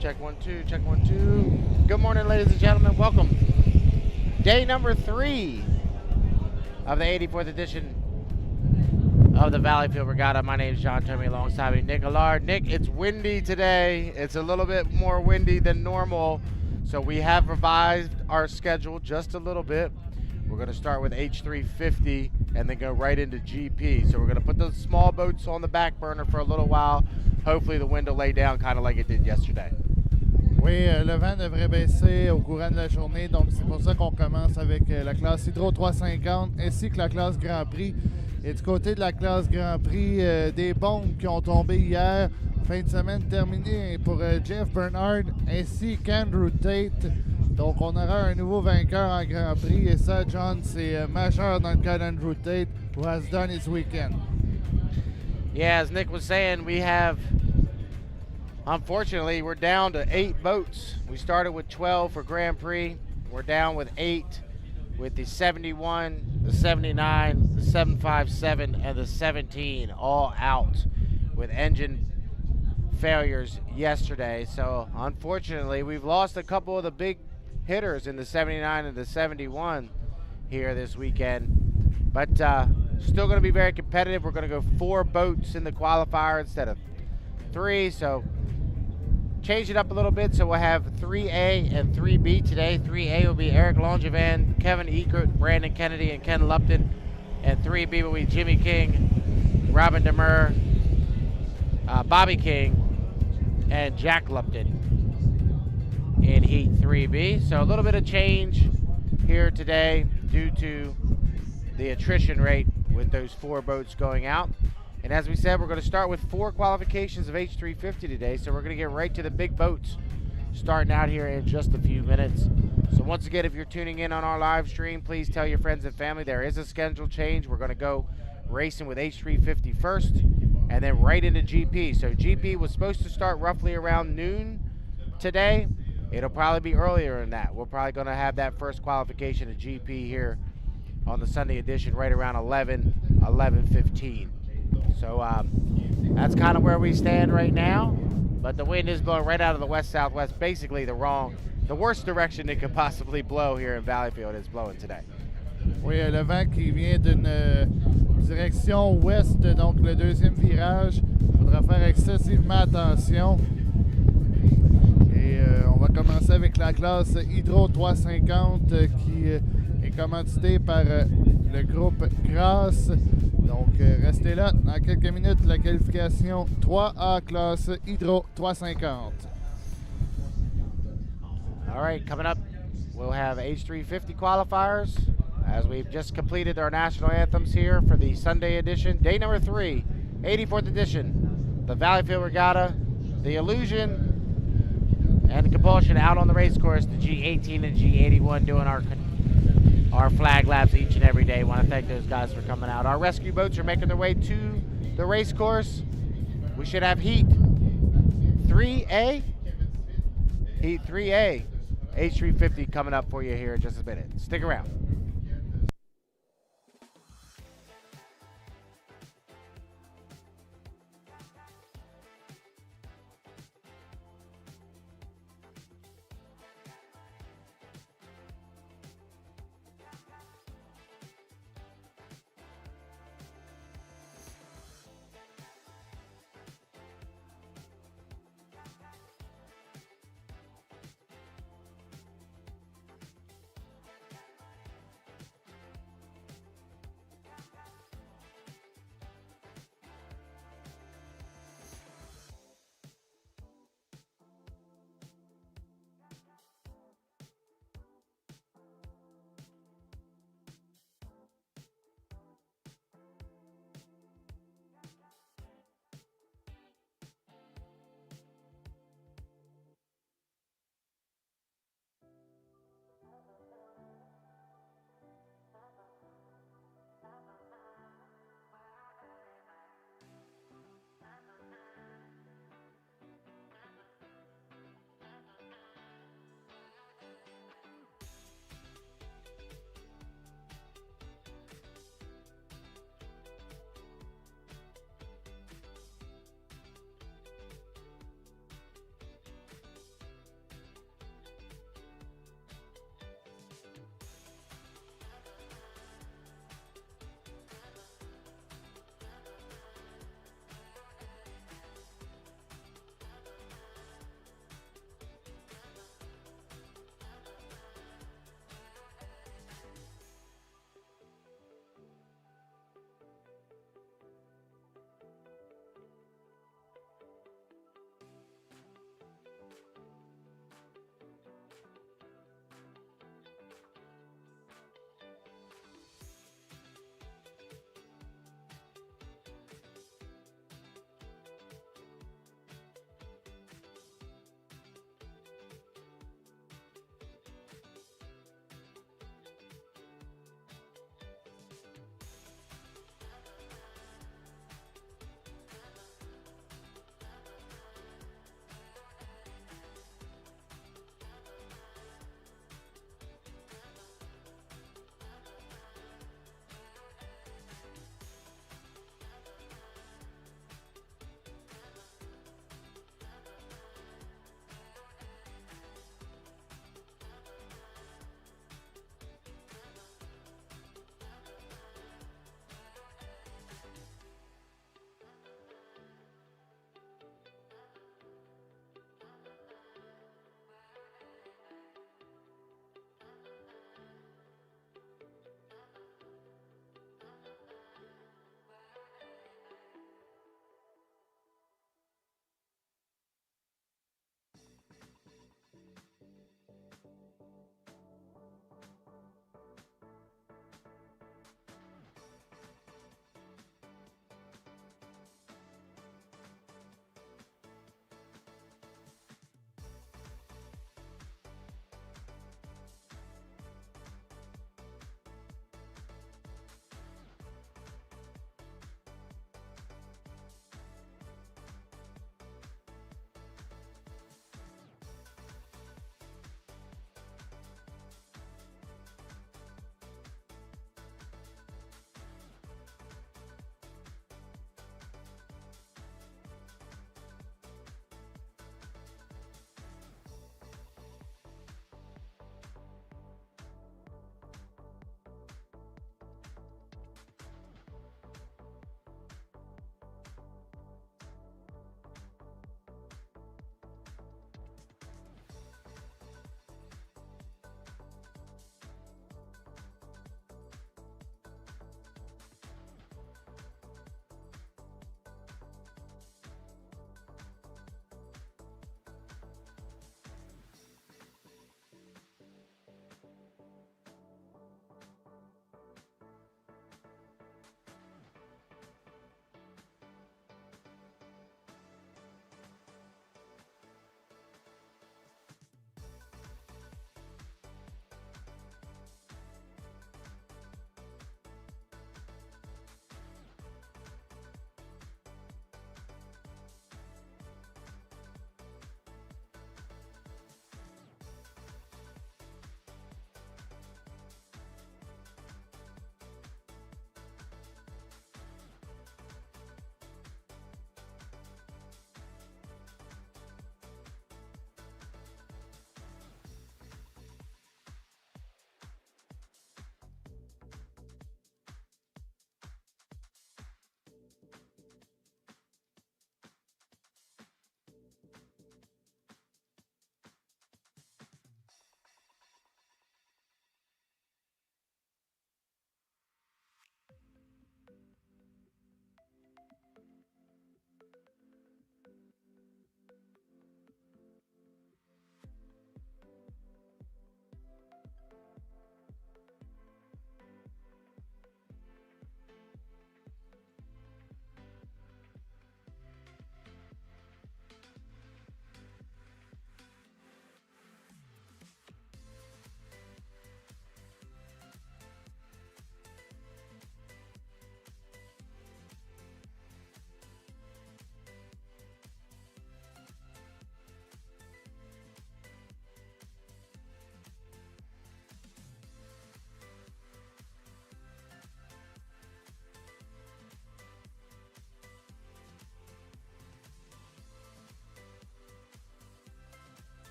Check 1 2, check 1 2. Good morning, ladies and gentlemen. Welcome. Day number 3 of the 84th edition of the Valleyfield Regatta. My name is John Tomey, alongside me, Nick Allard. Nick, it's windy today. It's a little bit more windy than normal, so we have revised our schedule just a little bit. We're going to start with H350 and then go right into GP. So we're going to put those small boats on the back burner for a little while. Hopefully the wind will lay down kind of like it did yesterday. Oui, le vent devrait baisser au courant de la journée, donc c'est pour ça qu'on commence avec la classe Hydro 350 ainsi que la classe Grand Prix. Et du côté de la classe Grand Prix, des bombes qui ont tombé hier, fin de semaine terminée pour Jeff Bernard ainsi qu'Andrew Tate. Donc on aura un nouveau vainqueur en Grand Prix et ça, John, c'est majeur dans le cas d'Andrew Tate, who has done his weekend. Yeah, as Nick was saying, we have, unfortunately, we're down to 8 boats. We started with 12 for Grand Prix. We're down with 8 with the 71, the 79, the 757, and the 17 all out with engine failures yesterday. So unfortunately, we've lost a couple of the big hitters in the 79 and the 71 here this weekend. But still going to be very competitive. We're going to go 4 boats in the qualifier instead of 3. So change it up a little bit, so we'll have 3A and 3B today. 3A will be Eric Langevin, Kevin Eckert, Brandon Kennedy, and Ken Lupton. And 3B will be Jimmy King, Robin Demers, Bobby King, and Jack Lupton in Heat 3B. So a little bit of change here today due to the attrition rate with those 4 boats going out. And as we said, we're going to start with 4 qualifications of H350 today, so we're going to get right to the big boats starting out here in just a few minutes. So once again, if you're tuning in on our live stream, please tell your friends and family there is a schedule change. We're going to go racing with H350 first and then right into GP. So GP was supposed to start roughly around noon today. It'll probably be earlier than that. We're probably going to have that first qualification of GP here on the Sunday edition right around 11:15. So that's kind of where we stand right now, but the wind is blowing right out of the west-southwest, basically the worst direction it could possibly blow here in Valleyfield is blowing today. Oui, le vent qui vient d'une direction ouest, donc le deuxième virage. Il faudra faire excessivement attention. Et on va commencer avec la classe Hydro 350 qui est commanditée par le groupe Grasse. Donc, restez là. Dans quelques minutes, la qualification 3A classe Hydro 350. All right, coming up, we'll have H350 qualifiers as we've just completed our national anthems here for the Sunday edition. Day number 3, 84th edition, the Valleyfield Regatta, the Illusion, and the Compulsion out on the race course, the G18 and G81 doing our flag laps each and every day. Want to thank those guys for coming out. Our rescue boats are making their way to the race course. We should have Heat 3A. Heat 3A. H350 coming up for you here in just a minute. Stick around.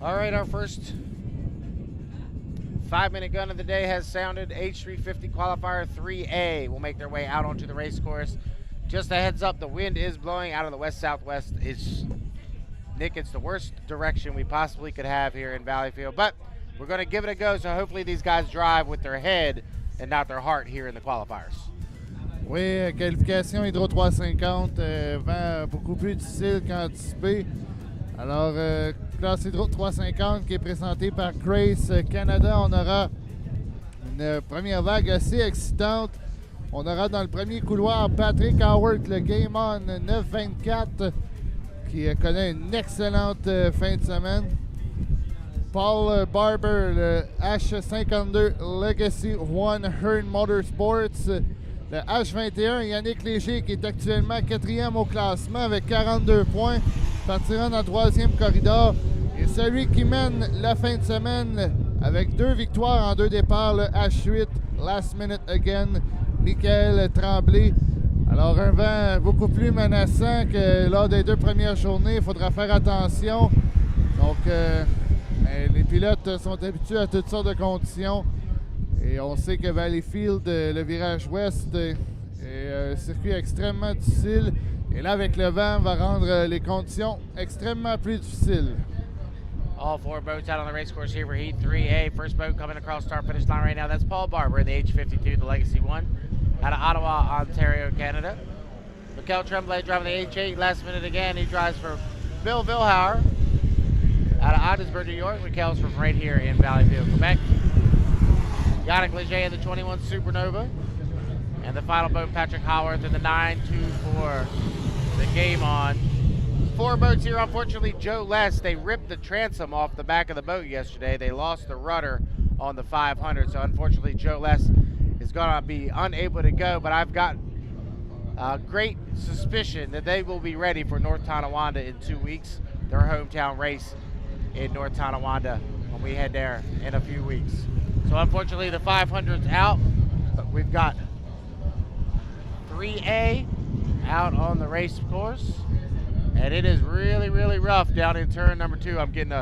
All right, our first 5-minute gun of the day has sounded. H350 Qualifier 3A will make their way out onto the race course. Just a heads up, the wind is blowing out of the west-southwest. Nick, it's the worst direction we possibly could have here in Valleyfield, but we're going to give it a go, so hopefully these guys drive with their head and not their heart here in the qualifiers. Oui, qualification Hydro 350, vent beaucoup plus difficile qu'anticipé. Alors, classe Hydro 350 qui est présentée par Grace Canada. On aura une première vague assez excitante. On aura dans le premier couloir Patrick Howard, le Game On 924, qui connaît une excellente fin de semaine. Paul Barber, le H52 Legacy One Hearn Motorsports. Le H21, Yannick Léger, qui est actuellement 4e au classement avec 42 points, partira dans le 3e corridor. Et celui qui mène la fin de semaine avec 2 victoires en 2 départs, le H8 Last Minute Again, Michael Tremblay. Alors un vent beaucoup plus menaçant que lors des 2 premières journées. Il faudra faire attention. Donc les pilotes sont habitués à toutes sortes de conditions. Et on sait que Valleyfield, le virage ouest, est un circuit extrêmement difficile. Et là, avec le vent, va rendre les conditions extrêmement plus difficiles. All 4 boats out on the race course here for Heat 3A. First boat coming across start-finish line right now. That's Paul Barber in the H52, the Legacy One, out of Ottawa, Ontario, Canada. Mikel Tremblay driving the H8 last minute again. He drives for Bill Vilhauer out of Ogdensburg, New York. Mikel's from right here in Valleyfield, Quebec. Yannick Léger in the 21 Supernova. And the final boat, Patrick Howarth in the 924, the Game On. 4 boats here. Unfortunately, Joe Less, they ripped the transom off the back of the boat yesterday. They lost the rudder on the 500. So unfortunately, Joe Less is going to be unable to go. But I've got a great suspicion that they will be ready for North Tonawanda in 2 weeks. Their hometown race in North Tonawanda when we head there in a few weeks. So unfortunately the 500's out, but we've got 3A out on the race course. And it is really, really rough down in turn number 2. I'm getting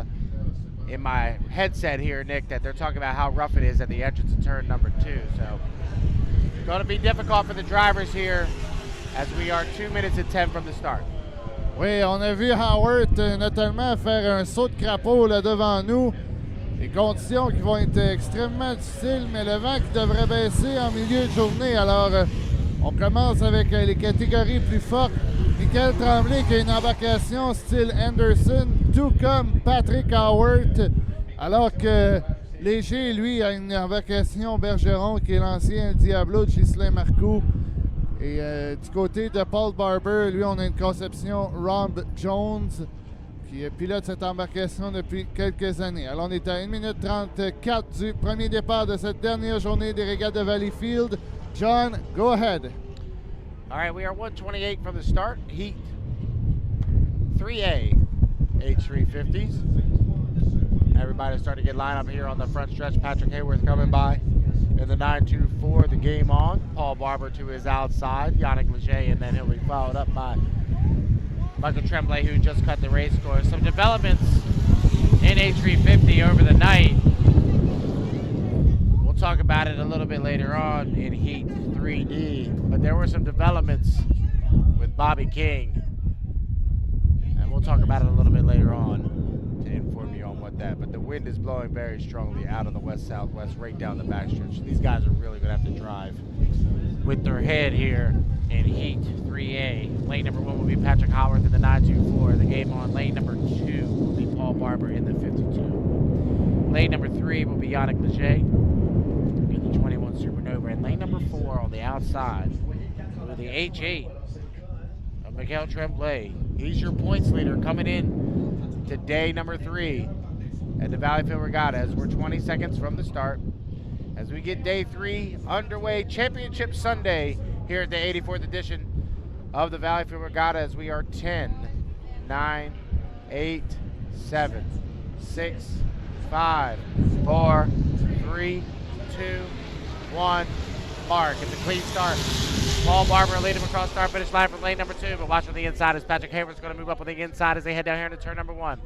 in my headset here, Nick, that they're talking about how rough it is at the entrance of turn number 2. So it's going to be difficult for the drivers here as we are 2 minutes and 10 from the start. Oui, on a vu Howard notamment faire un saut de crapaud là devant nous. Des conditions qui vont être extrêmement difficiles, mais le vent qui devrait baisser en milieu de journée. Alors, on commence avec les catégories plus fortes. Michael Tremblay qui a une embarcation style Anderson, tout comme Patrick Howard. Alors que Léger, lui, a une embarcation Bergeron qui est l'ancien Diablo de Ghislain Marcoux. Et du côté de Paul Barber, lui, on a une conception Rob Jones qui pilote cette embarcation depuis quelques années. Alors, on est à 1 minute 34 du premier départ de cette dernière journée des Régates de Valleyfield. John, go ahead. All right, we are 128 from the start. Heat 3A H350s. Everybody's starting to get lined up here on the front stretch. Patrick Hayworth coming by in the 924, the Game On. Paul Barber to his outside. Yannick Léger, and then he'll be followed up by Michael Tremblay, who just cut the race course. Some developments in H350 over the night. We'll talk about it a little bit later on in Heat 3D, but there were some developments with Bobby King, and we'll talk about it a little bit later on to inform you on what that. But the wind is blowing very strongly out of the west-southwest right down the backstretch. These guys are really going to have to drive with their head here in Heat 3A. Lane number 1 will be Patrick Howarth in the 924. The Game On. Lane number 2 will be Paul Barber in the 52. Lane number 3 will be Yannick Léger in the 21 Supernova. And lane number 4 on the outside will be the H8 of Mikel Tremblay. He's your points leader coming in to day number 3 at the Valleyfield Regatta as we're 20 seconds from the start. As we get day 3 underway, Championship Sunday here at the 84th edition of the Valleyfield Regatta, as we are 10, 9, 8, 7, 6, 5, 4, 3, 2, 1. Mark. It's a clean start. Paul Barber leading him across start finish line from lane number 2, but watch on the inside as Patrick Hayworth's going to move up on the inside as they head down here into turn number 1.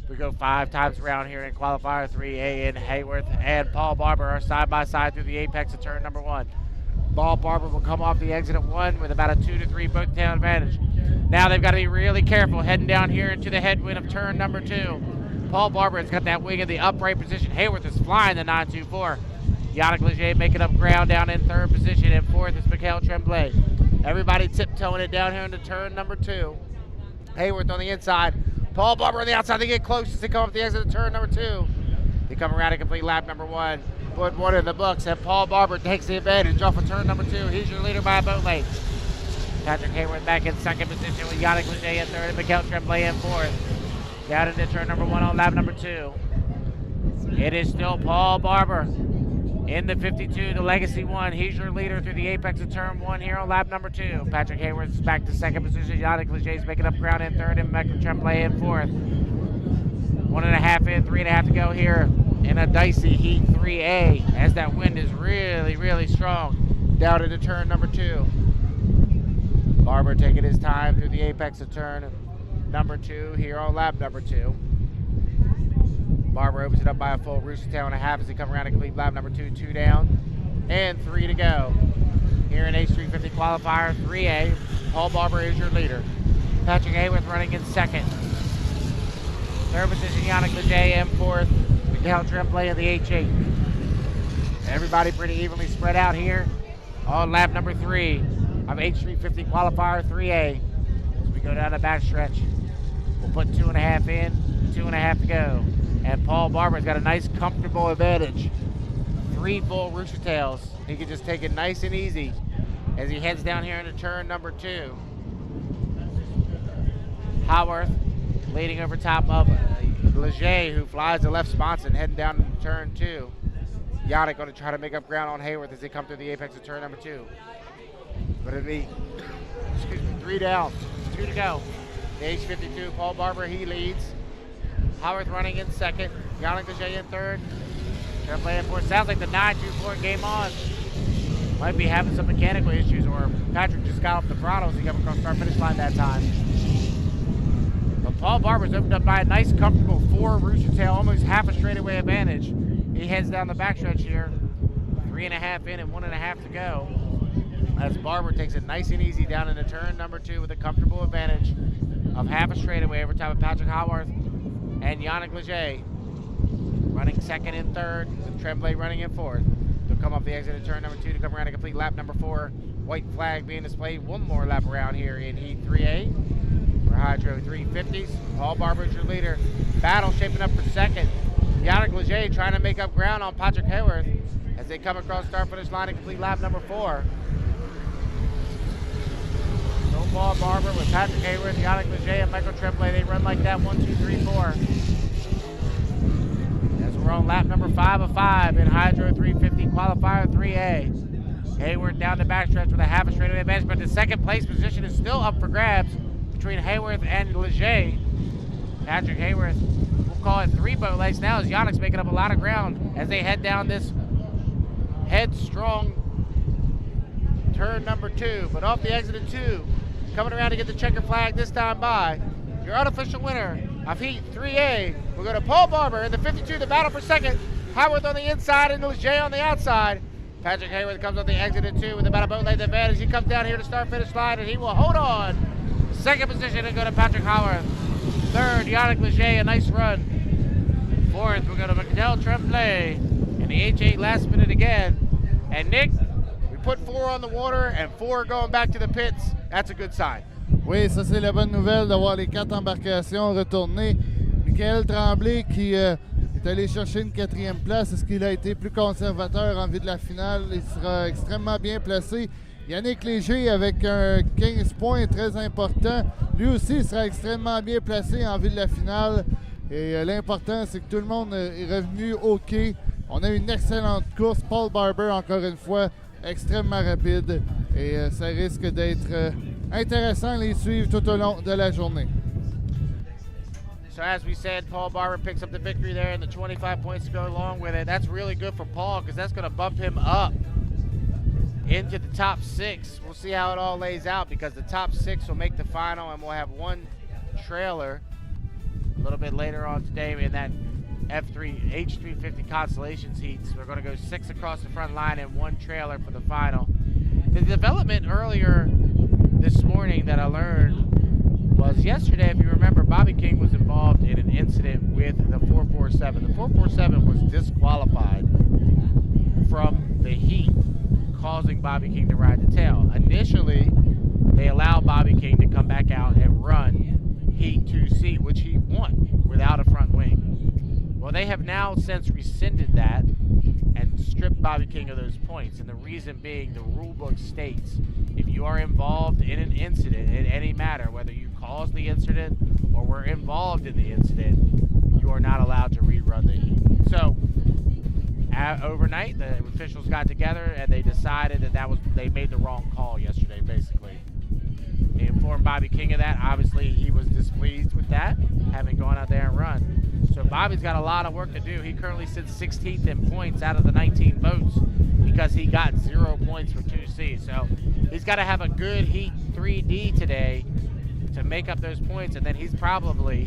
We go 5 times around here in qualifier 3A, and Hayworth and Paul Barber are side by side through the apex of turn number 1. Paul Barber will come off the exit of 1 with about a 2 to 3 both down advantage. Now they've got to be really careful heading down here into the headwind of turn number 2. Paul Barber has got that wing in the upright position. Hayworth is flying the 924. Yannick Leger making up ground down in 3rd position, and 4th is Mikhail Tremblay. Everybody tiptoeing it down here into turn number 2. Hayworth on the inside. Paul Barber on the outside. They get close as they come up the exit of turn number 2. They come around and complete lap number 1. Put 1 in the books, and Paul Barber takes the advantage off of turn number 2. He's your leader by a boat length. Patrick Hayworth back in 2nd position with Yannick Leger in 3rd and Mikhail Tremblay in 4th. Down into turn number 1 on lap number 2. It is still Paul Barber in the 52, the Legacy 1. He's your leader through the apex of turn 1 here on lap number 2. Patrick Hayworth is back to 2nd position. Yannick Leger is making up ground in 3rd and Mikhail Tremblay in 4th. 1.5 in, 3.5 to go here in a dicey heat 3A, as that wind is really, really strong down into turn number 2. Barber taking his time through the apex of turn number 2 here on lap number 2. Barber opens it up by a full rooster tail and a half as he comes around and complete lap number 2, 2 down and 3 to go. Here in H350 Qualifier 3A, Paul Barber is your leader. Patrick Hayworth running in 2nd. 3rd position, Yannick Leger in 4th. Mikhail Tremblay in the H8. Everybody pretty evenly spread out here on lap number 3 of H350 Qualifier 3A. As we go down the backstretch, we'll put 2.5 in, 2.5 to go. And Paul Barber's got a nice, comfortable advantage. 3 full rooster tails. He can just take it nice and easy as he heads down here into turn number 2. Haworth leading over top of Leger, who flies the left sponson, heading down into turn 2. Yannick going to try to make up ground on Hayworth as they come through the apex of turn number 2. But it'll be, 3 down, 2 to go. The H52, Paul Barber, he leads. Haworth running in 2nd. Yannick Leger in 3rd. Tremblay in 4th. Sounds like the 924 game on might be having some mechanical issues, or Patrick just got off the throttle as he came across start finish line that time. But Paul Barber's opened up by a nice, comfortable 4 rooster tail, almost half a straightaway advantage. He heads down the backstretch here. 3.5 in and 1.5 to go. As Barber takes it nice and easy down into turn number 2 with a comfortable advantage of half a straightaway over top of Patrick Haworth and Yannick Leger. Running 2nd and 3rd, with Tremblay running in 4th. They'll come off the exit of turn number 2 to come around and complete lap number 4. White flag being displayed. One more lap around here in Heat 3A for Hydro 350s. Paul Barber's your leader. Battle shaping up for 2nd. Yannick Leger trying to make up ground on Patrick Hayworth as they come across start finish line and complete lap number 4. So Paul Barber with Patrick Hayworth, Yannick Leger, and Michael Tremblay. They run like that 1, 2, 3, 4. As we're on lap number 5 of 5 in Hydro 350 Qualifier 3A. Hayworth down the backstretch with a half a straightaway advantage, but the 2nd place position is still up for grabs between Hayworth and Leger. Patrick Hayworth, we'll call it 3 boat legs now, as Yannick's making up a lot of ground as they head down this headstrong turn number 2. But off the exit of 2, coming around to get the checker flag this time by your unofficial winner of Heat 3A. We'll go to Paul Barber in the 52, the battle for 2nd. Haworth on the inside and Leger on the outside. Patrick Hayworth comes on the exit of 2 with about a boat length advantage. He comes down here to start finish line and he will hold on. 2nd position and go to Patrick Haworth. 3rd, Yannick Leger, a nice run. 4th, we'll go to Mikhail Tremblay in the H8 last minute again. And Nick, we put 4 on the water and 4 going back to the pits. That's a good sign. Oui, ça c'est la bonne nouvelle de voir les 4 embarcations retourner. Michael Tremblay qui est allé chercher une 4e place. Est-ce qu'il a été plus conservateur en vue de la finale? Il sera extrêmement bien placé. Yannick Leger avec un 15 points très important. Lui aussi sera extrêmement bien placé en vue de la finale. Et l'important, c'est que tout le monde est revenu au quai. On a une excellente course. Paul Barber, encore une fois, extrêmement rapide. Et ça risque d'être intéressant de les suivre tout au long de la journée. So as we said, Paul Barber picks up the victory there and the 25 points to go along with it. That's really good for Paul because that's going to bump him up into the top 6. We'll see how it all lays out because the top 6 will make the final and we'll have one trailer little bit later on today in that H350 Consolations heats. We're going to go 6 across the front line and 1 trailer for the final. The development earlier this morning that I learned was yesterday, if you remember, Bobby King was involved in an incident with the 447. The 447 was disqualified from the heat, causing Bobby King to ride the tail. Initially, they allowed Bobby King to come back out and run Heat 2C, which he won without a front wing. Well, they have now since rescinded that and stripped Bobby King of those points. And the reason being, the rule book states if you are involved in an incident in any matter, whether you caused the incident or were involved in the incident, you are not allowed to rerun the heat. So overnight, the officials got together and they decided that they made the wrong call yesterday, basically. They informed Bobby King of that. Obviously, he was displeased with that, having gone out there and run. So Bobby's got a lot of work to do. He currently sits 16th in points out of the 19 votes because he got 0 points for 2C. So he's got to have a good Heat 3D today to make up those points, and then he's probably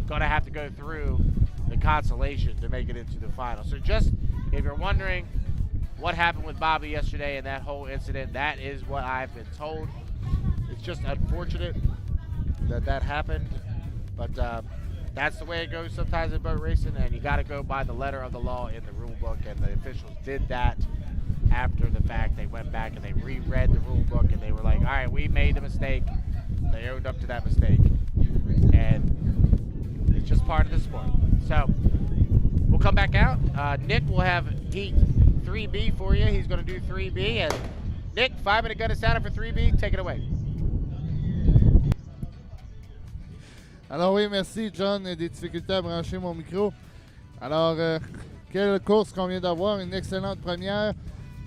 going to have to go through the consolation to make it into the final. So just if you're wondering what happened with Bobby yesterday and that whole incident, that is what I've been told. It's just unfortunate that happened, but that's the way it goes sometimes in boat racing, and you got to go by the letter of the law in the rule book, and the officials did that after the fact. They went back and they reread the rule book, and they were like, all right, we made a mistake. They owned up to that mistake, and it's just part of the sport. So we'll come back out. Nick will have Heat 3B for you. He's going to do 3B, and Nick, 5-minute gun is sounded for 3B. Take it away. Alors oui, merci John, des difficultés à brancher mon micro. Alors, quelle course qu'on vient d'avoir, une excellente première.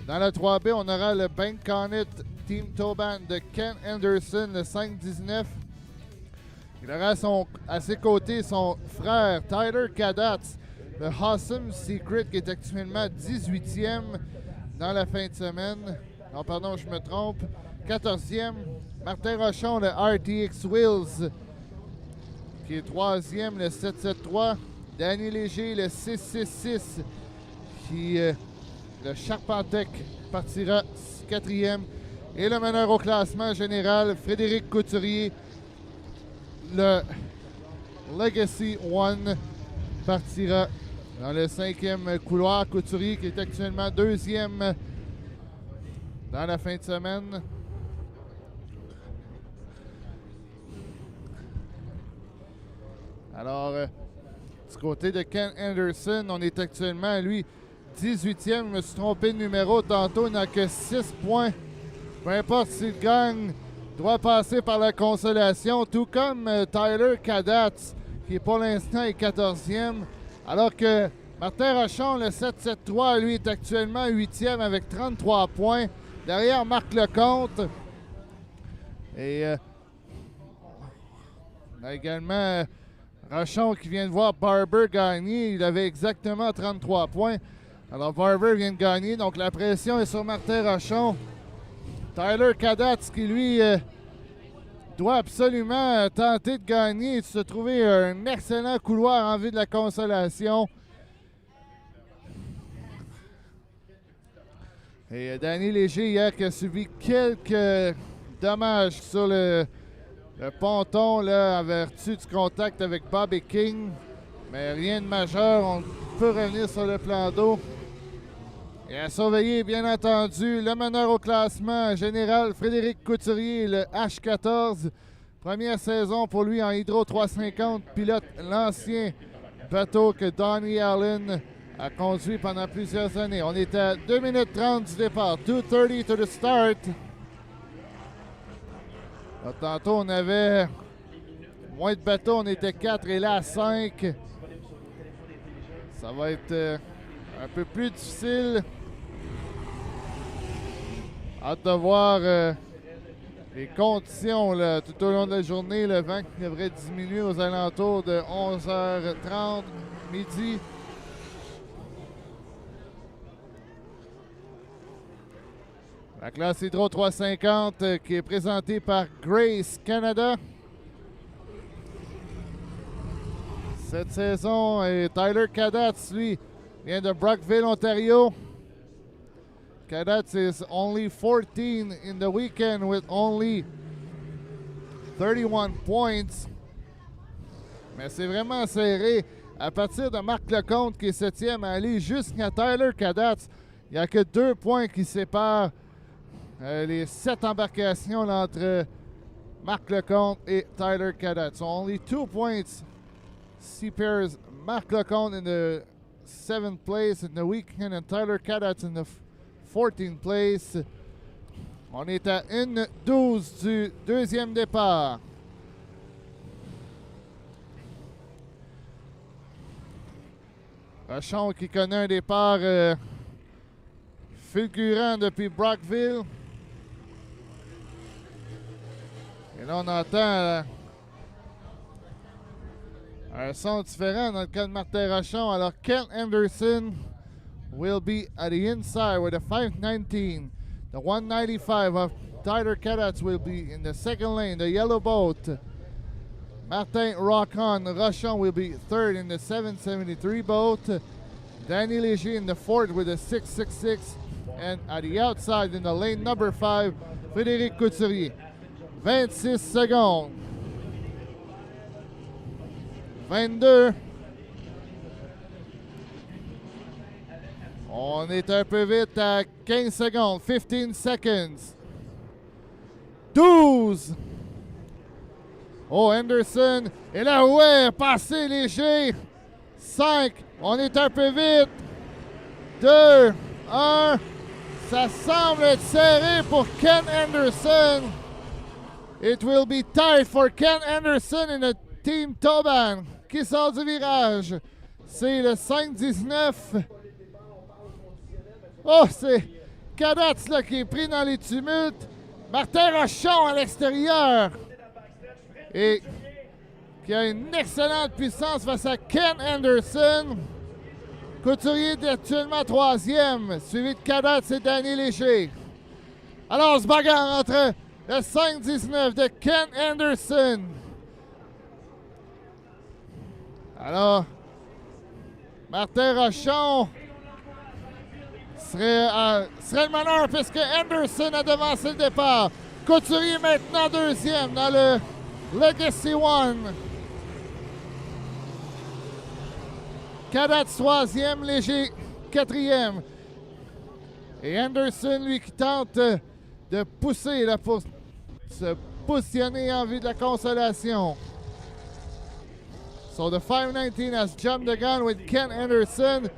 Dans la 3B, on aura le Bank Connet Team Toban de Ken Anderson, le 5-19. Il aura à ses côtés son frère Tyler Kadatz, le Awesome Secret, qui est actuellement 18e dans la fin de semaine. Non, pardon, je me trompe. 14e. Martin Rochon, le RTX Wheels, qui est 3e, le 773. Danny Léger, le 666, qui, le Charpentec, partira 4e. Et le meneur au classement général, Frédéric Couturier, le Legacy One, partira dans le 5e couloir. Couturier, qui est actuellement 2e dans la fin de semaine. Alors, du côté de Ken Anderson, on est actuellement, lui, 18e. Je me suis trompé de numéro tantôt, il n'a que 6 points. Peu importe s'il gagne, doit passer par la consolation, tout comme Tyler Kadatz, qui pour l'instant est 14e. Alors que Martin Rochon, le 773, lui, est actuellement 8e avec 33 points. Derrière, Marc Lecomte. Et on a également Rochon qui vient de voir Barber gagner. Il avait exactement 33 points. Alors Barber vient de gagner, donc la pression est sur Martin Rochon. Tyler Kadatz qui, lui, doit absolument tenter de gagner et de se trouver un excellent couloir en vue de la consolation. Et Danny Léger, hier, qui a subi quelques dommages sur le ponton là, en vertu du contact avec Bobby King. Mais rien de majeur, on peut revenir sur le plan d'eau. Et à surveiller, bien entendu, le meneur au classement général, Frédéric Couturier, le H14. Première saison pour lui en Hydro 350, pilote l'ancien bateau que Donnie Allen a conduit pendant plusieurs années. On est à 2 minutes 30 du départ, 2:30 to the start. Là, tantôt, on avait moins de bateaux, on était 4 et là, 5. Ça va être un peu plus difficile. Hâte de voir les conditions là, tout au long de la journée. Le vent qui devrait diminuer aux alentours de 11h30, midi. La classe Hydro 350 qui est présentée par Grace Canada. cette saison. Et Tyler Cadats, lui, vient de Brockville, Ontario. Cadats is only 14 in the weekend with only 31 points. Mais c'est vraiment serré. À partir de Marc Lecomte qui est 7e à aller jusqu'à Tyler Cadats, il n'y a que 2 points qui séparent les 7 embarcations là, entre Marc Lecomte et Tyler Cadats. So only 2 points separares Marc Lecomte in the 7th place in the weekend and Tyler Cadats in the 14th place. On est à 1-12 du deuxième départ. Rochon qui connaît un départ fulgurant depuis Brockville. Et là, on entend un son différent dans le cas de Martin Rochon. Alors, Kent Anderson will be at the inside with a 519. The 195 of Tyler Cadats will be in the second lane, the yellow boat. Martin Rochon will be third in the 773 boat. Danny Léger in the fourth with a 666. And at the outside in the lane number 5, Frédéric Couturier. 26 secondes. 22. On est un peu vite à 15 secondes. 15 seconds. 12. Oh, Anderson. Et là, ouais, passé léger. 5. On est un peu vite. 2. 1. Ça semble être serré pour Ken Anderson. It will be tight for Ken Anderson in the Team Toban qui sort du virage. C'est le 5-19. Oh, c'est Cadats là, qui est pris dans les tumultes. Martin Rochon à l'extérieur. Et qui a une excellente puissance face à Ken Anderson. Couturier est actuellement 3e, suivi de Cadats et Danny Léger. Alors, on se bagarre entre le 5-19 de Ken Anderson. Alors, Martin Rochon serait le meneur puisque Anderson a devancé le départ. Couturier maintenant 2e dans le Legacy One. Cadats 3e, Léger 4e. Et Anderson, lui, qui tente de pousser là, pour se positionner en vue de la consolation. So the 519 has jumped the gun with Ken Anderson.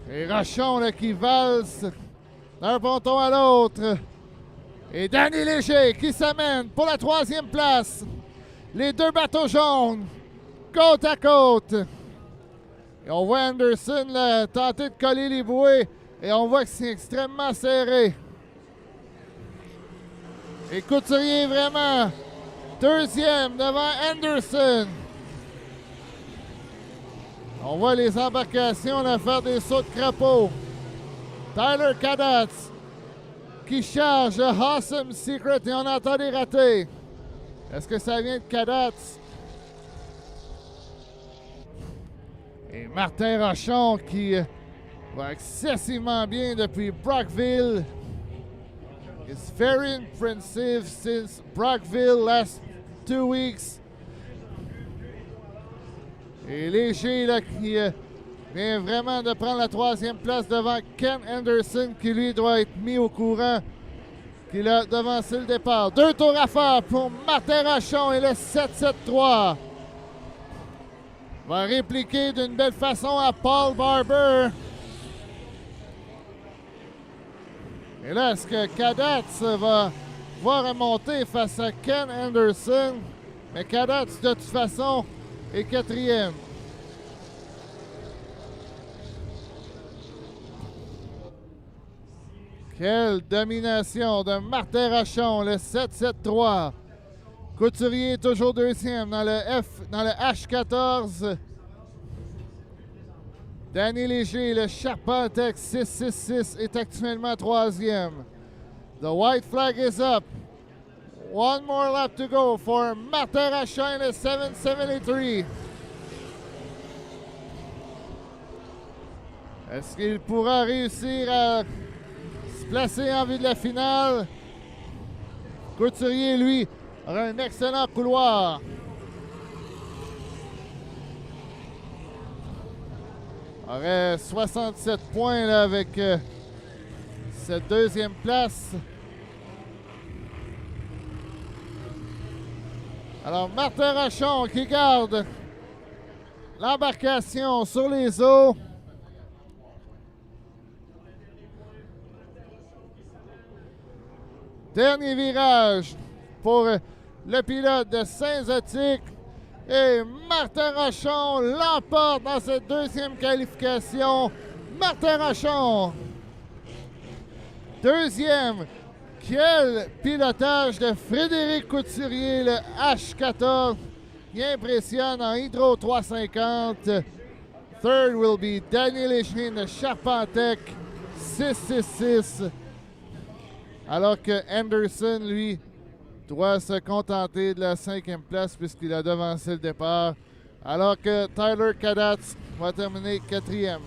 Et Rochon là, qui valse d'un ponton à l'autre. Et Danny Léger qui s'amène pour la 3e place. Les deux bateaux jaunes, côte à côte. Et on voit Anderson là, tenter de coller les bouées. Et on voit que c'est extrêmement serré. Et Couturier vraiment 2e devant Anderson. On voit les embarcations là, faire des sauts de crapaud. Tyler Cadats qui charge Awesome Secret et on entend des ratés. Est-ce que ça vient de Cadats? Et Martin Rochon qui va excessivement bien depuis Brockville. It's very impressive since Brockville last 2 weeks. Et Léger là, qui vient vraiment de prendre la 3e place devant Ken Anderson qui lui doit être mis au courant qu'il a devancé le départ. 2 tours à faire pour Martin Rochon et le 7-7-3. Va répliquer d'une belle façon à Paul Barber. Et là, est-ce que Cadats va pouvoir remonter face à Ken Anderson? Mais Cadats, de toute façon, est 4e. Quelle domination de Martin Rochon, le 7-7-3. Couturier est toujours 2e dans le H14. Danny Léger, le Charpentec 666 est actuellement 3e. The white flag is up. One more lap to go for Martin Rachin, le 773. Est-ce qu'il pourra réussir à se placer en vue de la finale? Couturier, lui, aura un excellent couloir. Aurait 67 points là, avec cette deuxième place. Alors, Martin Rachon qui garde l'embarcation sur les eaux. Dernier virage pour le pilote de Saint-Zotique. Et Martin Rachon l'emporte dans cette deuxième qualification. Martin Rachon. Deuxième. Quel pilotage de Frédéric Couturier, le H14. Il impressionne en Hydro 350. Third will be Daniel Echelin de Charpentec, 666. Alors que Anderson, lui, doit se contenter de la 5e place puisqu'il a devancé le départ. Alors que Tyler Kadatz va terminer 4e.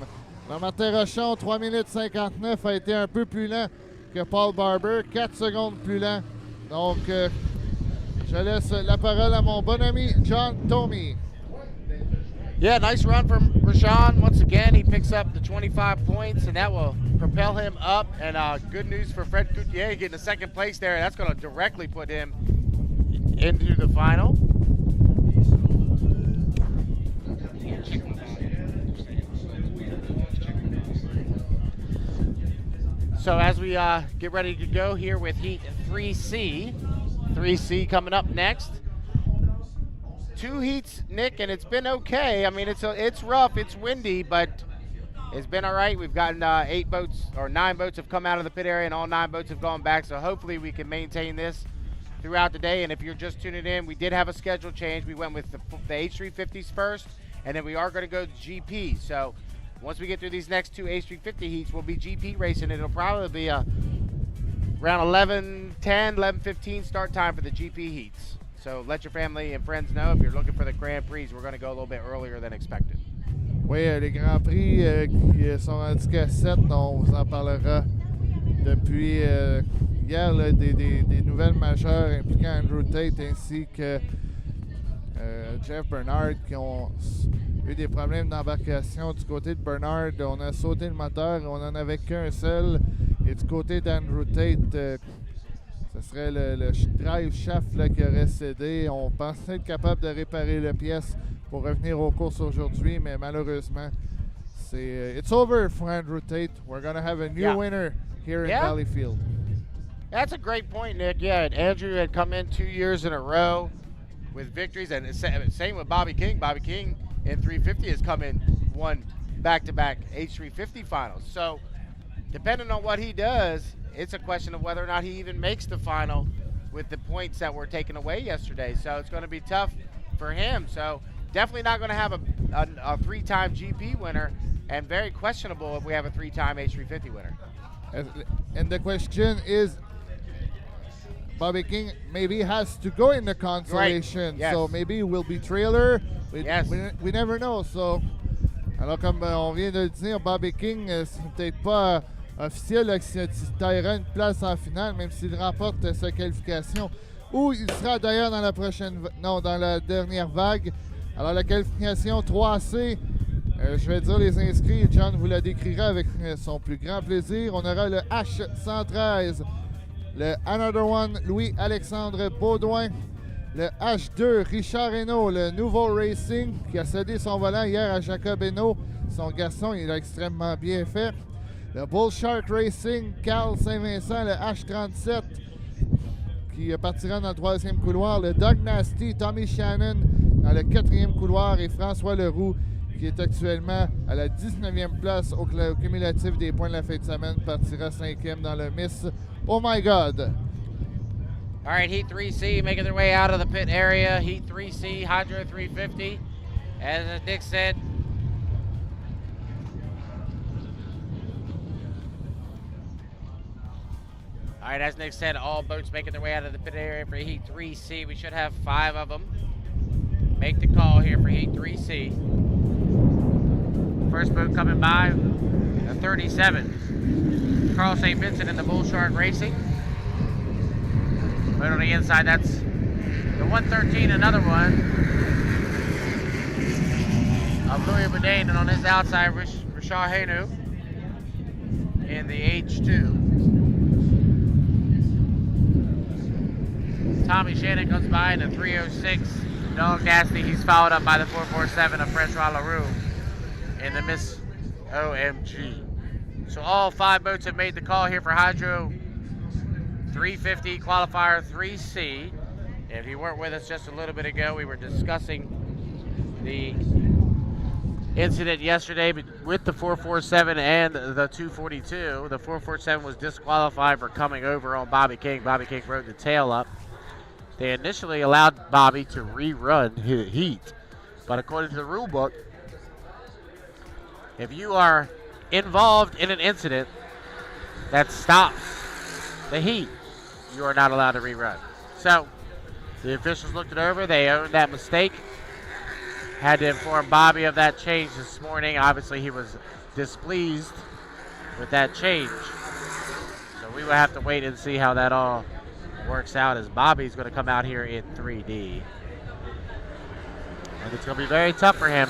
Le Martin Rachon, 3 minutes 59, a été un peu plus lent que Paul Barber, 4 secondes plus lent. Donc, je laisse la parole à mon bon ami John Tomey. Yeah, nice run from Rashawn. Once again, he picks up the 25 points, and that will propel him up. And good news for Fred Coutier getting the second place there. That's going to directly put him into the final. So as we get ready to go here with Heat 3C, 3C coming up next. 2 heats, Nick, and it's been okay. I mean, it's rough, it's windy, but it's been all right. We've gotten 8 boats, or 9 boats have come out of the pit area, and all 9 boats have gone back. So hopefully we can maintain this throughout the day. And if you're just tuning in, we did have a schedule change. We went with the H350s first, and then we are going to go to GP. So once we get through these next 2 H350 heats, we'll be GP racing. It'll probably be around 11:10, 11:15 start time for the GP heats. So let your family and friends know if you're looking for the Grand Prix, we're going to go a little bit earlier than expected. Oui, les Grands Prix qui sont indiqués à 7, on vous en parlera depuis hier, là, des nouvelles majeures impliquant Andrew Tate ainsi que Jeff Bernard qui ont eu des problèmes d'embarcation. Du côté de Bernard, on a sauté le moteur, on n'en avait qu'un seul. Et du côté d'Andrew Tate, ce serait le drive shaft là, qui aurait cédé. On pensait être capable de réparer la pièce pour revenir aux courses aujourd'hui, mais malheureusement, it's over for Andrew Tate. We're going to have a new winner here in Valleyfield. That's a great point, Nick. Yeah, and Andrew had come in 2 years in a row with victories, and same with Bobby King. Bobby King in 350 has come in, won back-to-back H350 finals. So depending on what he does, it's a question of whether or not he even makes the final with the points that were taken away yesterday. So it's going to be tough for him. So definitely not going to have a 3-time GP winner, and very questionable if we have a 3-time H350 winner. And the question is, Bobby King maybe has to go in the Consolation. Right. Yes. So maybe it will be trailer. Yes. We never know. So, alors comme on vient de le dire, Bobby King, c'est peut-être pas officiel là, qu'il taillera une place en finale, même s'il remporte sa qualification. Ou il sera d'ailleurs dans dans la dernière vague. Alors la qualification 3C, je vais dire les inscrits, John vous la décrira avec son plus grand plaisir. On aura le H113, le Another One Louis-Alexandre Baudouin, le H2 Richard Hainaut, le Nouveau Racing qui a cédé son volant hier à Jacob Hainaut. Son garçon, il a extrêmement bien fait. Le Bull Shark Racing, Carl Saint-Vincent, le H37 qui partira dans le 3e couloir. Le Doug Nasty, Tommy Shannon dans le 4e couloir et François Leroux qui est actuellement à la 19e place au cumulatif des points de la fin de semaine, partira 5e dans le Miss Oh My God. All right, Heat 3C making their way out of the pit area. Heat 3C, Hydro 350. As Nick said, All right, as Nick said, all boats making their way out of the pit area for Heat 3C. We should have 5 of them make the call here for Heat 3C. First boat coming by, the 37. Carl St. Vincent in the Bull Shark Racing. Boat on the inside, that's the 113, another one of Louis Boudin, and on his outside, Richard Hainu in the H2. Tommy Shannon comes by in the 306. Dog Nasty, he's followed up by the 447 of Francois Leroux in the Miss OMG. So all 5 boats have made the call here for Hydro 350 Qualifier 3C. If you weren't with us just a little bit ago, we were discussing the incident yesterday with the 447 and the 242. The 447 was disqualified for coming over on Bobby King. Bobby King rode the tail up. They initially allowed Bobby to rerun his heat, but according to the rule book, if you are involved in an incident that stops the heat, you are not allowed to rerun. So the officials looked it over. They owned that mistake. Had to inform Bobby of that change this morning. Obviously, he was displeased with that change. So we will have to wait and see how that all works out, as Bobby's going to come out here in 3D. And it's going to be very tough for him.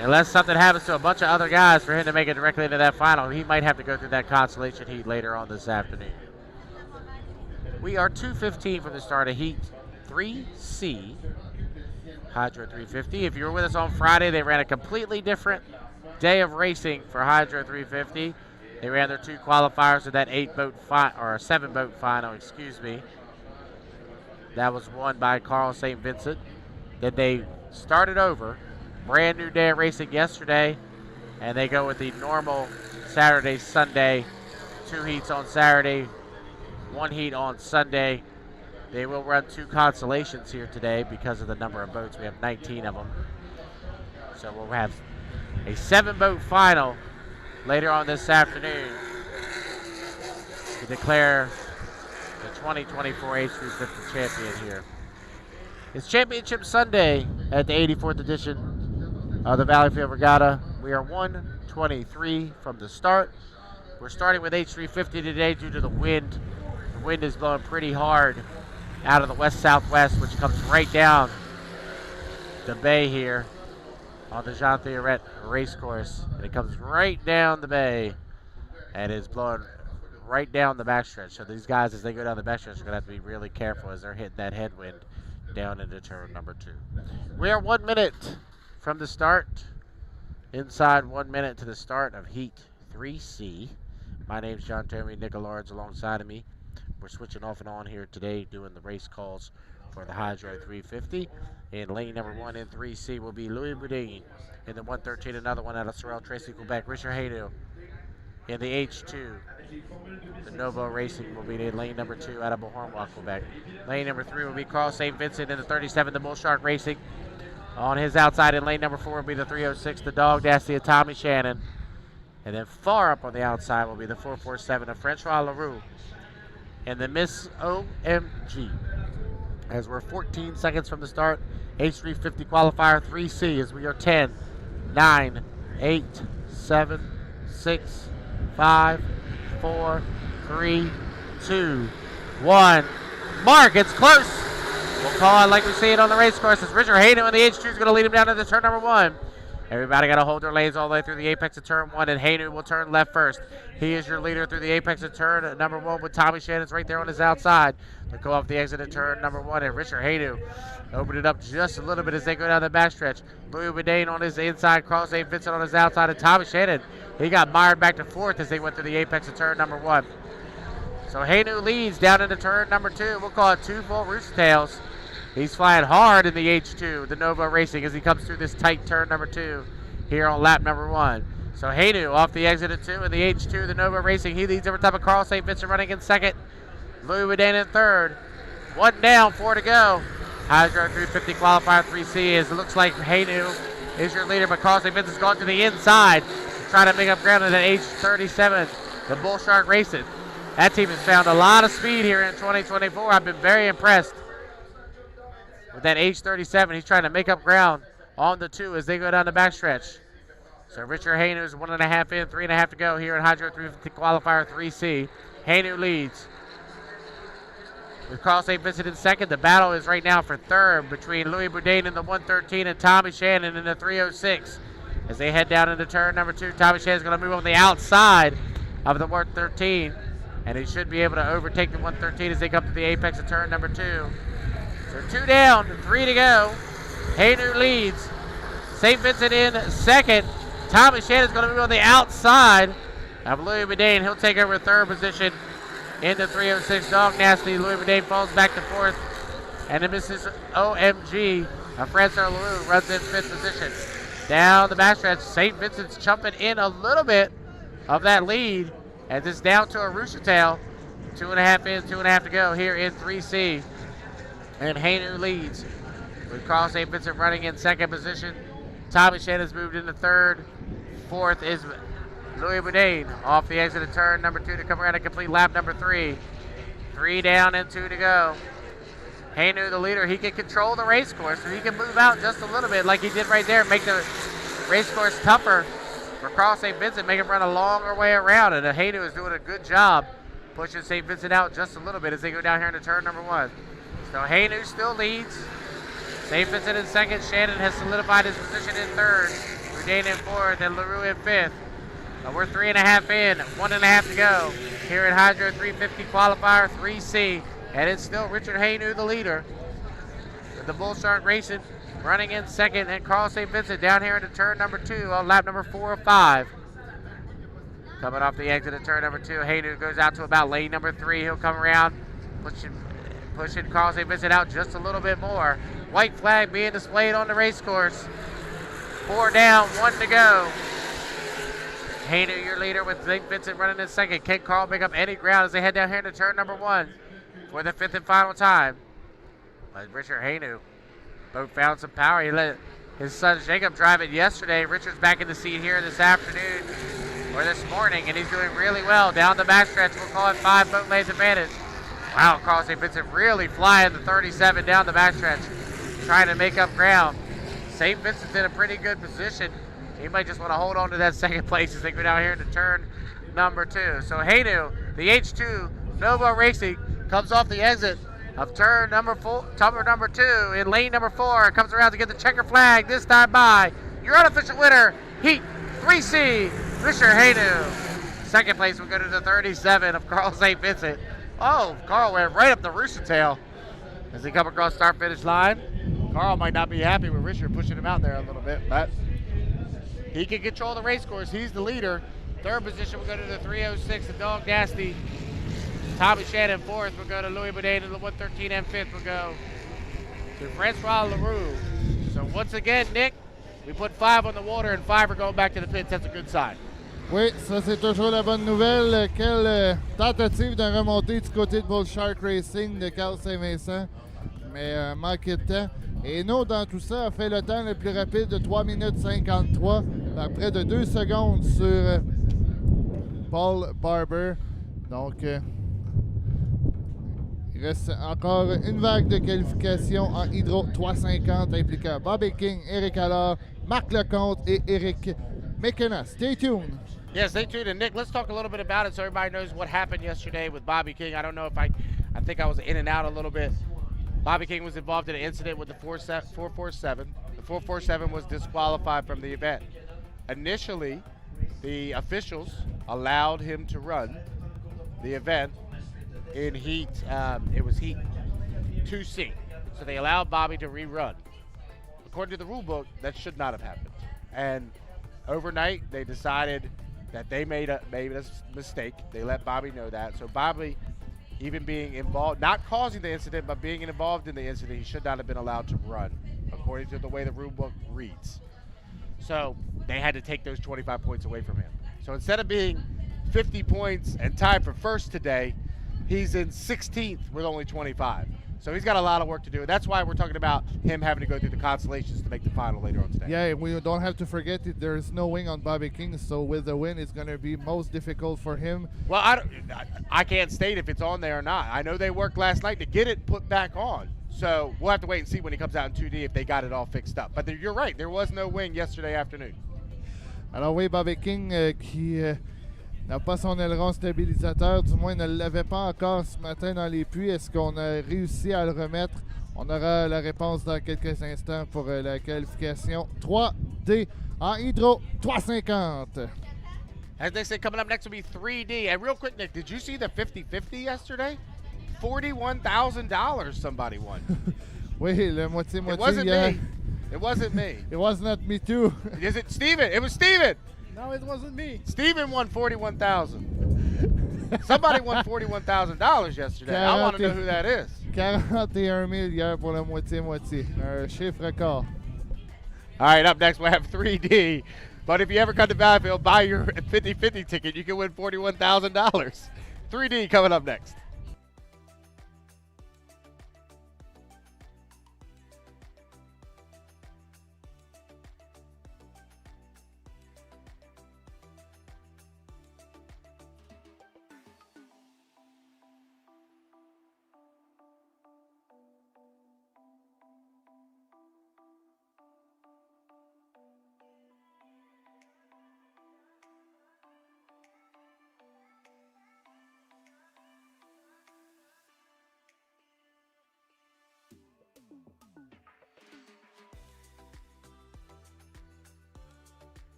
Unless something happens to a bunch of other guys for him to make it directly into that final, he might have to go through that consolation heat later on this afternoon. We are 2:15 from the start of Heat 3C, Hydro 350. If you were with us on Friday, they ran a completely different day of racing for Hydro 350. They ran their 2 qualifiers of that 7-boat final, excuse me. That was won by Carl St. Vincent. Then they started over, brand new day of racing yesterday, and they go with the normal Saturday, Sunday, 2 heats on Saturday, 1 heat on Sunday. They will run 2 consolations here today because of the number of boats. We have 19 of them. So we'll have a 7-boat final later on this afternoon to declare the 2024 H350 champion here. It's Championship Sunday at the 84th edition of the Valleyfield Regatta. We are 1:23 from the start. We're starting with H350 today due to the wind. The wind is blowing pretty hard out of the west-southwest, which comes right down the bay here on the Jean Theoret race course. And it comes right down the bay and is blowing right down the backstretch. So these guys, as they go down the backstretch, are going to have to be really careful as they're hitting that headwind down into turn number 2. We are 1 minute from the start. Inside 1 minute to the start of Heat 3C. My name's John Tomey. Nick Allard's alongside of me. We're switching off and on here today, doing the race calls for the Hydro 350. In lane number 1 in 3C will be Louis Boudin. In the 113, another one out of Sorel Tracy, Quebec, Richard Hainu. In the H2, the Novo Racing will be in lane number 2 out of Beauharnois, Quebec. Lane number 3 will be Carl St. Vincent in the 37, the Bull Shark Racing. On his outside in lane number 4 will be the 306, the Dog Nasty of Tommy Shannon. And then far up on the outside will be the 447 of Francois Leroux. And the Miss OMG. As we're 14 seconds from the start, H350 Qualifier 3C as we are 10, 9, 8, 7, 6, 5, 4, 3, 2, 1. Mark, it's close. We'll call it like we see it on the race course. As Richard Hainu in the H2 is going to lead him down to the turn number 1. Everybody got to hold their lanes all the way through the apex of turn 1, and Hainu will turn left first. He is your leader through the apex of turn number 1 with Tommy Shannon's right there on his outside. They'll go off the exit of turn number 1, and Richard Hainu opened it up just a little bit as they go down the backstretch. Louis Boudin on his inside, Carl St. Vincent on his outside, and Tommy Shannon, he got mired back to 4th as they went through the apex of turn number 1. So Hainu leads down into turn number 2. We'll call it 2 full rooster tails. He's flying hard in the H2, the Novo Racing, as he comes through this tight turn number 2 here on lap number 1. So Hainu off the exit of 2 in the H2, the Novo Racing. He leads over top of Carl St. Vincent running in 2nd. Louis Boudin in 3rd. 1 down, 4 to go. Hydro 350 Qualifier 3C as it looks like Hainu is your leader, but Carl St. Vincent's gone to the inside, trying to make up ground in that H37, the Bull Shark Racing. That team has found a lot of speed here in 2024. I've been very impressed with that H350. He's trying to make up ground on the 2 as they go down the backstretch. So Richard Hainu is 1.5 in, 3.5 to go here in Hydro 350 Qualifier 3C. Hainu leads. With Carl St. Vincent in second, the battle is right now for third between Louis Bourdain in the 113 and Tommy Shannon in the 306. As they head down into turn number 2, Tommy Shannon is going to move on the outside of the 113, and he should be able to overtake the 113 as they come to the apex of turn number 2. So 2 down, 3 to go. Hainu leads. St. Vincent in second. Tommy Shannon is going to move on the outside of Louis Bourdain. He'll take over third position in the 306. Dog Nasty. Louis Bourdain falls back to fourth. And then Mrs. OMG, Francois Leroux, runs in fifth position. Down the backstretch, St. Vincent's jumping in a little bit of that lead. And it's down to a rooster tail. 2.5 in, 2.5 to go here in 3C. And Hainu leads with Carl St. Vincent running in second position. Tommy Shannon's moved into third. Fourth is Louis Bourdain off the exit of turn number 2 to come around and complete lap number 3. 3 down and 2 to go. Hainu, the leader, he can control the race course, so he can move out just a little bit like he did right there, make the race course tougher for Carl St. Vincent, make him run a longer way around. And Hainu is doing a good job pushing St. Vincent out just a little bit as they go down here into turn number 1. So Hainu still leads. St. Vincent in second. Shannon has solidified his position in third. Bourdain in fourth and Leroux in fifth. We're 3.5 in, 1.5 to go here at Hydro 350 Qualifier 3C. And it's still Richard Hainu, the leader. With the Bull Shark Racing running in second, and Carl St. Vincent down here into turn number 2 on lap number 4 of 5. Coming off the exit of turn number 2, Hainu goes out to about lane number 3. He'll come around, pushing Carl St. Vincent out just a little bit more. White flag being displayed on the race course. 4 down, 1 to go. Hainu, your leader, with St. Vincent running in second. Can Carl make up any ground as they head down here into turn number 1 for the 5th and final time? But Richard Hainu both found some power. He let his son Jacob drive it yesterday. Richard's back in the seat here this afternoon or this morning, and he's doing really well down the backstretch. We'll call it 5 boat lanes advantage. Wow, Carl St. Vincent really flying the 37 down the backstretch, trying to make up ground. St. Vincent's in a pretty good position. He might just want to hold on to that second place as they go down here into turn number 2. So Hainu, the H2 Nova Racing, comes off the exit of turn number 2 in lane number 4. Comes around to get the checker flag this time by your unofficial winner, Heat 3C, Richard Hainu. Second place will go to the 37 of Carl St. Vincent. Oh, Carl went right up the rooster tail as they come across start-finish line. Carl might not be happy with Richard pushing him out there a little bit, but he can control the race course. He's the leader. Third position will go to the 306, the Dog Nasty. Tommy Shannon fourth will go to Louis Bourdain, and the 113 and fifth will go to Francois Leroux. So once again, Nick, we put 5 on the water and 5 are going back to the pits. That's a good sign. Oui, ça c'est toujours la bonne nouvelle. Quelle tentative de remontée du côté de Bull Shark Racing de Carl Saint-Vincent, mais manqué de temps. Et nous, dans tout ça, a fait le temps le plus rapide de 3 minutes 53, par près de 2 secondes sur Paul Barber. Donc, il reste encore une vague de qualification en Hydro 350 impliquant Bobby King, Eric Allard, Marc Lecomte et Eric McKenna. Stay tuned. Yeah, stay tuned. And Nick, let's talk a little bit about it so everybody knows what happened yesterday with Bobby King. I don't know if I think I was in and out a little bit. Bobby King was involved in an incident with the 447. The 447 was disqualified from the event. Initially, the officials allowed him to run the event in heat, it was heat 2C. So they allowed Bobby to rerun. According to the rule book, that should not have happened. And overnight, they decided that they made a mistake. They let Bobby know that. So Bobby, even being involved, not causing the incident, but being involved in the incident, he should not have been allowed to run, according to the way the rule book reads. So they had to take those 25 points away from him. So instead of being 50 points and tied for first today, he's in 16th with only 25. So he's got a lot of work to do. That's why we're talking about him having to go through the consolations to make the final later on today. Yeah, we don't have to forget it. There's no wing on Bobby King, so with the win, it's going to be most difficult for him. Well, I can't state if it's on there or not. I know they worked last night to get it put back on. So we'll have to wait and see when he comes out in 2D if they got it all fixed up. But you're right, there was no wing yesterday afternoon. Alors oui, Bobby King qui n'a pas son aileron stabilisateur, du moins ne l'avait pas encore ce matin dans les puits. Est-ce qu'on a réussi à le remettre? On aura la réponse dans quelques instants pour la qualification 3D en Hydro 350. As they say, coming up next will be 3D. And real quick, Nick, did you see the 50-50 yesterday? $41,000 somebody won. Oui, le moitié-moitié. It wasn't hier. me. It wasn't me. It was not me too. Is it Steven? It was Steven. No, it wasn't me. Steven won $41,000. Somebody won $41,000 yesterday. I want to know who that is. 41 000 hier pour la moitié-moitié. Un chiffre record. All right, up next we'll have 3D. But if you ever come to Valleyfield, buy your 50-50 ticket. You can win $41,000. 3D coming up next.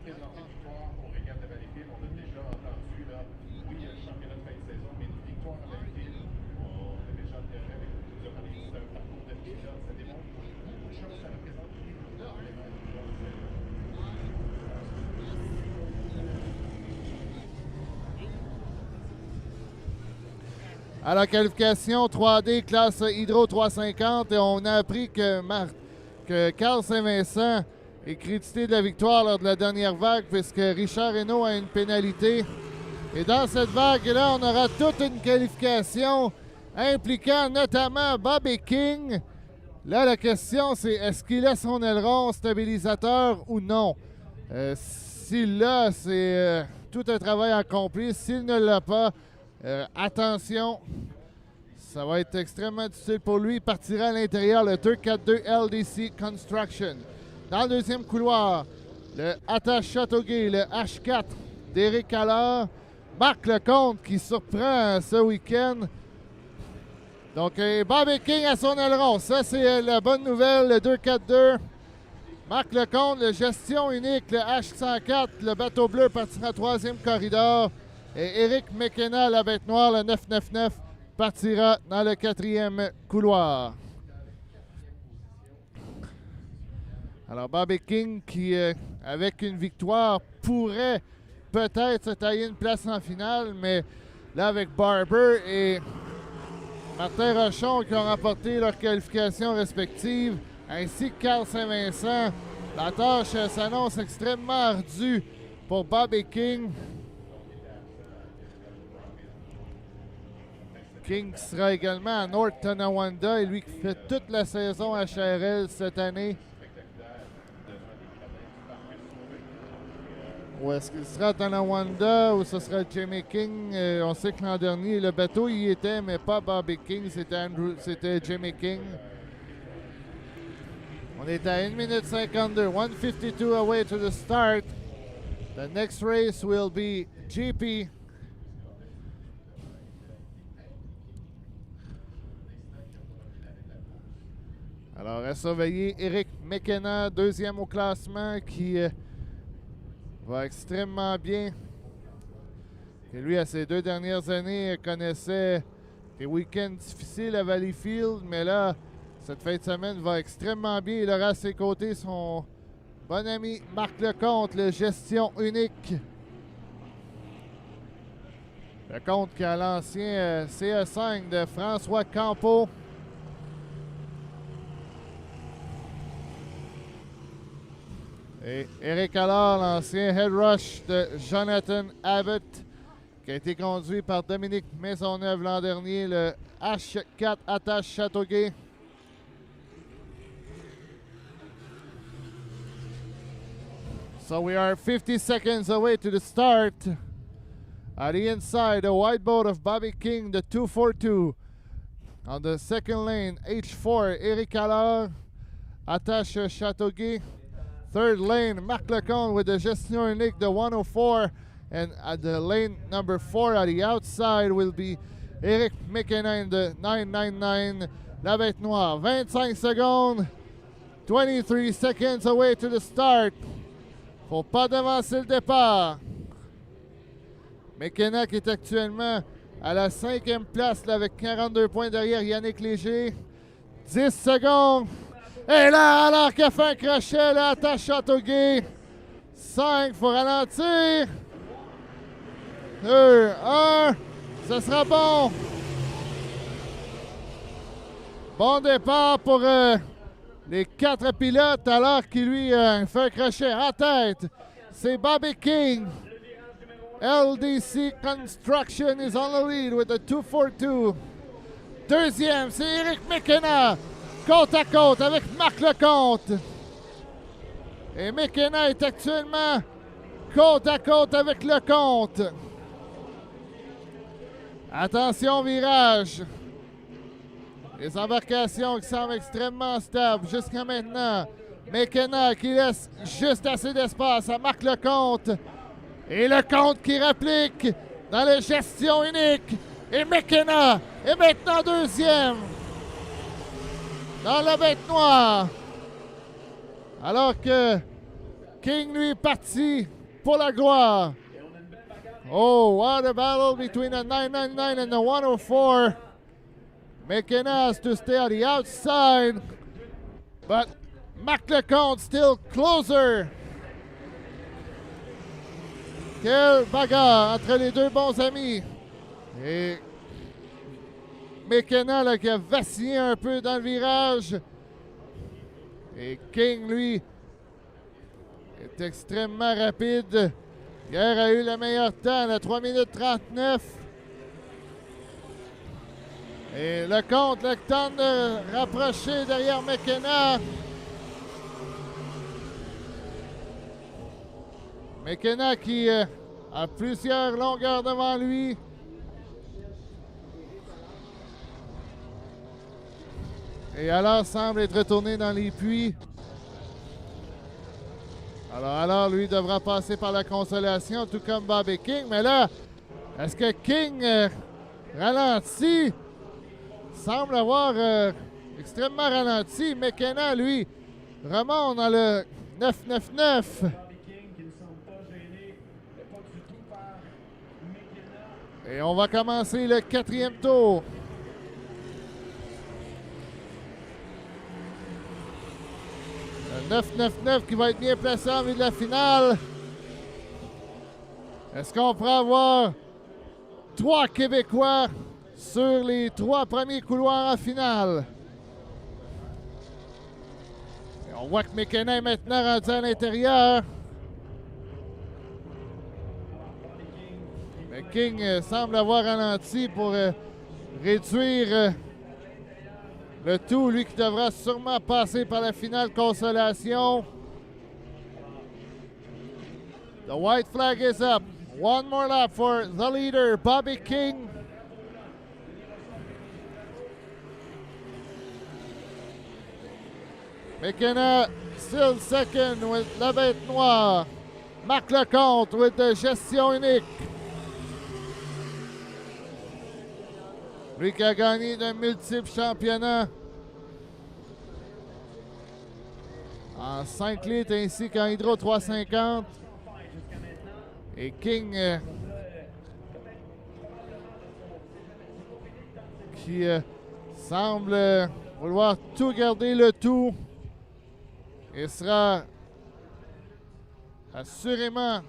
Présenté victoire aux Régates de Valleyfield, on a déjà entendu, là, oui, il y a le championnat de fin de saison, mais une victoire à Valleyfield, on a déjà enterré avec nous a parlé d'un parcours de pilote, ça démontre beaucoup de choses, ça représente énormément de choses. À la qualification 3D classe Hydro 350, et on a appris que Carl St-Vincent est crédité de la victoire lors de la dernière vague puisque Richard Reynaud a une pénalité. Et dans cette vague-là, on aura toute une qualification impliquant notamment Bobby King. Là, la question, c'est est-ce qu'il a son aileron stabilisateur ou non? S'il l'a, c'est tout un travail accompli. S'il ne l'a pas, attention, ça va être extrêmement difficile pour lui. Il partira à l'intérieur le 242 LDC Construction. Dans le deuxième couloir, le Attache Châteauguay, le H4 d'Éric Allard. Marc Lecomte qui surprend ce week-end. Donc, Bobby King à son aileron. Ça, c'est la bonne nouvelle, le 242. Marc Lecomte, le gestion unique, le H104, le bateau bleu partira troisième corridor. Et Éric McKenna, la bête noire, le 999, partira dans le quatrième couloir. Alors, Bobby King qui, avec une victoire, pourrait peut-être se tailler une place en finale, mais là, avec Barber et Martin Rochon qui ont remporté leurs qualifications respectives, ainsi que Carl St-Vincent, la tâche s'annonce extrêmement ardue pour Bobby King. King qui sera également à North Tonawanda et lui qui fait toute la saison HRL cette année. Ou est-ce qu'il sera à Tonawanda ou ce sera Jamie King? On sait que l'an dernier, le bateau y était, mais pas Bobby King, c'était Jamie King. On est à 1 minute 52, 1:52 away to the start. The next race will be GP. Alors, à surveiller, Éric McKenna, deuxième au classement, qui va extrêmement bien Et lui, à ces 2 dernières années, connaissait des week-ends difficiles à Valleyfield, mais là, cette fin de semaine va extrêmement bien. Il aura à ses côtés son bon ami Marc Lecomte, le gestion unique. Lecomte qui a l'ancien CE5 de François Campeau. Et Eric Allard, l'ancien head rush de Jonathan Abbott, qui a été conduit par Dominique Maisonneuve l'an dernier, le H4 attache Châteauguay. So we are 50 seconds away to the start. At the inside, a white boat of Bobby King, the 242. On the second lane, H4, Eric Allard, attache Châteauguay. Third lane, Marc Lecomte with the gestion unique, the 104. And at the lane number 4 at the outside will be Eric McKenna in the 999, la bête noire. 25 secondes, 23 seconds away to the start. Faut pas devancer le départ. McKenna qui est actuellement à la 5e place là, avec 42 points derrière Yannick Léger. 10 secondes. Et là, alors qu'il a fait un crochet, là, attache Châteauguay. 5, faut ralentir. 2, 1, ce sera bon. Bon départ pour les 4 pilotes, alors qu'il lui fait un crochet en tête. C'est Bobby King. LDC Construction is on the lead with the 242. Deuxième, c'est Eric McKenna. Côte à côte avec Marc Lecomte. Et McKenna est actuellement côte à côte avec Lecomte. Attention virage. Les embarcations qui semblent extrêmement stables jusqu'à maintenant. McKenna qui laisse juste assez d'espace à Marc Lecomte. Et Lecomte qui réplique dans la gestion unique. Et McKenna est maintenant deuxième dans la bête noire. Alors que King, lui, est parti pour la gloire. Oh, what a battle between the 999 and the 104. McKenna has to stay on the outside. But Marc Lecomte still closer. Quelle bagarre entre les deux bons amis. Et McKenna là, qui a vacillé un peu dans le virage. Et King, lui, est extrêmement rapide. Hier a eu le meilleur temps, la 3 minutes 39. Et Lecomte le tente de rapprocher derrière McKenna. McKenna qui a plusieurs longueurs devant lui. Et alors semble être retourné dans les puits. Alors lui devra passer par la consolation, tout comme Bobby King. Mais là, est-ce que King ralentit? Semble avoir extrêmement ralenti. McKenna, lui, remonte dans le 999. Et on va commencer le 4e tour. Le 999 qui va être bien placé en vue de la finale. Est-ce qu'on pourra avoir 3 Québécois sur les 3 premiers couloirs en finale? Et on voit que McKenna est maintenant rendu à l'intérieur. Mais King semble avoir ralenti pour réduire le tout. Lui qui devra sûrement passer par la finale consolation. The white flag is up. One more lap for the leader, Bobby King. McKenna still second with la bête noire. Marc Lecomte with the gestion unique. Lui qui a gagné de multiples championnats en 5 litres ainsi qu'en Hydro 350. Et King qui semble vouloir tout garder le tout et sera assurément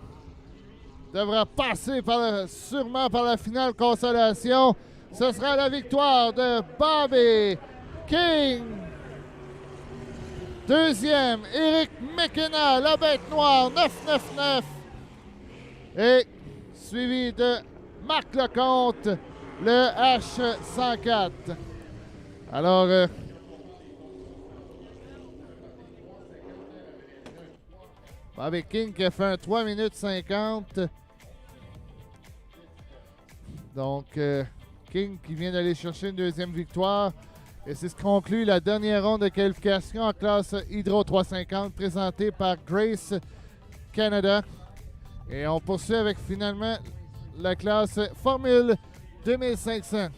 devra passer sûrement par la finale consolation. Ce sera la victoire de Bobby King. Deuxième, Eric McKenna, la bête noire, 999. Et suivi de Marc Lecomte, le H104. Alors, Bobby King qui a fait un 3 minutes 50. Donc, King qui vient d'aller chercher une deuxième victoire. Et c'est ce qui conclut la dernière ronde de qualification en classe Hydro 350 présentée par Grace Canada. Et on poursuit avec finalement la classe Formule 2500.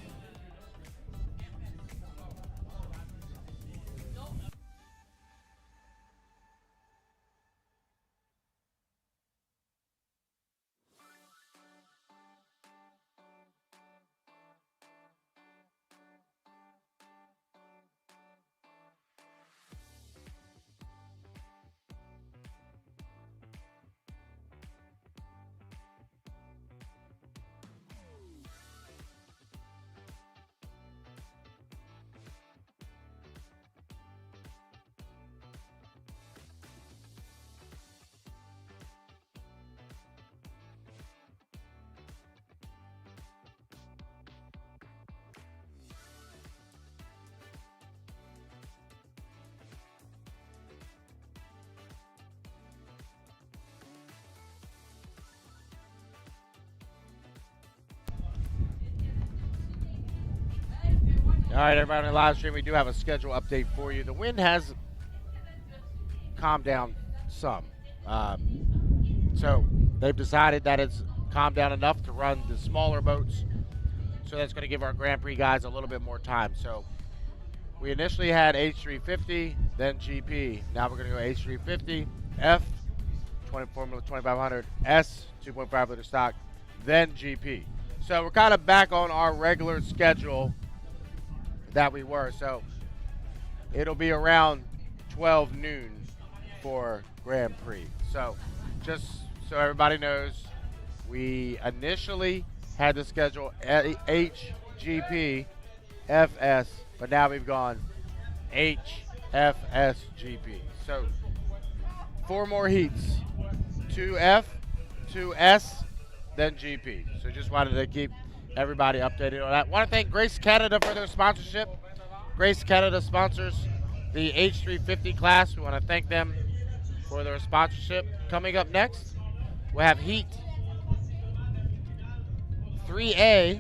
All right, everybody on the live stream, we do have a schedule update for you. The wind has calmed down some. So they've decided that it's calmed down enough to run the smaller boats. So that's going to give our Grand Prix guys a little bit more time. So we initially had H350, then GP. Now we're going to go H350, F, Formula 2500, S, 2.5 liter stock, then GP. So we're kind of back on our regular schedule that we were. So it'll be around 12 noon for Grand Prix. So just so everybody knows, we initially had the schedule HGP, FS, but now we've gone HFSGP. So 4 more heats, 2F, 2S, then GP. So just wanted to keep everybody updated on that. Want to thank Grace Canada for their sponsorship. Grace Canada sponsors the H350 class. We want to thank them for their sponsorship. Coming up next, we'll have Heat 3A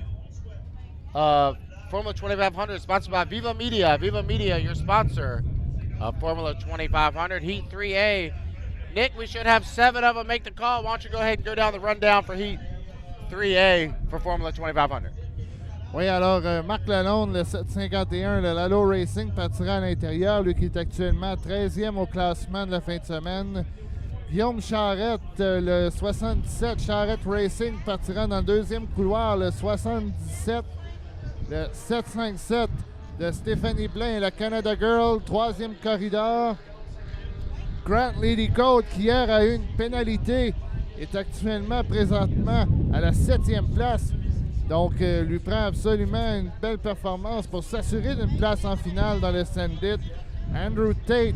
of Formula 2500, sponsored by Viva Media. Viva Media, your sponsor of Formula 2500. Heat 3A. Nick, we should have 7 of them make the call. Why don't you go ahead and go down the rundown for Heat 3A for Formula 2500. Oui, alors Marc Lalonde, le 751, le Lalo Racing partira à l'intérieur, lui qui est actuellement 13e au classement de la fin de semaine. Guillaume Charrette, le 77 Charrette Racing partira dans le deuxième couloir, le 77, le 757 de Stéphanie Blain, la Canada Girl, troisième corridor. Grant Lady Code, qui hier a eu une pénalité, est actuellement présentement à la 7e place. Donc, lui prend absolument une belle performance pour s'assurer d'une place en finale dans le Sandit. Andrew Tate,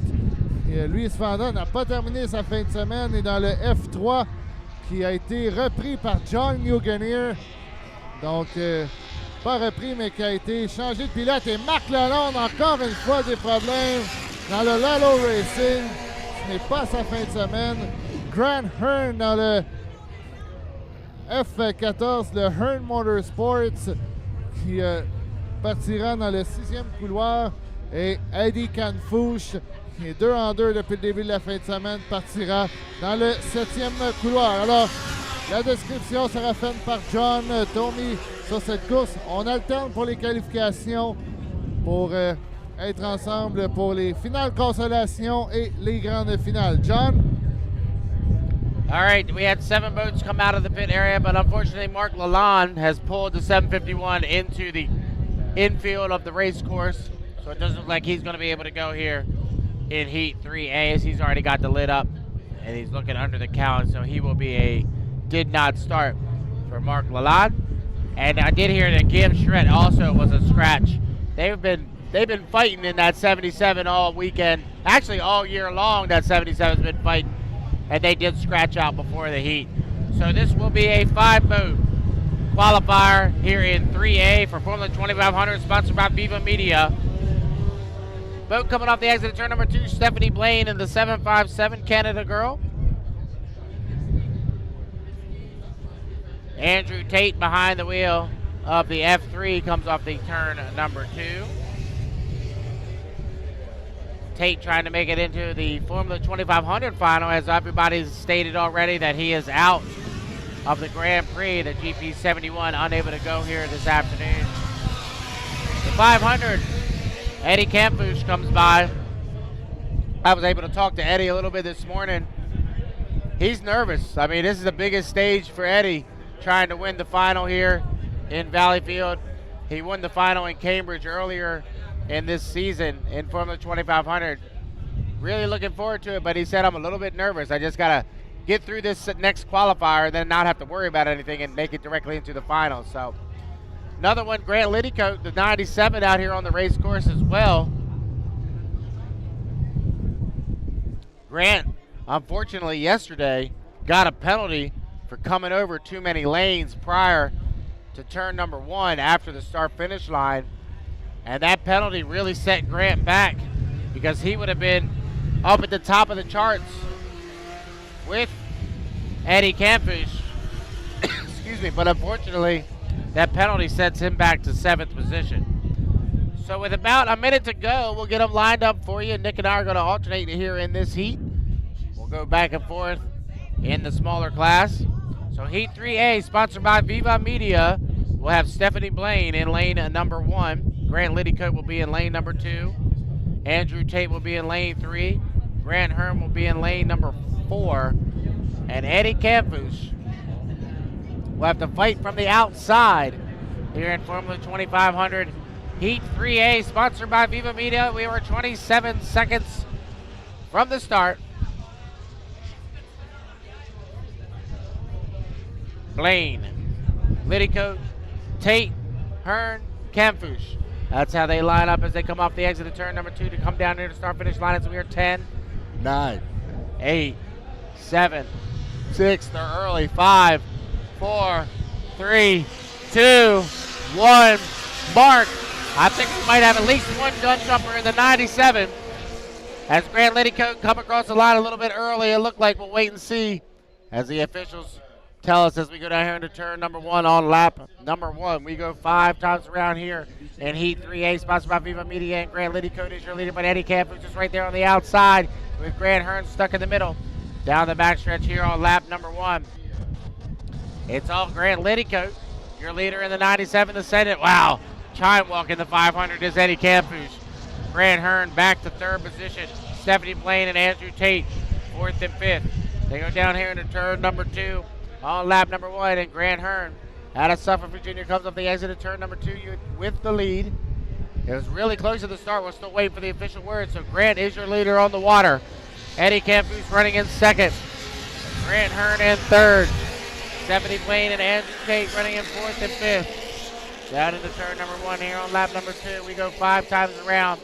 lui, cependant, n'a pas terminé sa fin de semaine et dans le F3 qui a été repris par John Newganier. Donc, pas repris, mais qui a été changé de pilote. Et Marc Lalonde, encore une fois, des problèmes dans le Lalo Racing. Ce n'est pas sa fin de semaine. Grant Hearn dans le F14, le Hearn Motorsports, qui partira dans le 6e couloir. Et Eddie Canfouche, qui est 2 en 2 depuis le début de la fin de semaine, partira dans le 7e couloir. Alors, la description sera faite par John Tommy sur cette course. On alterne pour les qualifications pour être ensemble pour les finales consolation et les grandes finales. John? All right, we had 7 boats come out of the pit area, but unfortunately Mark Lalonde has pulled the 751 into the infield of the race course, so it doesn't look like he's going to be able to go here in Heat 3A, as he's already got the lid up and he's looking under the count, so he will be a did not start for Mark Lalade. And I did hear that Gim Shred also was a scratch. They've been fighting in that 77 all weekend, actually all year long. That 77's been fighting, and they did scratch out before the heat. So this will be a 5-boat qualifier here in 3A for Formula 2500, sponsored by Viva Media. Boat coming off the exit of turn number 2, Stephanie Blaine in the 757 Canada Girl. Andrew Tate behind the wheel of the F3 comes off the turn number 2. Tate trying to make it into the Formula 2500 final, as everybody's stated already that he is out of the Grand Prix, the GP71, unable to go here this afternoon. The 500, Eddie Campouche comes by. I was able to talk to Eddie a little bit this morning. He's nervous. I mean, this is the biggest stage for Eddie, trying to win the final here in Valleyfield. He won the final in Cambridge earlier in this season in Formula 2500. Really looking forward to it, but he said, I'm a little bit nervous. I just got to get through this next qualifier and then not have to worry about anything and make it directly into the final. So another one, Grant Liddycoat, the 97 out here on the race course as well. Grant, unfortunately yesterday, got a penalty for coming over too many lanes prior to turn number 1 after the start-finish line. And that penalty really set Grant back, because he would have been up at the top of the charts with Eddie Campouche. Excuse me, but unfortunately, that penalty sets him back to 7th position. So with about a minute to go, we'll get them lined up for you. Nick and I are going to alternate here in this heat. We'll go back and forth in the smaller class. So Heat 3A, sponsored by Viva Media, we'll have Stephanie Blaine in lane number 1. Grant Liddycoat will be in lane number 2. Andrew Tate will be in lane 3. Grant Hearn will be in lane number 4. And Eddie Campouche will have to fight from the outside here in Formula 2500. Heat 3A, sponsored by Viva Media. We were 27 seconds from the start. Blaine, Liddycoat, Tate, Hearn, Campouche. That's how they line up as they come off the exit of turn number 2 to come down here to start-finish line. As we are 10, 9, 8, 7, 6, they're early, 5, 4, 3, 2, 1, mark. I think we might have at least one gun jumper in the 97. As Grant Liddycoat come across the line a little bit early, it looked like we'll wait and see as the officials tell us as we go down here into turn number 1 on lap number 1. We go 5 times around here in Heat 3A, sponsored by Viva Media, and Grant Liddycoat is your leader, but Eddie Campouche just right there on the outside with Grant Hearn stuck in the middle. Down the backstretch here on lap number 1. It's all Grant Liddycoat, your leader in the 97 to send it. Wow, chime walk in the 500 is Eddie Campouche. Grant Hearn back to 3rd position. Stephanie Blaine and Andrew Tate, 4th and 5th. They go down here into turn number 2 on lap number 1, and Grant Hearn out of Suffolk, Virginia, comes up the exit of turn number 2 with the lead. It was really close to the start. We'll still wait for the official word. So Grant is your leader on the water. Eddie Campouche running in 2nd. Grant Hearn in 3rd. Stephanie Blaine and Andrew Tate running in 4th and 5th. Down into turn number 1 here on lap number 2. We go 5 times around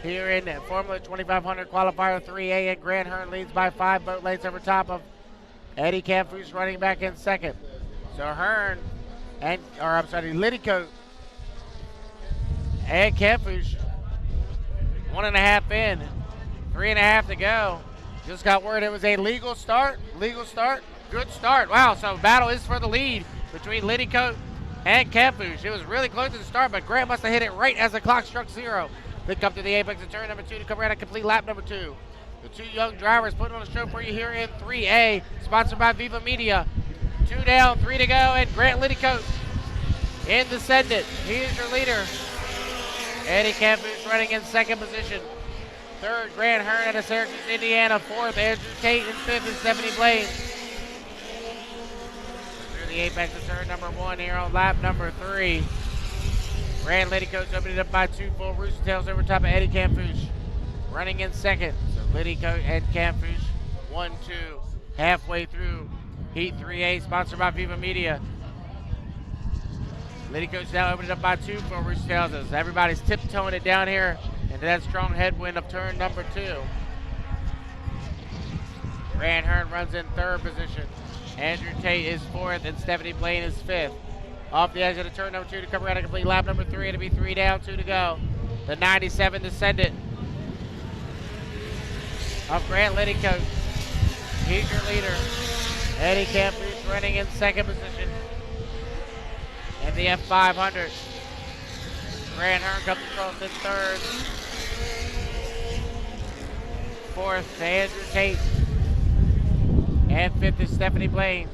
here in Formula 2500 Qualifier 3A, and Grant Hearn leads by 5 boat lengths over top of Eddie Campouche running back in 2nd. So Hearn Liddycoat and Campouche 1.5 in, 3.5 to go. Just got word it was a legal start, good start. Wow, so battle is for the lead between Liddycoat and Campouche. It was really close to the start, but Grant must have hit it right as the clock struck 0. They come to the apex of turn number 2 to come around and complete lap number 2. The 2 young drivers putting on a show for you here in 3A, sponsored by Viva Media. 2 down, 3 to go, and Grant Liddycoat in the send it. He is your leader. Eddie Campouche running in 2nd position. 3rd, Grant Hearn out of Syracuse, Indiana. 4th, Andrew Tate, and 5th is Stephanie Blaine. Through the apex of turn number 1 here on lap number 3. Grand Lady Coach opening up by 2 full Rooster Tails over top of Eddie Camfouche. Running in second. So Liddy Coach and Camfouche 1-2 halfway through Heat 3A, sponsored by Viva Media. Liddy Coach now opening up by 2 full Rooster Tails as everybody's tiptoeing it down here into that strong headwind of turn number 2. Grant Hearn runs in third position. Andrew Tate is fourth and Stephanie Blaine is fifth. Off the exit of turn number 2 to come around a complete lap number 3. It'll be 3 down, 2 to go. The 97 descendant of Grant Liddy Coach. He's your leader. Eddie Camfouche running in second position. In the F500. Grant Hearn comes across in third. Fourth to Andrew Tate. And fifth is Stephanie Blaine.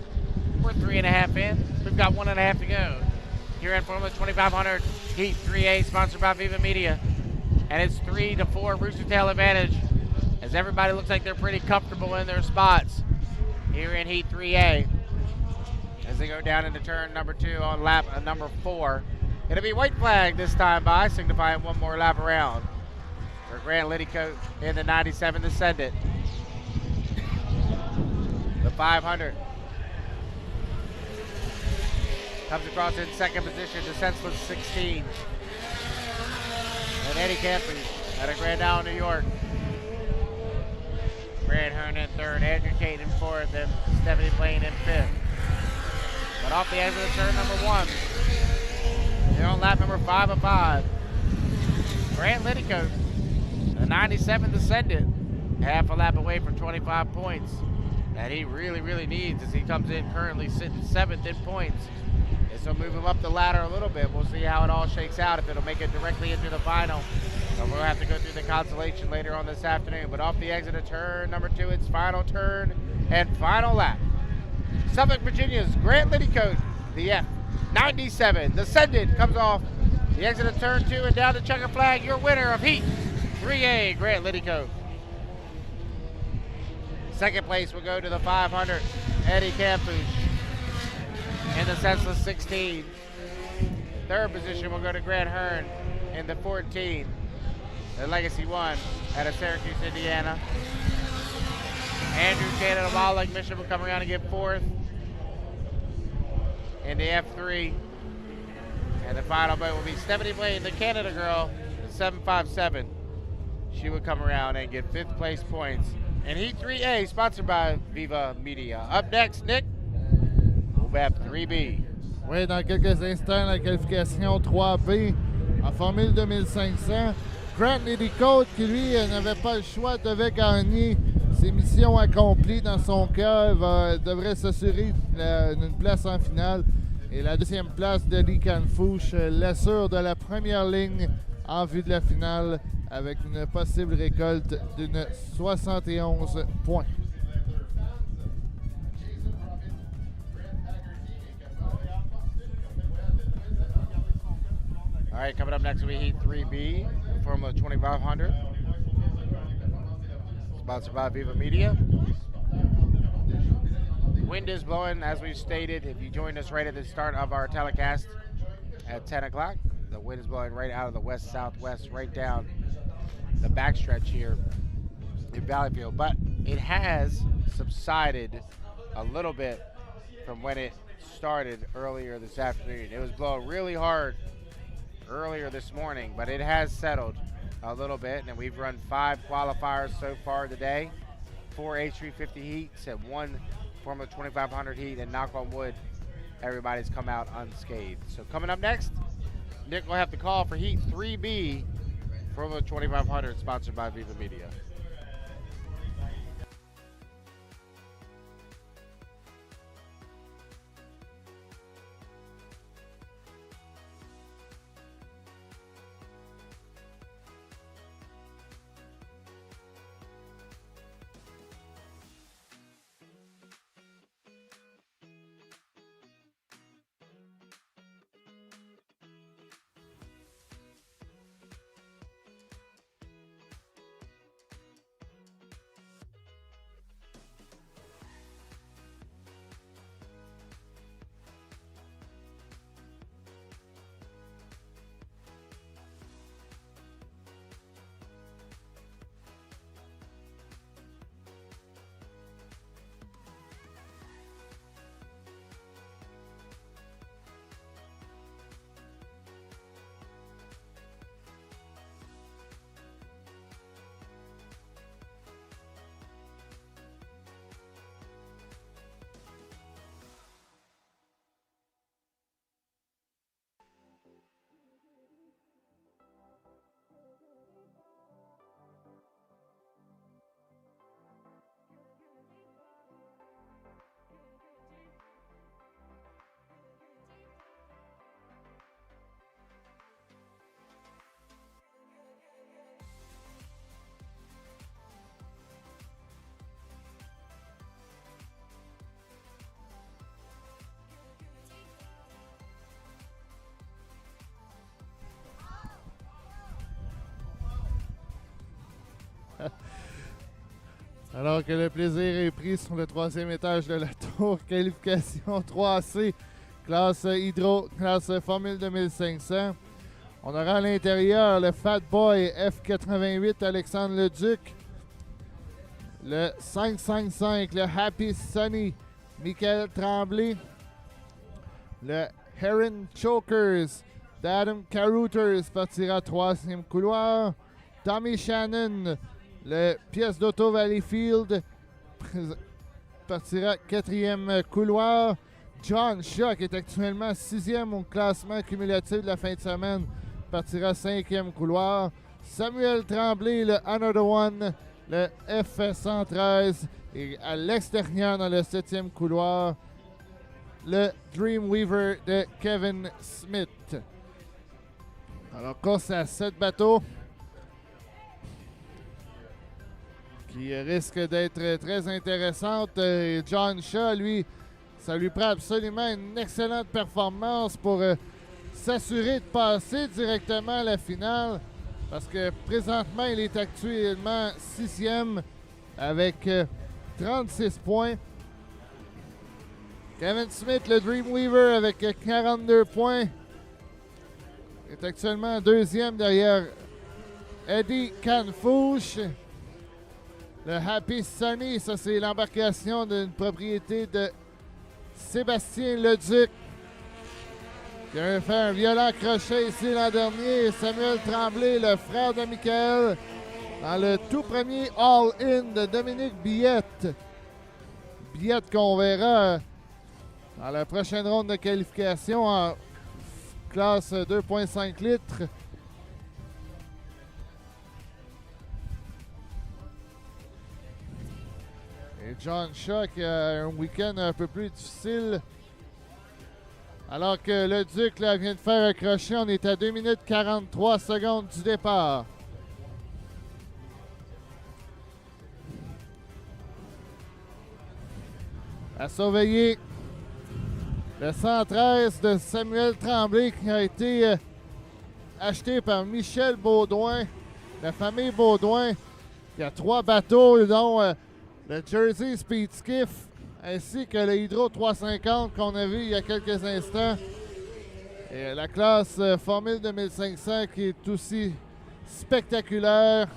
We're 3.5 in. We've got 1.5 to go. Here at Formula 2500 Heat 3A, sponsored by Viva Media. And it's 3-4 Rooster Tail advantage, as everybody looks like they're pretty comfortable in their spots here in Heat 3A. As they go down into turn number 2 on lap number 4. It'll be white flag this time by, signifying one more lap around for Grant Liddy Coach in the 97 descendant. The 500 comes across in second position to Senseless 16. And Eddie Camfouche out of Grand Island, New York. Grant Hearn in third, Andrew Tate in fourth, and Stephanie Blaine in fifth. But off the exit of turn number 1, they're on lap number 5 of 5. Grant Liddy Coach, the 97 descendant, half a lap away from 25 points that he really needs, as he comes in currently sitting 7th in points. This will move him up the ladder a little bit. We'll see how it all shakes out, if it'll make it directly into the final. So we'll have to go through the consolation later on this afternoon. But off the exit of turn number 2, it's final turn and final lap. Suffolk, Virginia's Grant Liddy Coach, the F97 descendant, comes off the exit of turn 2 and down the checker flag. Your winner of Heat 3A, Grant Liddy Coach. Second place will go to the 500, Eddie Camfouche in the Senseless 16. Third position will go to Grant Hearn in the 14, the Legacy 1 out of Syracuse, Indiana. Andrew Tate out of Wall Lake, Michigan will come around and get fourth in the F3. And the final vote will be Stephanie Blaine, the Canada girl, the 757. She would come around and get 5th place points in Heat 3A, sponsored by Viva Media. Up next, Nick, au BEP 3B. Oui, dans quelques instants, la qualification 3B en Formule 2500. Grant Liddy Coach, qui lui n'avait pas le choix, devait gagner. Ses missions accomplies dans son cœur, devrait s'assurer d'une place en finale. Et la deuxième place de Lee Camfouche l'assure de la première ligne en vue de la finale, avec une possible récolte d'une 71 points. All right, coming up next will be Heat 3B, Formula 2500. Sponsored by Viva Media. Wind is blowing, as we've stated. If you joined us right at the start of our telecast at 10 o'clock, the wind is blowing right out of the west-southwest, right down the backstretch here in Valleyfield. But it has subsided a little bit from when it started earlier this afternoon. It was blowing really hard earlier this morning, but it has settled a little bit, and we've run 5 qualifiers so far today, 4 H350 heats and 1 Formula 2500 heat, and knock on wood, everybody's come out unscathed. So coming up next, Nick will have the call for Heat 3B, Formula 2500, sponsored by Viva Media. Alors que le plaisir est pris sur le 3e étage de la tour, qualification 3C, classe Hydro, classe Formule 2500. On aura à l'intérieur le Fat Boy F88 Alexandre Leduc, le 555, le Happy Sunny Michael Tremblay, le Heron Chokers d'Adam Carouters partira 3e couloir, Tommy Shannon, le pièce d'auto Valleyfield partira 4e couloir. John Shaw, qui est actuellement 6e au classement cumulatif de la fin de semaine, partira 5e couloir. Samuel Tremblay, le Another One, le F113. Et à l'extérieur, dans le 7e couloir, le Dreamweaver de Kevin Smith. Alors, course à 7 bateaux qui risque d'être très intéressante. Et John Shaw, lui, ça lui prend absolument une excellente performance pour s'assurer de passer directement à la finale. Parce que présentement, il est actuellement 6e avec 36 points. Kevin Smith, le Dreamweaver, avec 42 points, est actuellement 2e derrière Eddie Canfouche. Le Happy Sunny, ça c'est l'embarcation d'une propriété de Sébastien Leduc, qui a fait un violent crochet ici l'an dernier. Samuel Tremblay, le frère de Michael, dans le tout premier All-In de Dominique Billette. Billette qu'on verra dans la prochaine ronde de qualification en classe 2,5 litres. Et John Shaw qui a un week-end un peu plus difficile. Alors que le Duc là, vient de faire un crochet, on est à 2 minutes 43 secondes du départ. À surveiller le 113 de Samuel Tremblay qui a été acheté par Michel Baudouin, la famille Baudouin. Il y a 3 bateaux, dont le Jersey Speed Skiff, ainsi que le Hydro 350 qu'on a vu il y a quelques instants. Et la classe Formule 2500 qui est aussi spectaculaire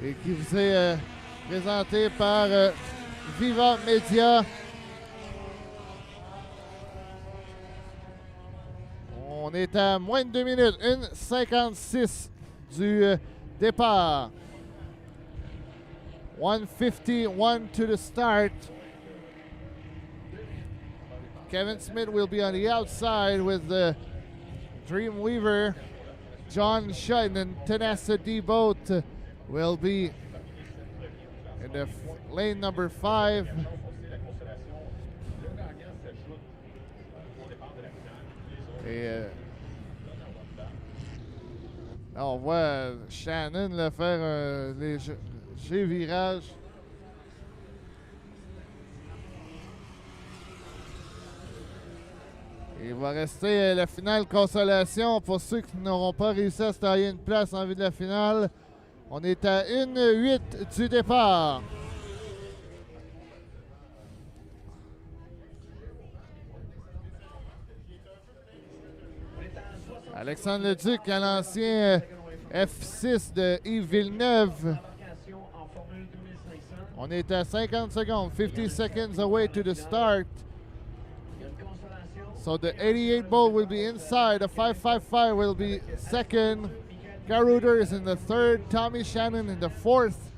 et qui vous est présentée par Viva Media. On est à moins de 2 minutes, 1:56 du départ. 1:51 to the start. Kevin Smith will be on the outside with the Dreamweaver. John Shine and Tenacity boat will be in the lane number 5. Et on voit Shannon là, faire les virages. Il va rester la finale Consolation pour ceux qui n'auront pas réussi à se tailler une place en vue de la finale. On est à 1:08 du départ. Alexandre Leduc à l'ancien F6 de Yves Villeneuve. On est à 50 secondes, 50 seconds away to the start. So the 88 boat will be inside. The 555 will be second. Garuder is in the third. Tommy Shannon in the fourth.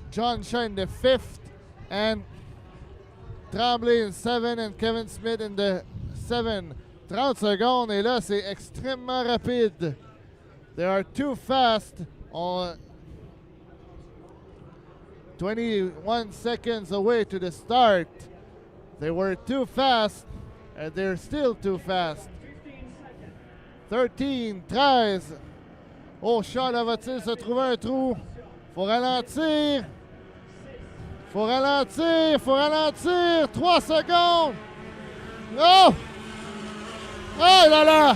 John Shaw in the fifth. And Tremblay in 7 and Kevin Smith in the 7. 30 secondes et là c'est extrêmement rapide. They are too fast. On 21 seconds away to the start. They were too fast. And they're still too fast. 13, 13. Oh, Shaw, là, va-t-il se trouver un trou? Faut ralentir. Faut ralentir. Faut ralentir. 3 secondes. Oh! Oh là là!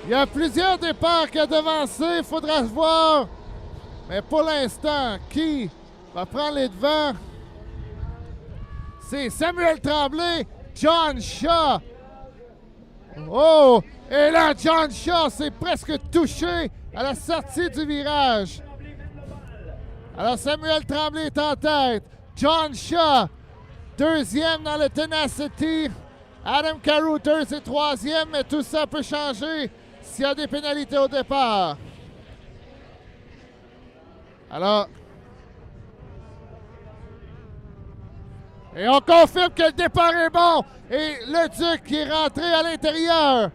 Il y a plusieurs départs qui a devancé. Il faudra voir Mais pour l'instant, qui va prendre les devants? C'est Samuel Tremblay, John Shaw. Oh! Et là, John Shaw s'est presque touché à la sortie du virage. Alors, Samuel Tremblay est en tête. John Shaw, deuxième dans le Tenacity. Adam Carothers est troisième, mais tout ça peut changer s'il y a des pénalités au départ. Alors, et on confirme que le départ est bon. Et le Duc qui est rentré à l'intérieur.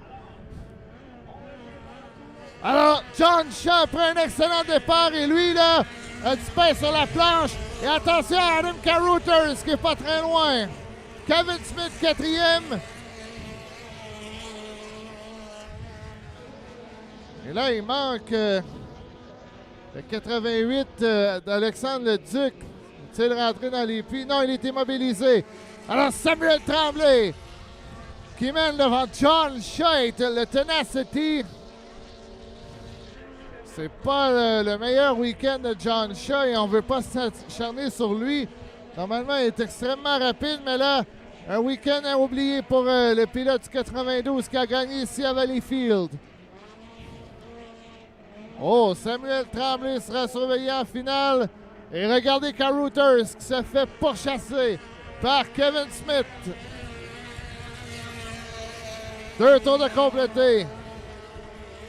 Alors, John Shaw prend un excellent départ et lui, là, a du pain sur la planche. Et attention à Adam Carothers qui n'est pas très loin. Kevin Smith, quatrième. Et là, il manque le 88 d'Alexandre Leduc. Il est rentré dans les puits. Non, il est immobilisé. Alors, Samuel Tremblay qui mène devant John Shaw, le Tenacity. C'est pas le meilleur week-end de John Shaw et on ne veut pas s'acharner sur lui. Normalement, il est extrêmement rapide, mais là, un week-end à oublier pour le pilote du 92 qui a gagné ici à Valleyfield. Oh, Samuel Tremblay sera surveillé en finale. Et regardez Carothers qui se fait pourchasser par Kevin Smith. 2 tours de complété.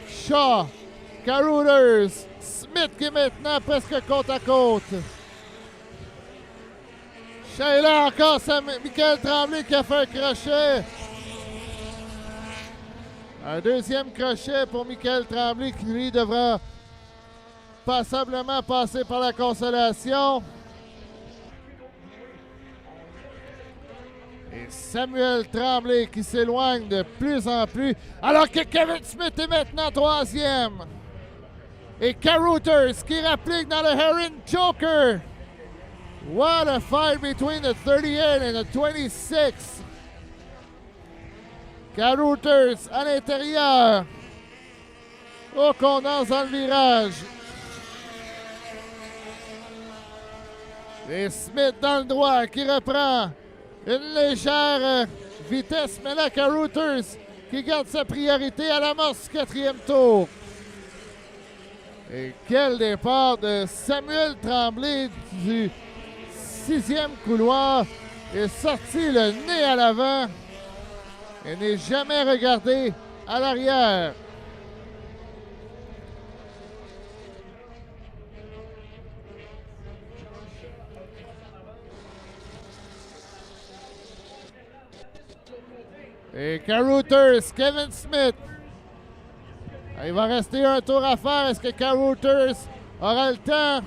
Shaw, Carothers, Smith qui est maintenant presque côte à côte. Et là encore, c'est Michael Tremblay qui a fait un crochet. Un deuxième crochet pour Michael Tremblay qui lui devra passablement passer par la Consolation. Et Samuel Tremblay qui s'éloigne de plus en plus, alors que Kevin Smith est maintenant troisième. Et Carothers qui rapplique dans le Heron Joker. What a fight between the 38 and the 26. Carothers à l'intérieur. Oh, qu'on danse dans le virage. Et Smith dans le droit qui reprend une légère vitesse. Mais là, Carothers qui garde sa priorité à l'amorce du 4e tour. Et quel départ de Samuel Tremblay du 6e couloir. Est sorti le nez à l'avant et n'est jamais regardé à l'arrière. Et Carothers, Kevin Smith. Il va rester un tour à faire. Est-ce que Carothers aura le temps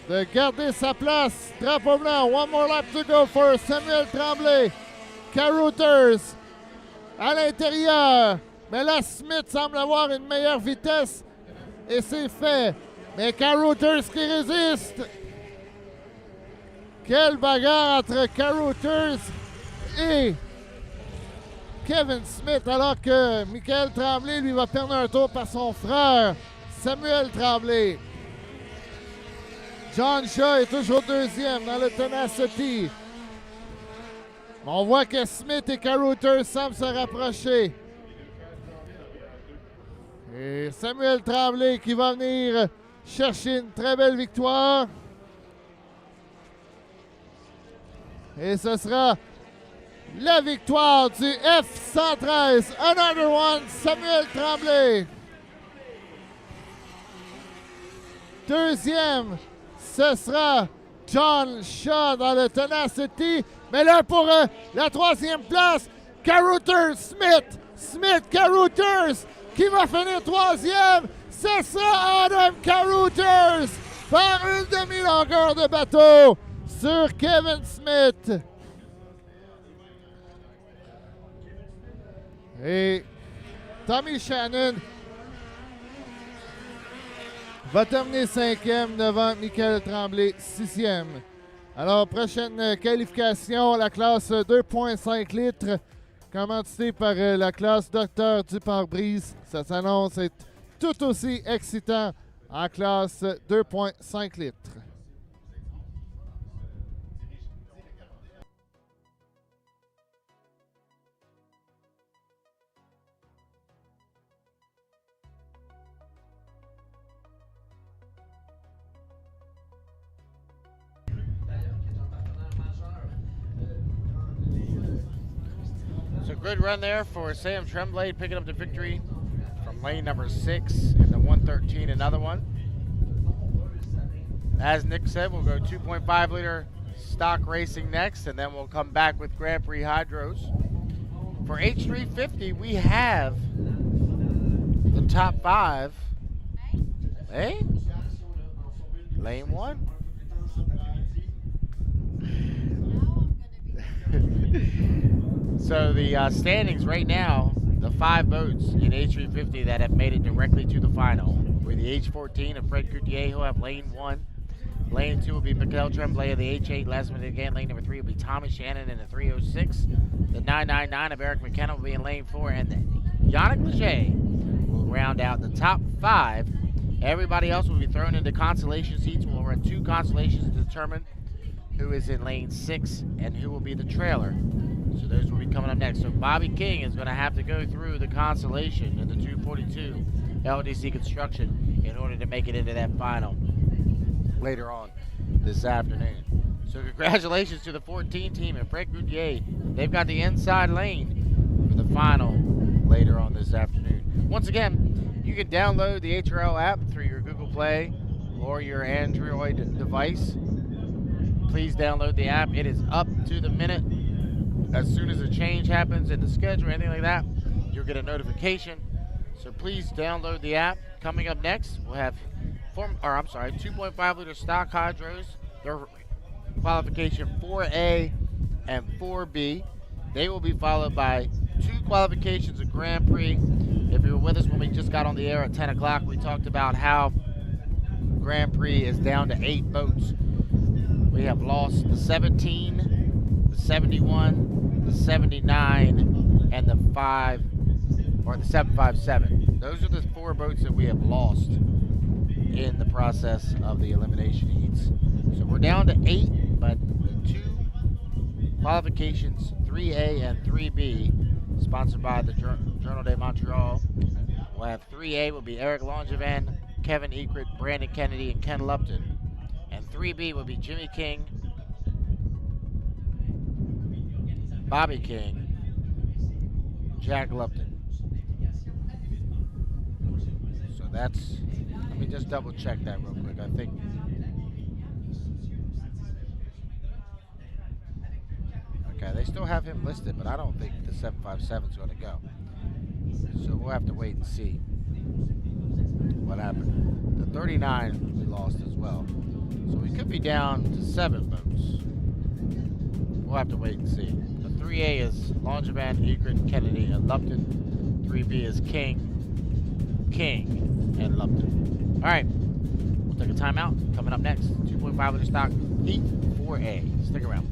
de garder sa place? Drapeau blanc. One more lap to go for Samuel Tremblay. Carothers à l'intérieur. Mais là, Smith semble avoir une meilleure vitesse. Et c'est fait. Mais Carothers qui résiste. Quelle bagarre entre Carothers et Kevin Smith, alors que Michael Tremblay, lui, va perdre un tour par son frère, Samuel Tremblay. John Shaw est toujours deuxième dans le Tenacity. On voit que Smith et Carothers semblent se rapprocher. Et Samuel Tremblay qui va venir chercher une très belle victoire. Et ce sera la victoire du F113. Another one, Samuel Tremblay. Deuxième, ce sera John Shaw dans le Tenacity. Mais là, pour la troisième place, Carothers, Smith, Carothers, qui va finir troisième. Ce sera Adam Carothers par une demi-longueur de bateau sur Kevin Smith. Et Tommy Shannon va terminer 5e devant Michael Tremblay, 6e. Alors, prochaine qualification, la classe 2,5 litres, commanditée par la classe Docteur du pare-brise. Ça s'annonce être tout aussi excitant en classe 2,5 litres. So good run there for Sam Tremblay, picking up the victory from lane number 6 in the 113, another one. As Nick said, we'll go 2.5 liter stock racing next, and then we'll come back with Grand Prix Hydros. For H350, we have the top 5. Hey? Lane 1. So the standings right now, the 5 boats in H350 that have made it directly to the final were the H14 of Fred Coutier, who have lane 1. Lane 2 will be Miguel Tremblay of the H8. Last minute again, lane number 3 will be Tommy Shannon in the 306. The 999 of Eric McKenna will be in lane 4, and Yannick Leger will round out the top 5. Everybody else will be thrown into consolation seats. We'll run 2 consolations to determine who is in lane 6 and who will be the trailer. So those will be coming up next. So Bobby King is going to have to go through the consolation in the 242 LDC Construction in order to make it into that final later on this afternoon. So congratulations to the 14 team and Fred Coutier. They've got the inside lane for the final later on this afternoon. Once again, you can download the HRL app through your Google Play or your Android device. Please download the app. It is up to the minute. As soon as a change happens in the schedule or anything like that, you'll get a notification. So please download the app. Coming up next, we'll have 2.5 liter stock hydros. Their qualification 4A and 4B. They will be followed by 2 qualifications of Grand Prix. If you were with us when we just got on the air at 10 o'clock, we talked about how Grand Prix is down to 8 boats. We have lost the 17, the 71, the 79, and the 757. Those are the 4 boats that we have lost in the process of the elimination heats. So we're down to 8, but the 2 qualifications, 3A and 3B, sponsored by the Journal de Montreal. We'll have 3A will be Eric Langevin, Kevin Ekert, Brandon Kennedy, and Ken Lupton. And 3B will be Jimmy King, Bobby King, Jack Lupton. So that's, let me just double check that real quick. I think, okay, they still have him listed, but I don't think the 757 is going to go. So we'll have to wait and see what happened. The 39 we lost as well. So we could be down to 7 boats. We'll have to wait and see. The 3A is Langevin, Ekert, Kennedy, and Lupton. 3B is King, and Lupton. All right, we'll take a timeout. Coming up next, 2.5 liter stock heat 4A. Stick around.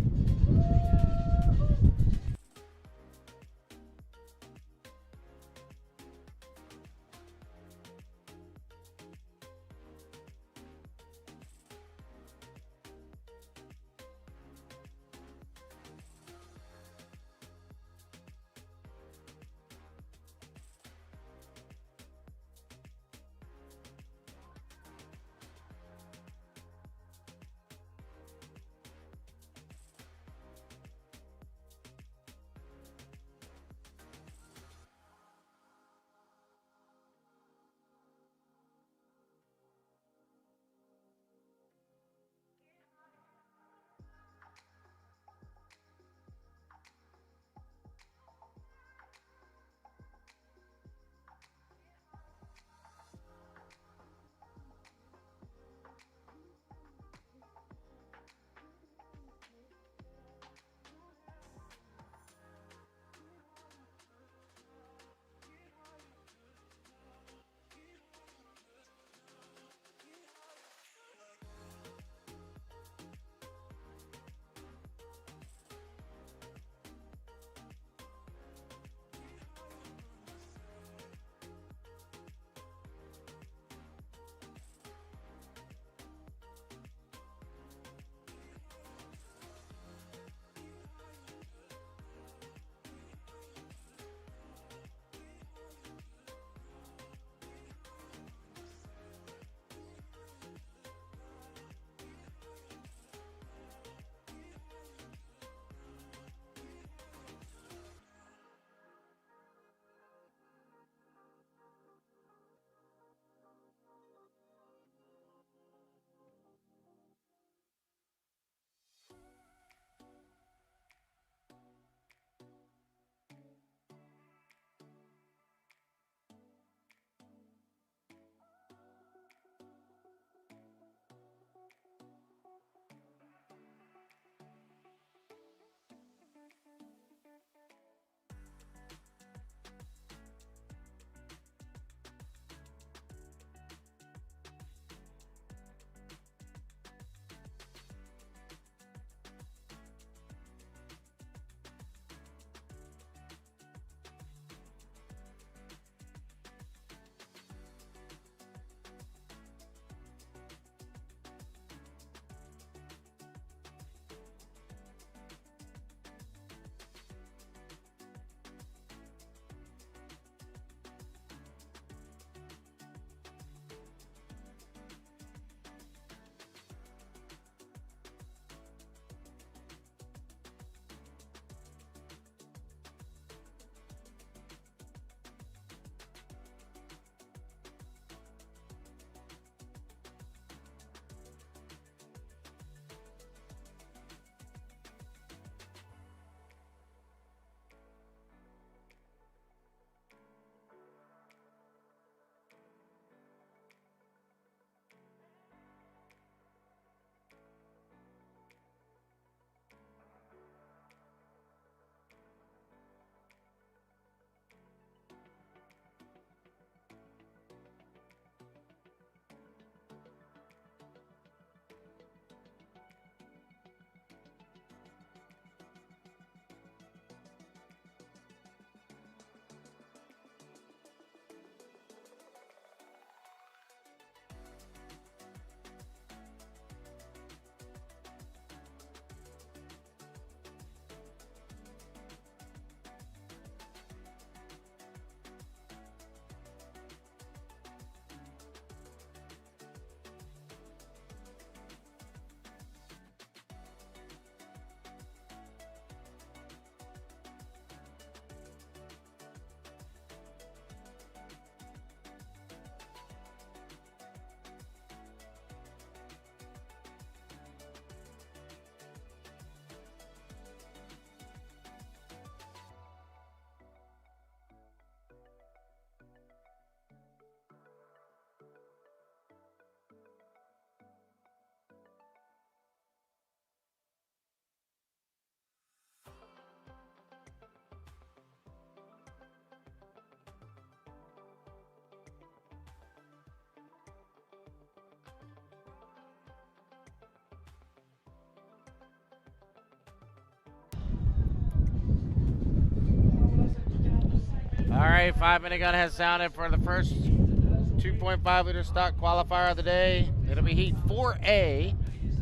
right, 5-minute gun has sounded for the first 2.5 liter stock qualifier of the day. It'll be heat 4A.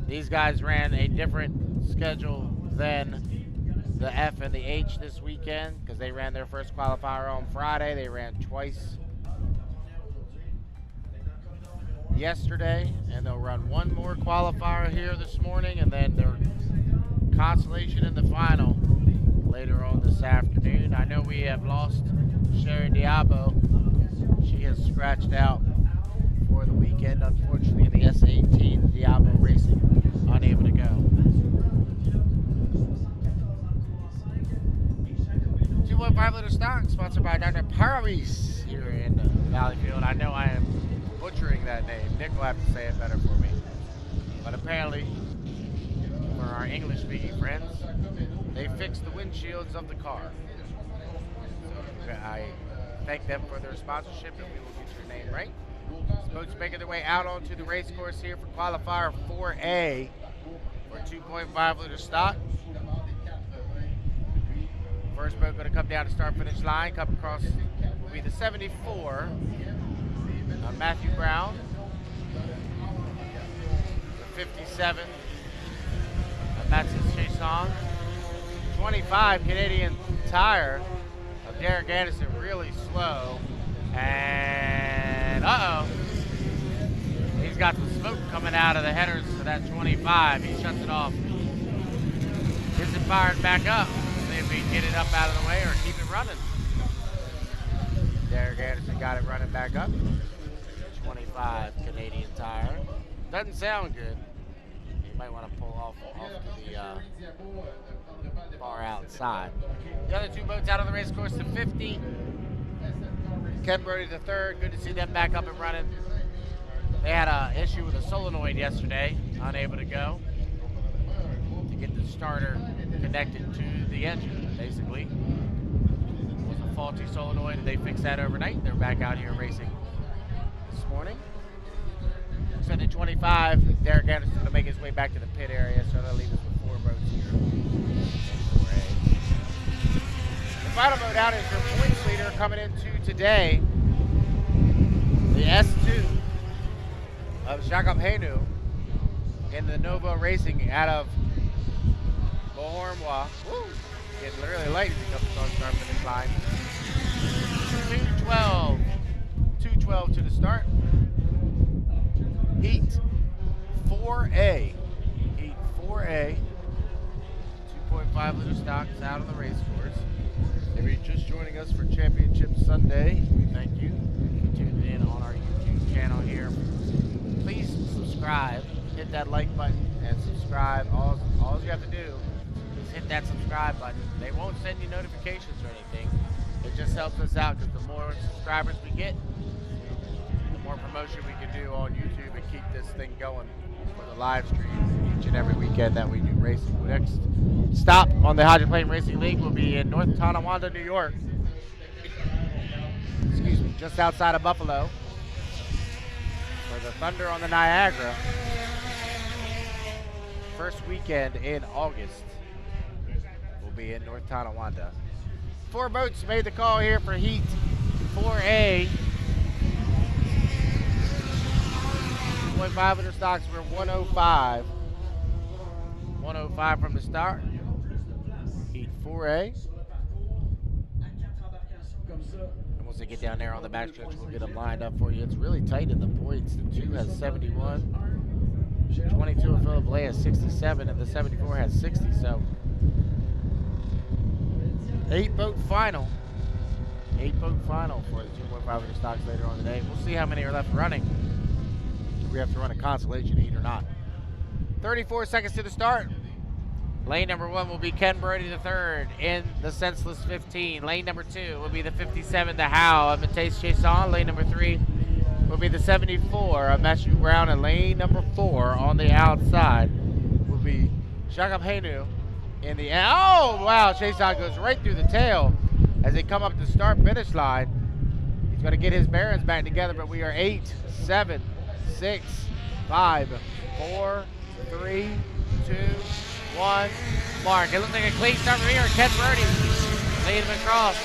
These guys ran a different schedule than the F and the H this weekend because they ran their first qualifier on Friday. They ran twice yesterday, and they'll run one more qualifier here this morning, and then their consolation in the final later on this afternoon. I know we have lost Sherry Diabo. She has scratched out for the weekend, unfortunately, in the S18 Diabo Racing, unable to go. 2.5 liter stock, sponsored by Dr. Paris here in Valleyfield. I know I am butchering that name. Nick will have to say it better for me. But apparently, for our English-speaking friends, they fixed the windshields of the car. So I thank them for their sponsorship, and we will get your name right. Boats making their way out onto the race course here for qualifier 4A for 2.5 liter stock. First boat going to come down to start-finish line. Come across will be the 74, Matthew Brown. The 57, Matthew Chasson. 25, Canadian Tire of Derek Anderson, really slow. And he's got some smoke coming out of the headers for that 25. He shuts it off. Gets it fired back up. See if he can get it up out of the way or keep it running. Derek Anderson got it running back up. 25, Canadian Tire. Doesn't sound good. You might want to pull off to the far outside. The other two boats out on the race course, the 50. Ken Brody the third. Good to see them back up and running. They had an issue with a solenoid yesterday, unable to go to get the starter connected to the engine, basically. It was a faulty solenoid, and they fixed that overnight. They're back out here racing this morning. So the 25, Derek Anderson's going to make his way back to the pit area, so they'll leave us with 4 boats here. The final boat out is your points leader coming into today, the S2 of Jakob Hainu in the Nova Racing out of Beauharnois. Woo! Getting really late as he comes across the start-finish line. 2:12 to the start. Heat 4A. Heat 4A. 2.5 liter stocks out on the race course. If you're just joining us for Championship Sunday, we thank you. You tuned in on our YouTube channel here. Please subscribe. Hit that like button and subscribe. All you have to do is hit that subscribe button. They won't send you notifications or anything. It just helps us out because the more subscribers we get, the more promotion we can do on YouTube and keep this thing going for the live stream each and every weekend that we do racing. The next stop on the Hydroplane Racing League will be in North Tonawanda, New York. Excuse me, just outside of Buffalo. For the Thunder on the Niagara. First weekend in August will be in North Tonawanda. 4 boats made the call here for Heat 4A. 2.5 liter stocks were 105. 105 from the start. Heat 4A. And once they get down there on the backstretch, we'll get them lined up for you. It's really tight in the points. The 2 has 71. 22 of Philip Lay has 67, and the 74 has 60. So 8-boat final. 8-boat final for the 2.5 liter stocks later on today. We'll see how many are left running. If we have to run a consolation heat or not. 34 seconds to the start. Lane number 1 will be Ken Brody the third in the Senseless 15. Lane number 2 will be the 57, the Howe of Matisse Chasson. Lane number 3 will be the 74 of Matthew Brown. And lane number 4 on the outside will be Jakob Hainu in the end. Oh, wow, Chasson goes right through the tail as they come up to the start-finish line. He's going to get his bearings back together, but we are 8, 7, 6, 5, 4, 3, 2, 1. Mark. It looks like a clean start from here. Ken Brody leading him across.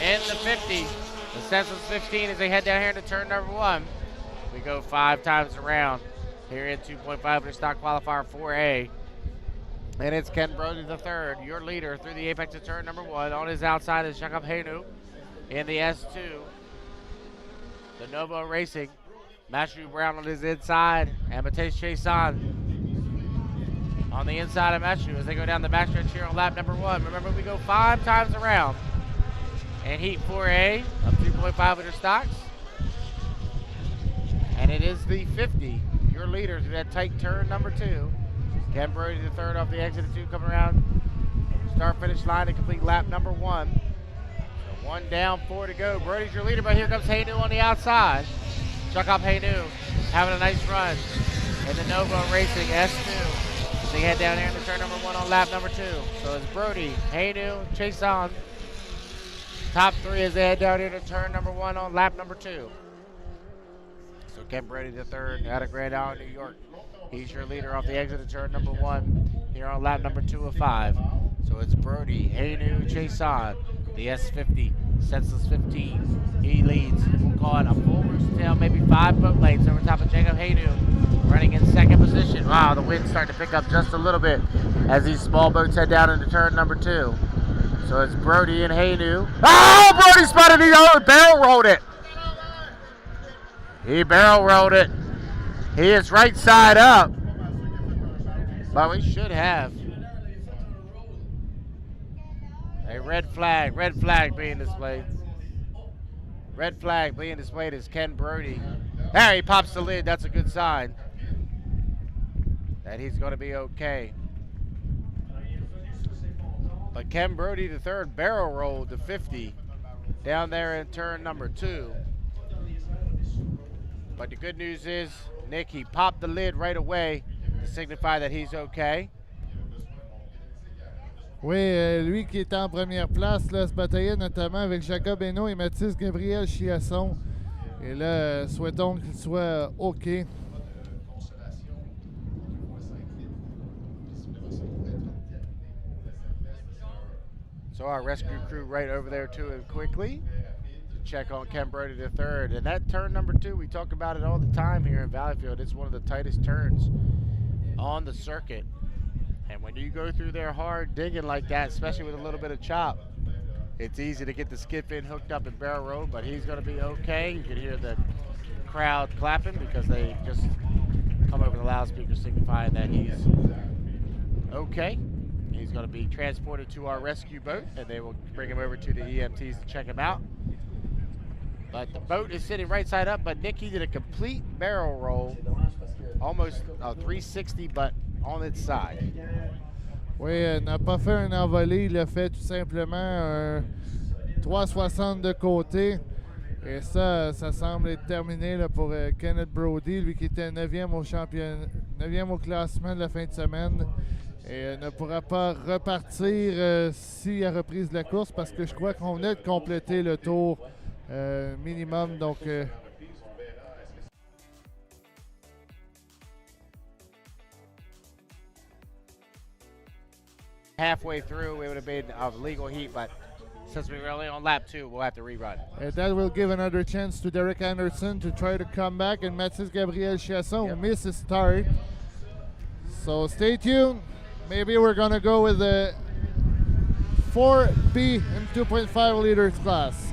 in the 50. The senseless 15 as they head down here to turn number 1. We go 5 times around here in 2.5 in stock qualifier 4A. And it's Ken Brody III, your leader through the apex of turn number 1. On his outside is Jakob Hainu in the S2. The Novo Racing. Matthew Brown on his inside. And Mateus Chason on the inside of Matthew as they go down the backstretch here on lap number 1. Remember, we go 5 times around in Heat 4A of 2.5 liter stocks. And it is the 50, your leader through that tight turn number 2. Ken Brody the third off the exit of 2 coming around start-finish line to complete lap number 1. So 1 down, 4 to go. Brody's your leader, but here comes Hainu on the outside. Jakob Hainu having a nice run in the Novo Racing S2. They head down here into turn number 1 on lap number 2. So it's Brody, Hainu, Chason. Top 3 as they head down here to turn number 1 on lap number 2. So Ken Brody the third out of Grand Island, New York. He's your leader off the exit of turn number 1 here on lap number 2 of 5. So it's Brody, Hainu, Chason, the S50, senseless 15. He leads. We'll call it a full rooster tail, maybe 5 boat lengths over top of Jacob Hainu, running in second position. Wow, the wind's starting to pick up just a little bit as these small boats head down into turn number 2. So it's Brody and Hainu. Oh, Brody spotted it. Barrel rolled it. He barrel rolled it. He is right side up. But we should have a red flag being displayed. Red flag being displayed as Ken Brody. There, he pops the lid. That's a good sign that he's going to be okay. But Ken Brody the third barrel rolled to 50 down there in turn number 2. But the good news is, Nick, he popped the lid right away to signify that he's okay. Oui, lui qui est en première place, là, se bataillait notamment avec Jacob Hainaut et Mathis Gabriel Chiasson. Et là, souhaitons qu'il soit OK. So our rescue crew right over there to him quickly to check on Ken Brody the third. And that turn number 2, we talk about it all the time here in Valleyfield. It's one of the tightest turns on the circuit. And when you go through there hard digging like that, especially with a little bit of chop, it's easy to get the skip in hooked up in barrel roll, but he's going to be okay. You can hear the crowd clapping because they just come over the loudspeaker signifying that he's okay. He's going to be transported to our rescue boat, and they will bring him over to the EMTs to check him out. But the boat is sitting right side up, but Nicky did a complete barrel roll, almost a 360, but on its side. Oui, n'a pas fait un envolé, il a fait tout simplement un 360 de côté. Et ça semble être terminé là, pour Kenneth Brody, lui qui était 9e au championnat, 9e au classement de la fin de semaine. Et ne pourra pas repartir s'il a reprise de la course parce que je crois qu'on venait de compléter le tour minimum. Donc, halfway through, it would have been a legal heat, but since we were only on lap 2, we'll have to rerun. that will give another chance to Derek Anderson to try to come back, and Mathis Gabriel Chiasson missed his start. So stay tuned. Maybe we're going to go with the 4B in 2.5 liters class.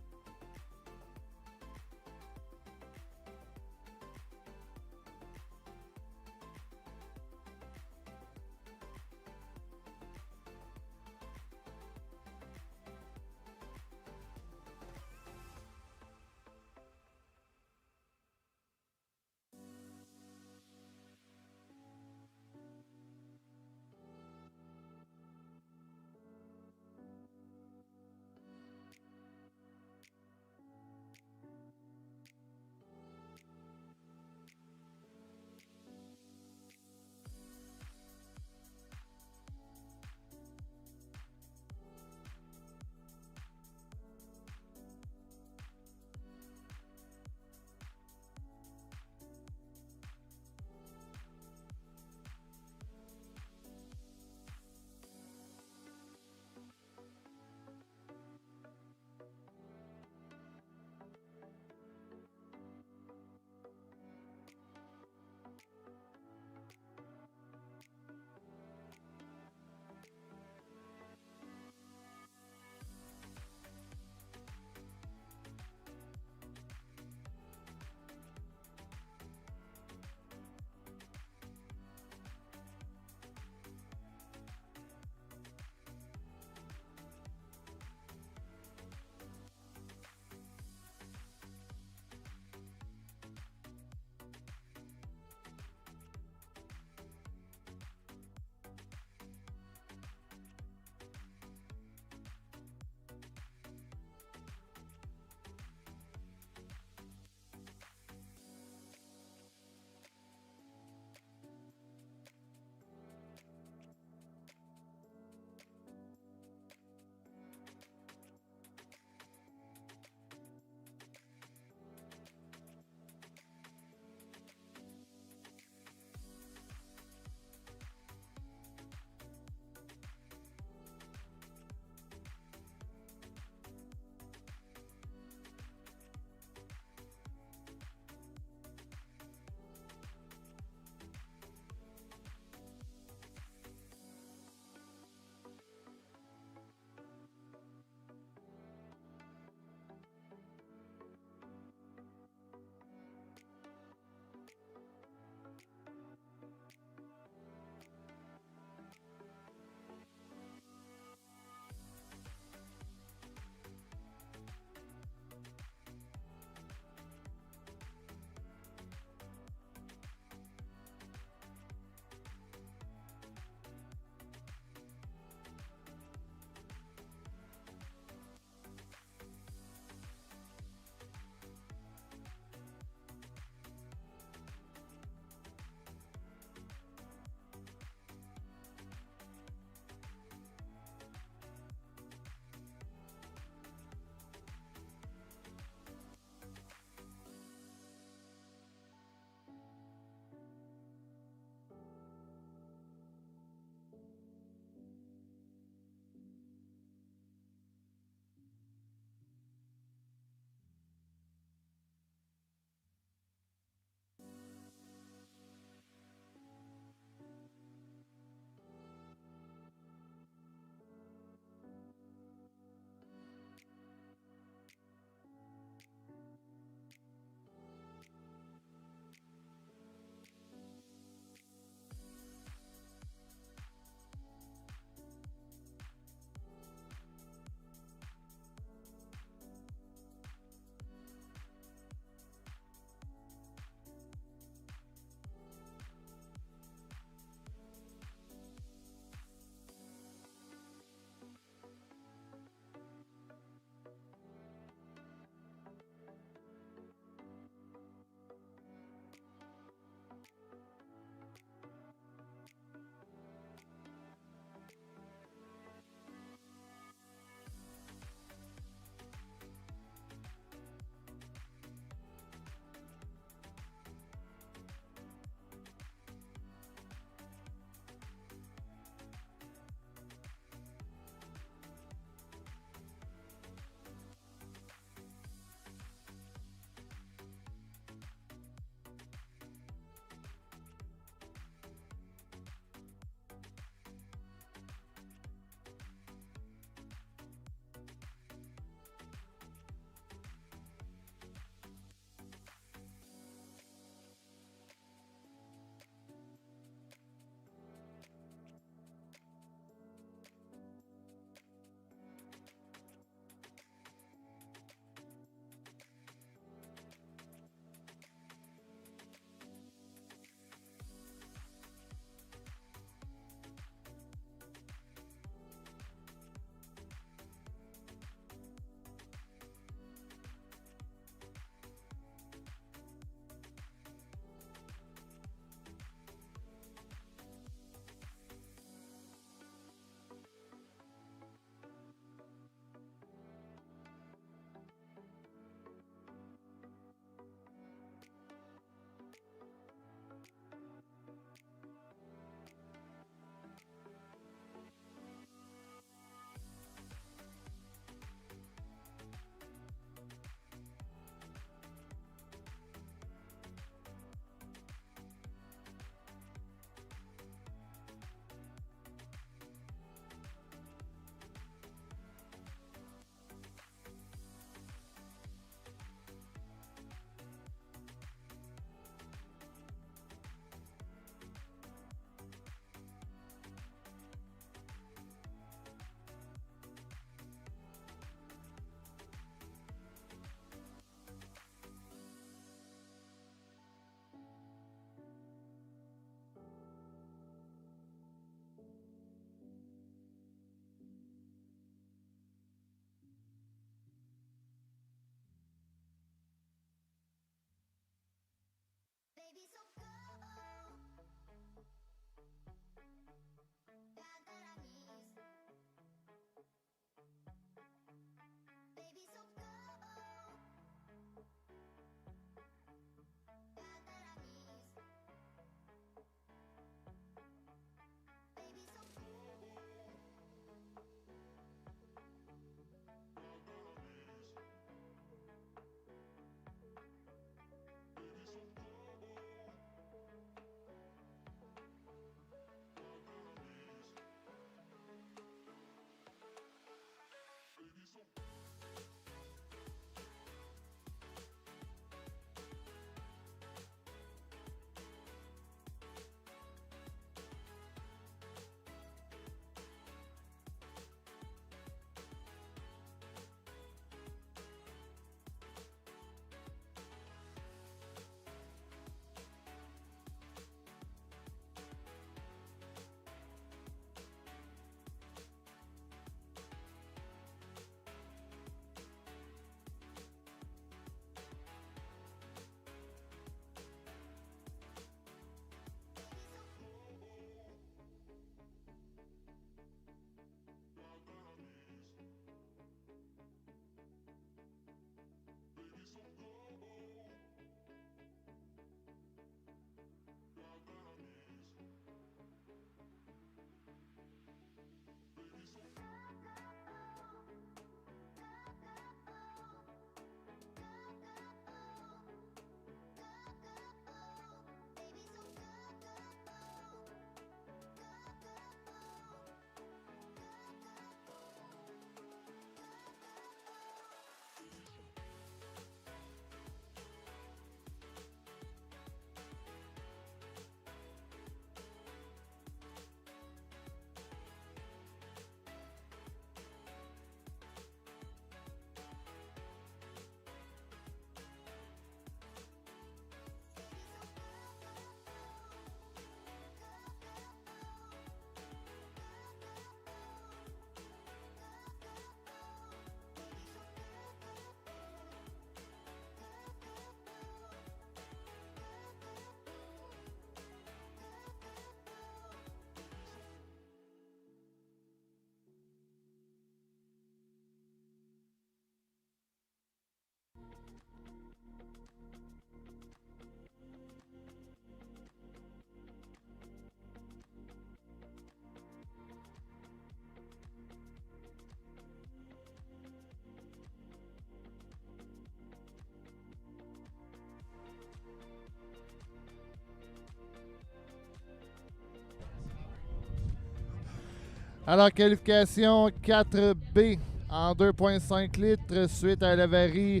Alors, qualification 4B en 2,5 litres suite à l'avarie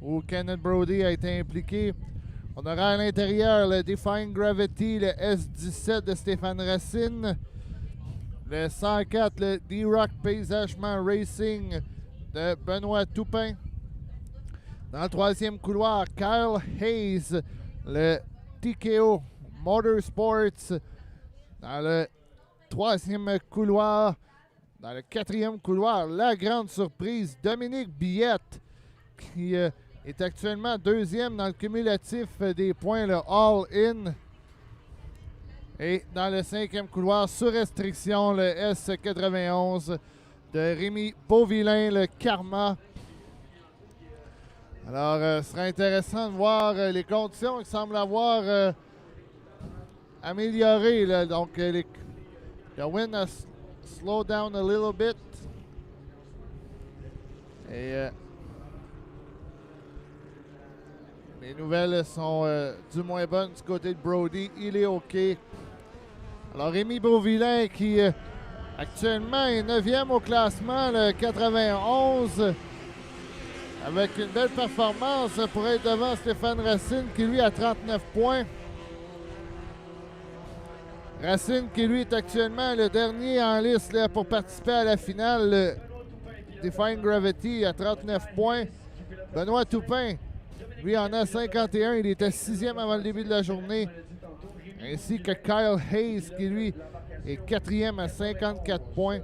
où Kenneth Brody a été impliqué. On aura à l'intérieur le Defying Gravity, le S17 de Stéphane Racine, le 104, le D-Rock Paysagement Racing de Benoît Toupin. Dans le troisième couloir, Kyle Hayes, le TKO Motorsports. Dans le troisième couloir, dans le quatrième couloir, la grande surprise, Dominique Billette, qui est actuellement deuxième dans le cumulatif des points, le All-In. Et dans le cinquième couloir, sous restriction, le S91 de Rémi Beauvillain, le Karma. Alors, ce sera intéressant de voir les conditions qui semblent avoir amélioré. Là. Donc, the wind has slowed down a little bit. Et les nouvelles sont du moins bonnes du côté de Brody. Il est OK. Alors, Rémi Beauvillain qui actuellement est 9e au classement, le 91. Avec une belle performance pour être devant Stéphane Racine qui lui a 39 points. Racine qui lui est actuellement le dernier en liste là, pour participer à la finale. Le Defying Gravity à 39 points. Benoît Toupin, lui en a 51. Il était 6e avant le début de la journée. Ainsi que Kyle Hayes qui lui est 4e à 54 points.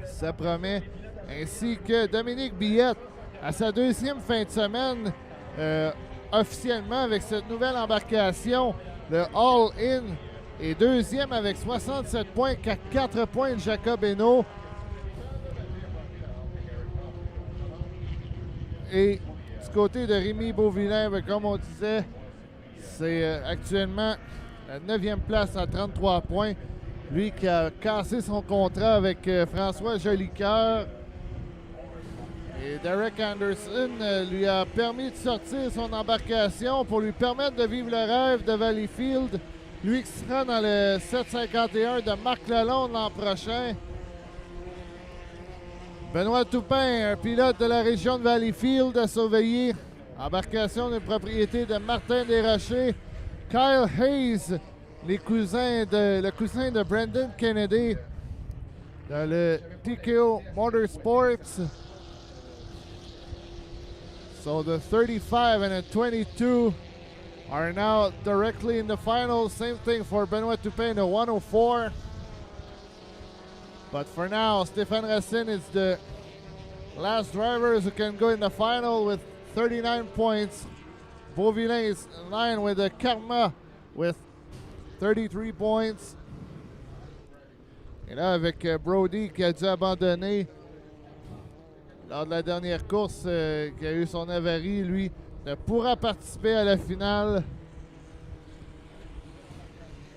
Ça promet. Ainsi que Dominique Billette à sa deuxième fin de semaine officiellement avec cette nouvelle embarcation. Le All-In est deuxième avec 67 points, 4 points de Jacob Hainaut. Et du côté de Rémi Beauvillain, comme on disait, c'est actuellement la 9e place à 33 points. Lui qui a cassé son contrat avec François Jolicoeur. Et Derek Anderson lui a permis de sortir son embarcation pour lui permettre de vivre le rêve de Valleyfield. Lui qui sera dans le 751 de Marc Lalonde l'an prochain. Benoît Toupin, un pilote de la région de Valleyfield à surveiller. Embarcation de propriété de Martin Desrochers. Kyle Hayes, le cousin de Brendan Kennedy dans le TKO Motorsports. So the 35 and the 22 are now directly in the final. Same thing for Benoit Toupin, the 104. But for now, Stéphane Racine is the last drivers who can go in the final with 39 points. Beauvillain is in line with the Karma with 33 points. Et là, avec Brody qui a dû abandonner lors de la dernière course, qui a eu son avarie, lui ne pourra participer à la finale.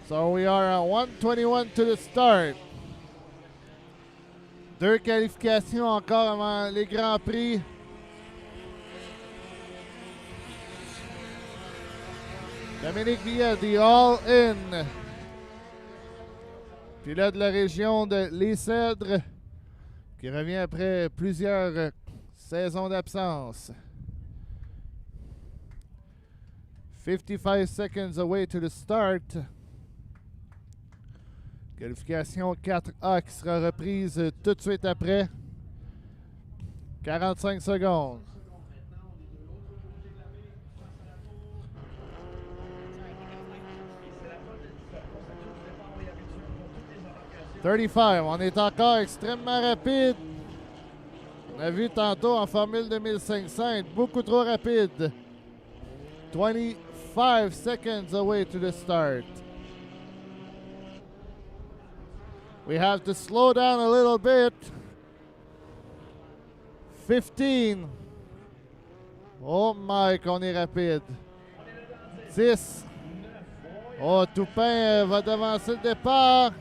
So we are at 1:21 to the start. 2 qualifications encore avant les Grands Prix. Dominique Billette, the All-In. Pilote de la région de Les Cèdres, qui revient après plusieurs saisons d'absence. 55 seconds away to the start. Qualification 4A qui sera reprise tout de suite après. 45 secondes. On est encore extrêmement rapide. On a vu tantôt en Formule 2500 être beaucoup trop rapide. 25 seconds away to the start. We have to slow down a little bit. 15. Oh Mike, on est rapide. 10. Oh, Toupin va devancer le départ.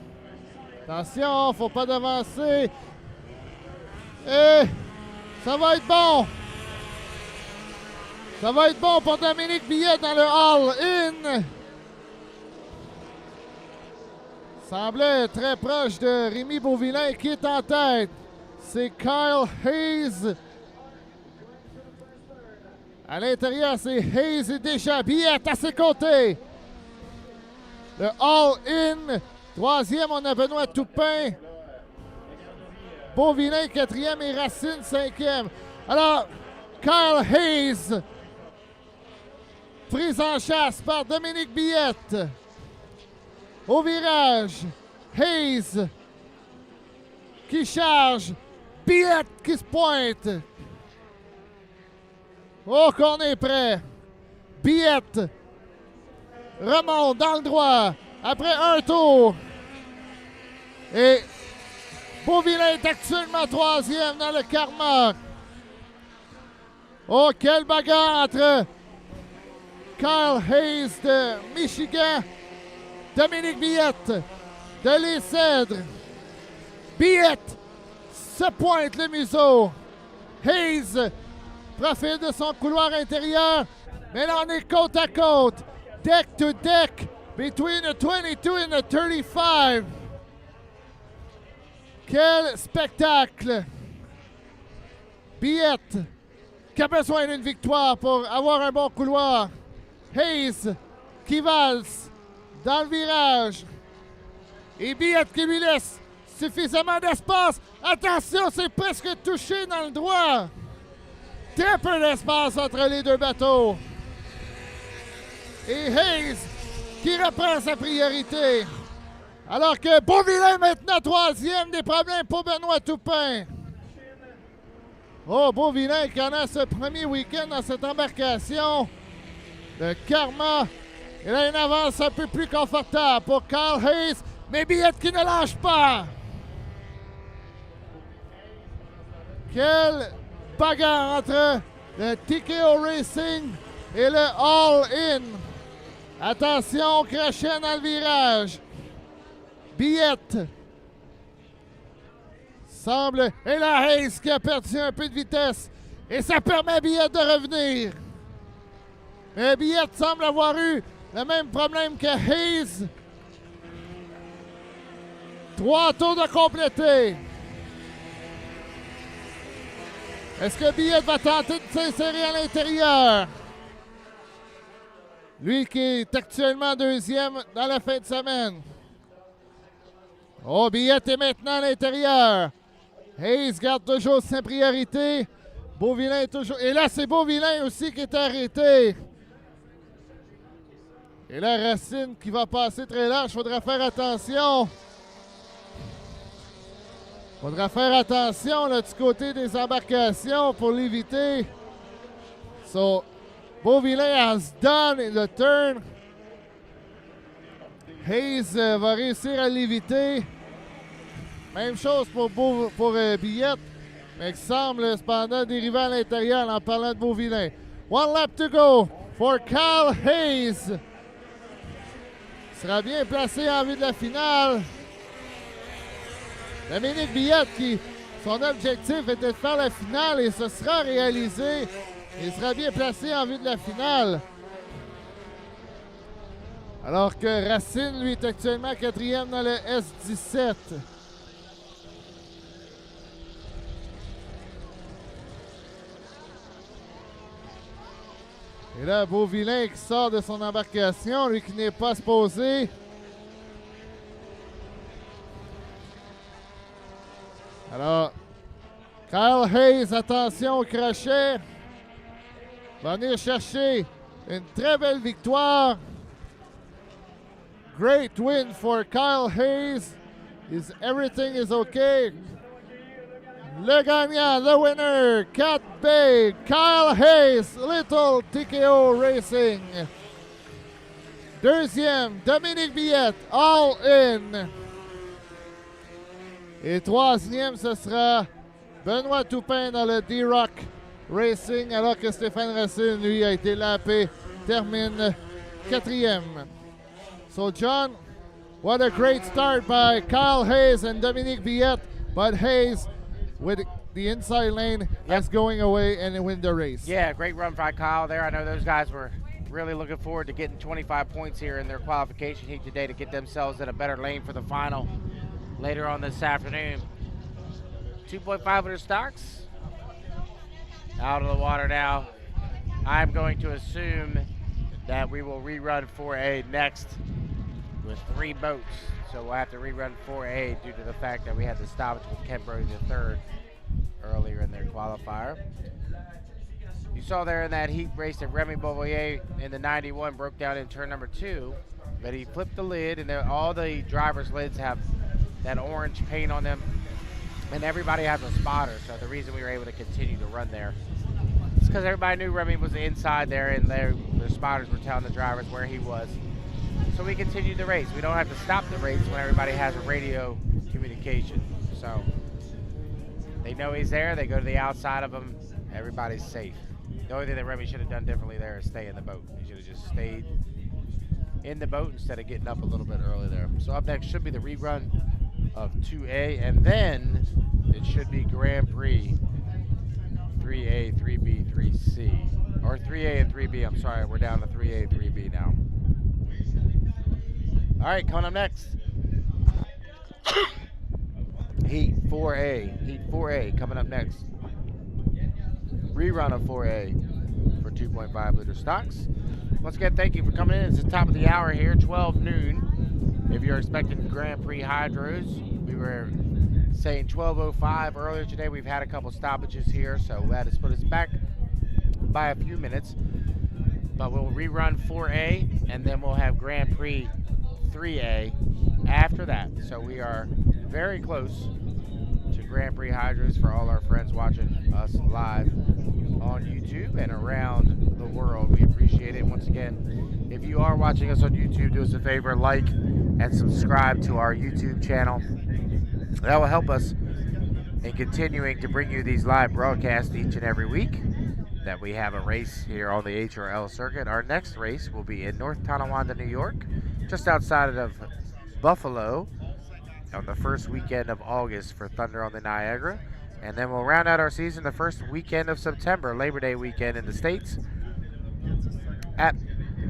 Attention, faut pas devancer. Et ça va être bon. Ça va être bon pour Dominique Billette dans le All-In. Semblait très proche de Rémi Beauvillain qui est en tête. C'est Kyle Hayes. À l'intérieur, c'est Hayes et déjà Billette à ses côtés. Le all-in. Troisième, on a Benoît Toupin. Beauvillain, quatrième et Racine, cinquième. Alors, Kyle Hayes, prise en chasse par Dominique Billette. Au virage, Hayes qui charge. Billette qui se pointe. Oh, qu'on est prêt. Billette remonte dans le droit après un tour. Et Beauvillain est actuellement troisième dans le karma. Oh, quelle bagarre entre Kyle Hayes de Michigan, Dominique Billette de Les Cèdres. Billette se pointe le museau. Hayes profite de son couloir intérieur. Mais là, on est côte à côte. Deck to deck between the 22 and the 35. Quel spectacle! Billette qui a besoin d'une victoire pour avoir un bon couloir. Hayes qui valse dans le virage. Et Billette qui lui laisse suffisamment d'espace. Attention, c'est presque touché dans le droit. Très peu d'espace entre les deux bateaux. Et Hayes qui reprend sa priorité. Alors que Beauvillain maintenant troisième, des problèmes pour Benoît Toupin. Oh, Beauvillain qui en a ce premier week-end dans cette embarcation. Le karma. Il a une avance un peu plus confortable pour Kyle Hayes. Mais Billette qui ne lâche pas. Quelle bagarre entre le TKO Racing et le All-In. Attention, crochet dans le virage. Billette semble. Et la Hayes qui a perdu un peu de vitesse. Et ça permet à Billette de revenir. Mais Billette semble avoir eu le même problème que Hayes. 3 tours de compléter. Est-ce que Billette va tenter de s'insérer à l'intérieur? Lui qui est actuellement deuxième dans la fin de semaine. Oh, Billette est maintenant à l'intérieur. Hayes garde toujours sa priorité. Beauvillain est toujours... Et là, c'est Beauvillain aussi qui est arrêté. Et là, Racine qui va passer très large. Faudra faire attention. Faudra faire attention là, du côté des embarcations pour l'éviter. So, Beauvillain has done the turn. Hayes va réussir à l'éviter. Même chose pour Billette, mais qui semble cependant dériver à l'intérieur en parlant de Beauvillain. One lap to go for Kyle Hayes. Il sera bien placé en vue de la finale. Dominique Billette, son objectif était de faire la finale et ce sera réalisé. Il sera bien placé en vue de la finale. Alors que Racine, lui, est actuellement quatrième dans le S17. Et là, Beauvillain qui sort de son embarcation, lui qui n'est pas supposé. Alors, Kyle Hayes, attention au crochet. Va venir chercher une très belle victoire. Great win for Kyle Hayes. Everything is okay. Le gagnant, le winner, Cat Bay, Kyle Hayes, Little TKO Racing. Deuxième, Dominique Billette, All In. Et troisième, ce sera Benoît Toupin dans le D-Rock Racing, alors que Stéphane Racine, lui, a été lapé, termine quatrième. So, John, what a great start by Kyle Hayes and Dominique Billette, but Hayes with the inside lane, that's going away and win the race. Yeah, great run by Kyle there. I know those guys were really looking forward to getting 25 points here in their qualification heat today to get themselves in a better lane for the final later on this afternoon. 2.5 liter stocks out of the water now. I'm going to assume that we will rerun 4A next with 3 boats. So we'll have to rerun 4A due to the fact that we had the stoppage with Ken Brody III earlier in their qualifier. You saw there in that heat race that Remy Beauvoyer in the 91 broke down in turn number 2, but he flipped the lid, and all the drivers' lids have that orange paint on them, and everybody has a spotter. So the reason we were able to continue to run there is because everybody knew Remy was inside there, and their spotters were telling the drivers where he was. So we continued the race. We don't have to stop the race when everybody has a radio communication. So they know he's there. They go to the outside of him. Everybody's safe. The only thing that Remy should have done differently there is stay in the boat. He should have just stayed in the boat instead of getting up a little bit early there. So up next should be the rerun of 2A, and then it should be Grand Prix 3A, 3B, 3C. Or 3A and 3B, I'm sorry. We're down to 3A, 3B now. All right, coming up next. Heat 4A. Heat 4A coming up next. Rerun of 4A for 2.5 liter stocks. Once again, thank you for coming in. It's the top of the hour here, 12 noon. If you're expecting Grand Prix Hydros, we were saying 12:05 earlier today. We've had a couple stoppages here, so that has put us back by a few minutes. But we'll rerun 4A, and then we'll have Grand Prix 3A after that. So we are very close to Grand Prix Hydros for all our friends watching us live on YouTube and around the world. We appreciate it. Once again, if you are watching us on YouTube, do us a favor, like and subscribe to our YouTube channel. That will help us in continuing to bring you these live broadcasts each and every week that we have a race here on the HRL circuit. Our next race will be in North Tonawanda, New York, just outside of Buffalo, on the first weekend of August for Thunder on the Niagara. And then we'll round out our season the first weekend of September, Labor Day weekend in the States, at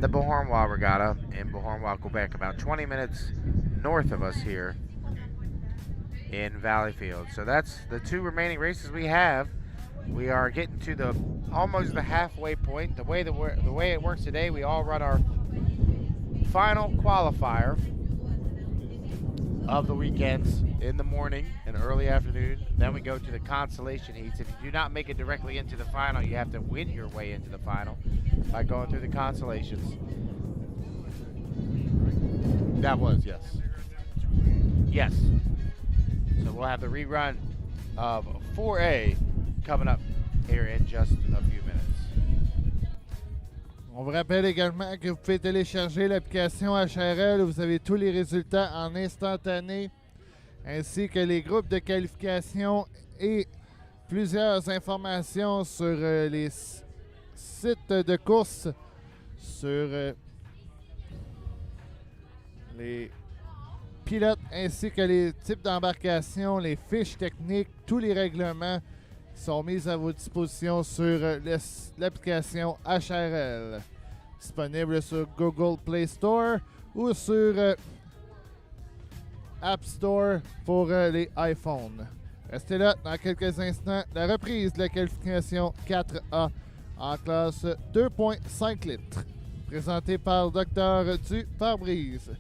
the Beauharnois Regatta in Beauharnois, Quebec, about 20 minutes north of us here in Valleyfield. So that's the 2 remaining races we have. We are getting to almost the halfway point. The way it works today, we all run our final qualifier of the weekends in the morning and early afternoon. Then we go to the consolation heats. If you do not make it directly into the final, you have to win your way into the final by going through the consolations. That was, yes. Yes. So we'll have the rerun of 4A coming up here in just a few minutes. On vous rappelle également que vous pouvez télécharger l'application HRL où vous avez tous les résultats en instantané, ainsi que les groupes de qualification et plusieurs informations sur les sites de course, sur les pilotes, ainsi que les types d'embarcation, les fiches techniques, tous les règlements sont mis à votre disposition sur l'application HRL, disponible sur Google Play Store ou sur App Store pour les iPhones. Restez là, dans quelques instants, la reprise de la qualification 4A en classe 2.5 litres, présentée par le docteur du pare-brise.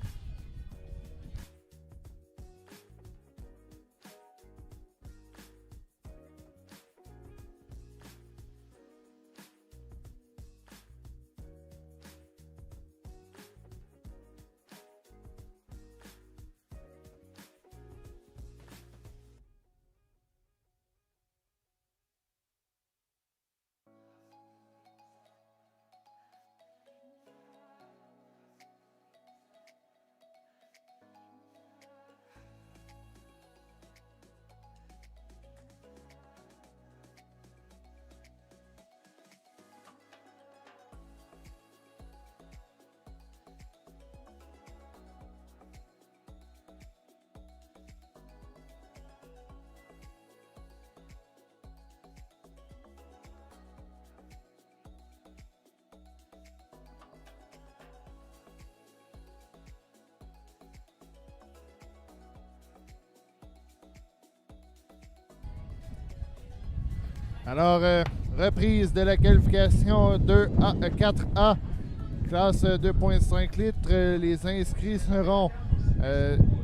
Alors, reprise de la qualification 4A, classe 2.5 litres. Les inscrits seront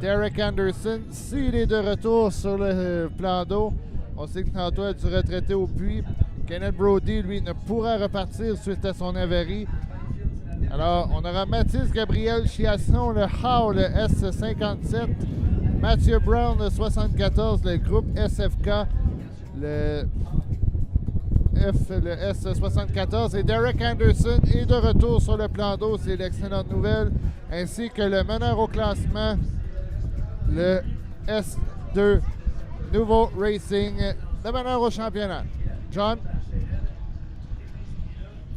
Derek Anderson, s'il est de retour sur le plan d'eau. On sait que tantôt a dû retraiter au puits. Kenneth Brody, lui, ne pourra repartir suite à son avarie. Alors, on aura Mathis Gabriel Chiasson, le Howe, le S57. Mathieu Brown, le 74, le groupe SFK, le S74. Et Derek Anderson est de retour sur le plan d'eau, c'est l'excellente nouvelle. Ainsi que le meneur au classement, le S2 Nouveau Racing, le meneur au championnat. John?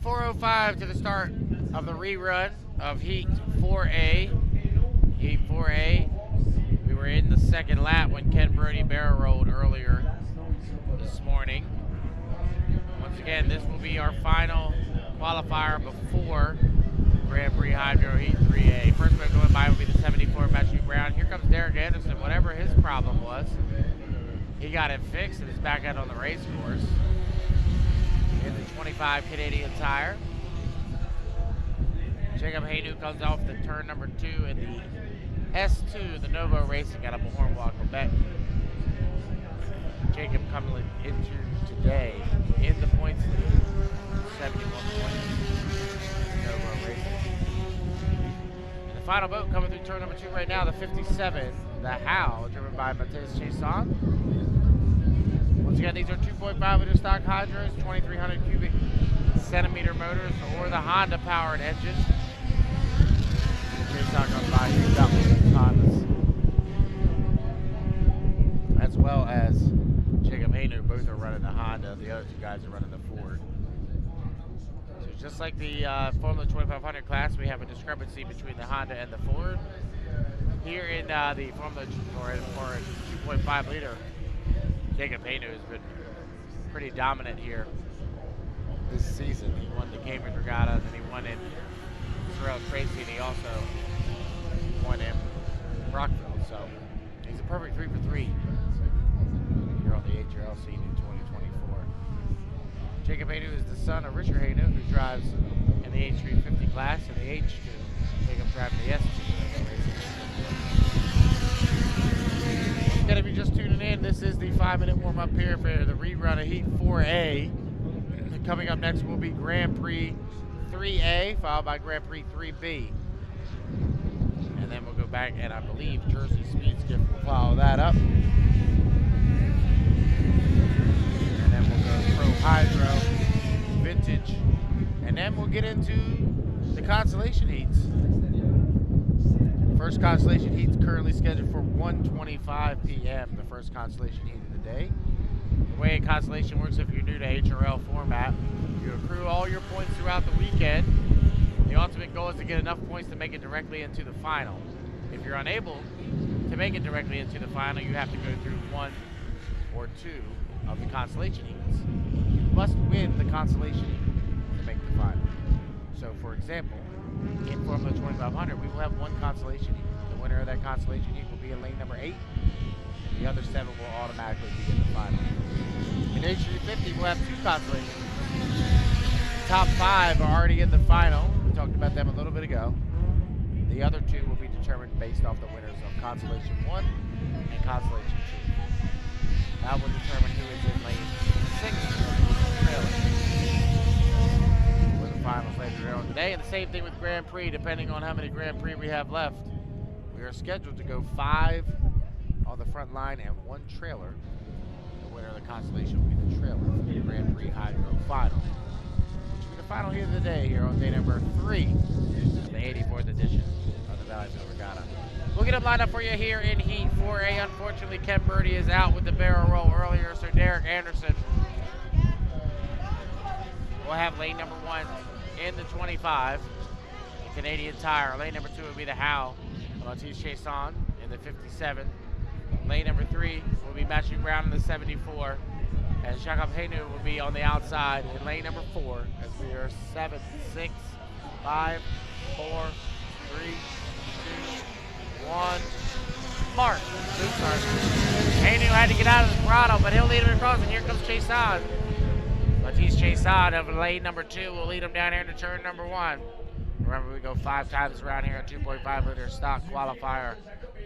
4:05 to the start of the rerun of Heat 4A. Heat 4A. We were in the second lap when Ken Brody barrel rolled earlier this morning. Once again, this will be our final qualifier before Grand Prix Hydro Heat 3A. First one going by will be the 74 Matthew Brown. Here comes Derek Anderson. Whatever his problem was, he got it fixed and is back out on the race course in the 25 Canadian tire. Jacob Haynu comes off the turn number 2 in the S2, the Novo Racing out of Bournemouth, Quebec. Jacob coming into today in the points lead, 71 points. Novo Racing. And the final boat coming through turn number 2 right now, the 57, the Howe, driven by Matthias Chasson. Once again, these are 2.5 liter stock hydros, 2,300 cubic centimeter motors, or the Honda powered engine. Chasson comes by here, got Hondas. As well as Jacob Haynu, both are running the Honda. The other two guys are running the Ford. So just like the Formula 2500 class, we have a discrepancy between the Honda and the Ford. Here in the Formula for 2.5 liter, Jacob Haynu has been pretty dominant here this season. He won the Cambridge Regatta, and then he won in Israel Tracy, and he also won in Brockville. So he's a perfect 3 for 3 here on the HRL scene in 2024. Jacob Haynu is the son of Richard Haynu, who drives in the H350 class and the H2. Jacob driving the S2. Again, if you're just tuning in, this is the 5-minute warm-up here for the rerun of Heat 4A. Coming up next will be Grand Prix 3A, followed by Grand Prix 3B. And then we'll go back, and I believe Jersey Speed Skip will follow that up. And then we'll go Pro Hydro, Vintage, and then we'll get into the Consolation Heats. First Consolation Heat is currently scheduled for 1:25 p.m., the first Consolation Heat of the day. The way a Consolation works, if you're new to HRL format, you accrue all your points throughout the weekend. The ultimate goal is to get enough points to make it directly into the final. If you're unable to make it directly into the final, you have to go through 1 or 2 of the Consolation Heats. You must win the Consolation Heat to make the final. So, for example, in Formula 2500, we will have 1 Consolation Heat. The winner of that Consolation Heat will be in lane number 8. The other 7 will automatically be in the final. In H350, we'll have 2 Consolations. The top 5 are already in the final. We talked about them a little bit ago. The other 2 will be determined based off the winners of Consolation 1 and Consolation 2. That will determine who is in lane 6 of the trailer for the finals later on today. And the same thing with Grand Prix, depending on how many Grand Prix we have left. We are scheduled to go 5 on the front line and 1 trailer. The winner of the Consolation will be the trailer for the Grand Prix Hydro final, which will be the final heat of the day here on day number 3 of the 84th edition of the Valleyfield Regatta. We'll get them lined up for you here in Heat 4A. Unfortunately, Ken Brody is out with the barrel roll earlier, so Derek Anderson will have lane number 1 in the 25, the Canadian tire. Lane number 2 will be the Howe, Matthias Chasson in the 57. Lane number 3 will be Matthew Brown in the 74, and Jacob Haynu will be on the outside in lane number 4 as we are 7, 6, 5, 4, 3, 2, 1. Mark. Haynu had to get out of the throttle, but he'll lead him across, and here comes Chasson. Matisse Chason of lane number 2 will lead him down here into turn number 1. Remember, we go 5 times around here, a 2.5 liter stock qualifier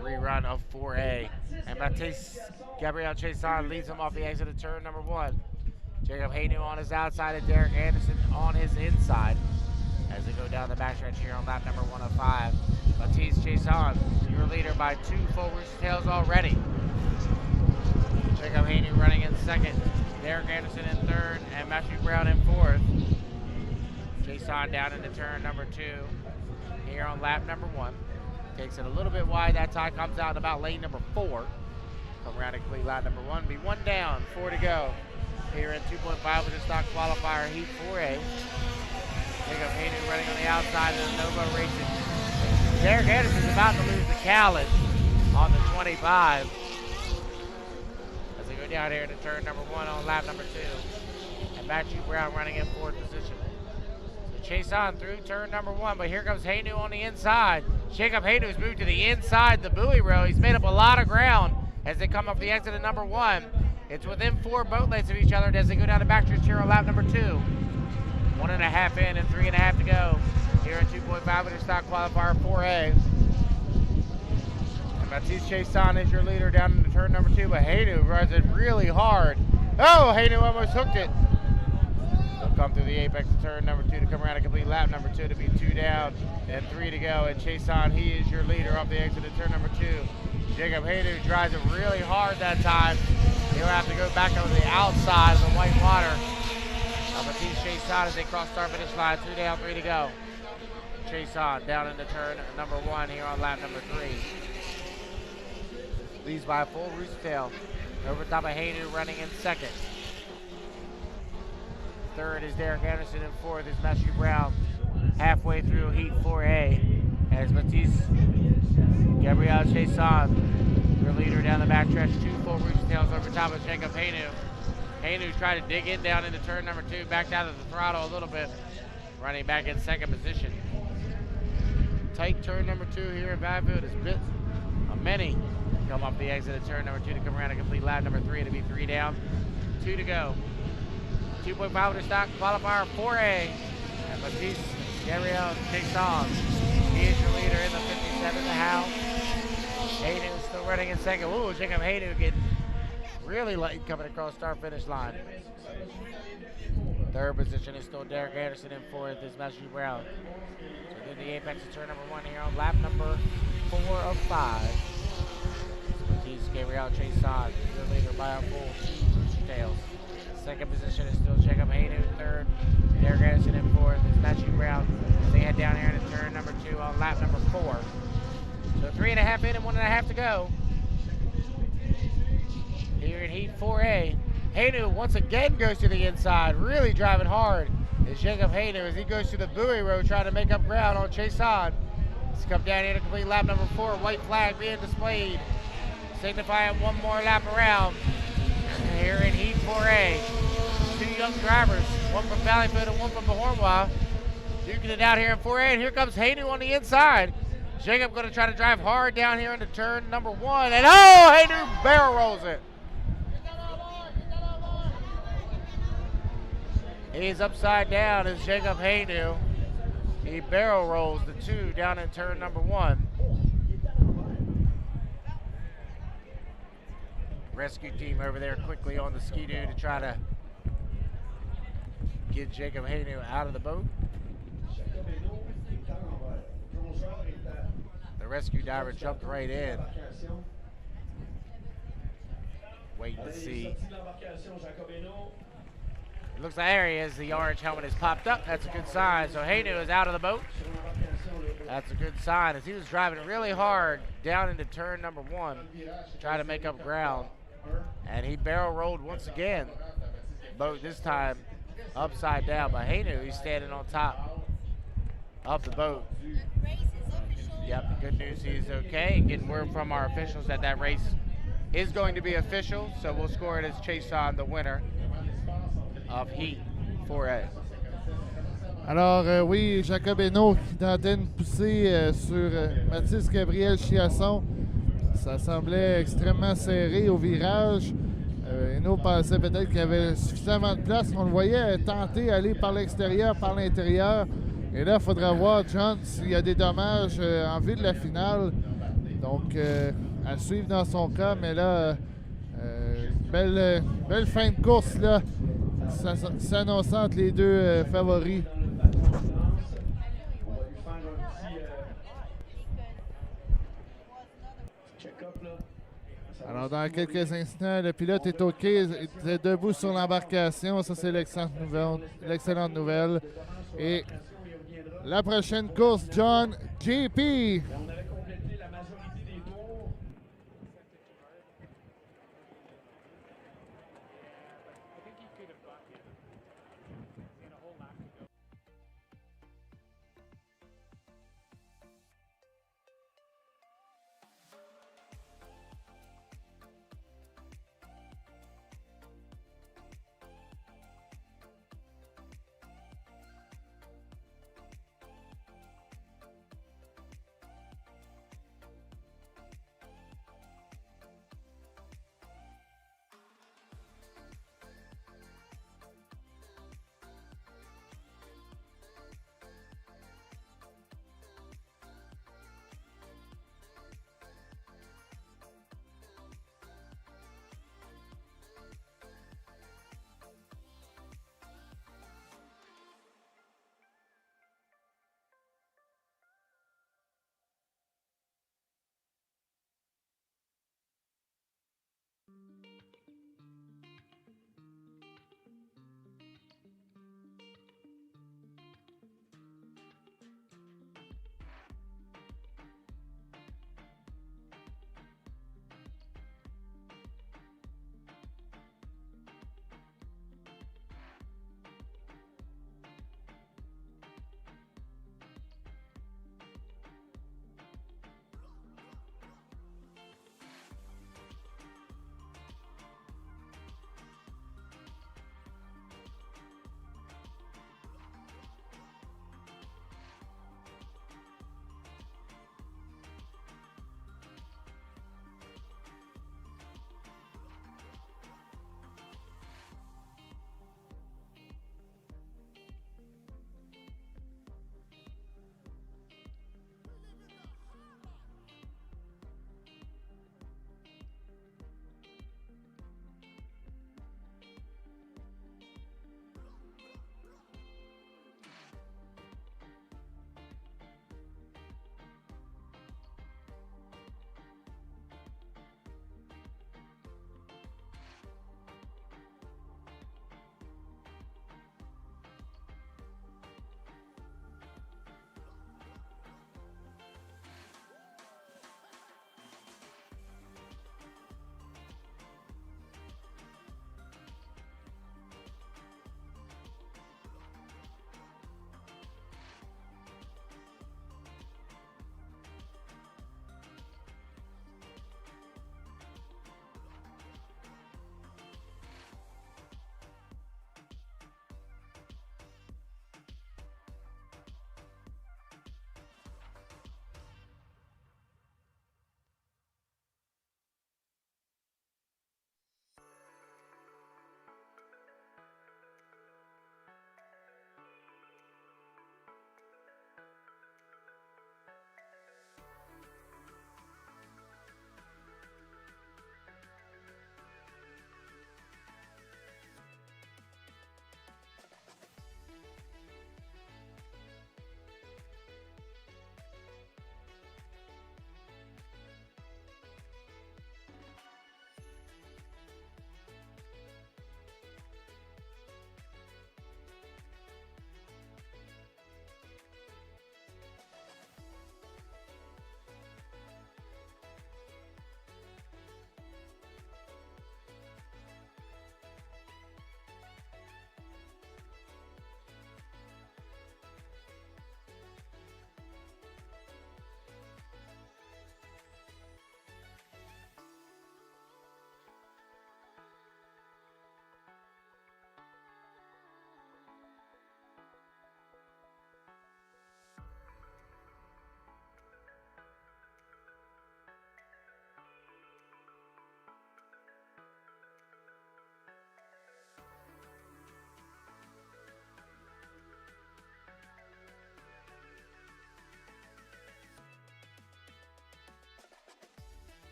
rerun of 4A. And Matisse Gabriel Chason leads him off the exit of turn number 1. Jacob Haynu on his outside and Derek Anderson on his inside as they go down the backstretch here on lap number 105. Matisse Chason, your leader by 2 full rooster tails already. Jacob Haynu running in second, Derek Anderson in third, and Matthew Brown in fourth. Chason down into turn number 2 here on lap number 1. Takes it a little bit wide that time, comes out in about lane number 4. Come around and complete lap number 1. Be 1 down, 4 to go. Here in 2.5 with the stock qualifier heat 4A. Jacob Haynu running on the outside of the Novo racing. Derek Anderson is about to lose the Callan on the 25. As they go down here to turn number 1 on lap number 2. And Matthew Brown running in 4th position. So Chason through turn number 1, but here comes Haynu on the inside. Jacob Haynu's moved to the inside the buoy row. He's made up a lot of ground as they come up the exit of number 1. It's within 4 boat lengths of each other as they go down the backstretch here on lap number 2. 1.5 in and 3.5 to go here in 2.5 liter stock qualifier 4A. And Matisse Chason is your leader down into turn number 2, but Haynu runs it really hard. Oh, Haynu almost hooked it. He'll come through the apex of turn number 2 to come around and complete lap number 2 to be 2 down and 3 to go. And Chason, he is your leader off the exit of turn number 2. Jacob Haynu drives it really hard that time. He'll have to go back over the outside of the white water. Matisse Chason as they cross start finish line, 2 down, 3 to go. Chason down into turn number 1 here on lap number 3. Leads by a full rooster tail. Over top of Haynu running in second. Third is Derek Anderson, and 4th is Matthew Brown. Halfway through heat 4A as Matisse Gabriel Chason, your leader down the backstretch, 2 full rooster tails over top of Jacob Haynu. Haynu tried to dig in down into turn number 2, backed out of the throttle a little bit, running back in second position. Tight turn number 2 here at Valleyfield is bit of many. Come off the exit of turn number 2 to come around and complete lap number 3 to be 3 down, 2 to go. 2.5 liter stock qualifier 4A, and Matisse Gabriel Chason. He is your leader in the 57 in the house. Haynu still running in second. Ooh, Jacob Haynu getting really late coming across start finish line. Third position is still Derek Anderson, in 4th is Matthew Brown. So through the apex of turn number 1 here on lap number 4 of 5. Matisse Gabriel Chason, your leader by a full tails. Second position is still Jacob Haynu. Third, Derek Anderson, in 4th is Matthew Brown. They head down here into turn number 2 on lap number 4. So 3.5 in and 1.5 to go. Here in heat 4A. Haynu once again goes to the inside, really driving hard. Is Jacob Haynu as he goes to the buoy row trying to make up ground on Chason. He's come down here to complete lap number 4. White flag being displayed, signifying 1 more lap around. Here in heat 4A, 2 young drivers, 1 from Valleyfield and 1 from Bahorwa, duking it out here in 4A, and here comes Haynu on the inside. Jacob going to try to drive hard down here into turn number 1, and oh, Haynu barrel rolls it. He's upside down as Jacob Haynu. He barrel rolls the 2 down in turn number 1. Rescue team over there quickly on the ski-doo to try to get Jacob Haynu out of the boat. The rescue diver jumped right in. Waiting to see. It looks like there he is. The orange helmet has popped up. That's a good sign. So Haynu is out of the boat. That's a good sign as he was driving really hard down into turn number 1 to try to make up ground. And he barrel rolled once again. Boat this time upside down. But Haynu, he's standing on top of the boat. Yep, the good news, he's okay. And getting word from our officials that that race is going to be official. So we'll score it as Chason, the winner of Heat 4A. Alors oui, Jacob Haynu qui tentait une poussée sur Matisse Gabriel Chason. Ça semblait extrêmement serré au virage. Eno pensait peut-être qu'il y avait suffisamment de place. On le voyait tenter aller par l'extérieur, par l'intérieur. Et là, il faudra voir, John, s'il y a des dommages en vue de la finale. Donc, à suivre dans son cas. Mais là, belle fin de course là, s'annonçant entre les deux favoris. Alors, dans quelques instants, le pilote est OK, il est debout sur l'embarcation. Ça, c'est l'excellente nouvelle. Et la prochaine course, John JP.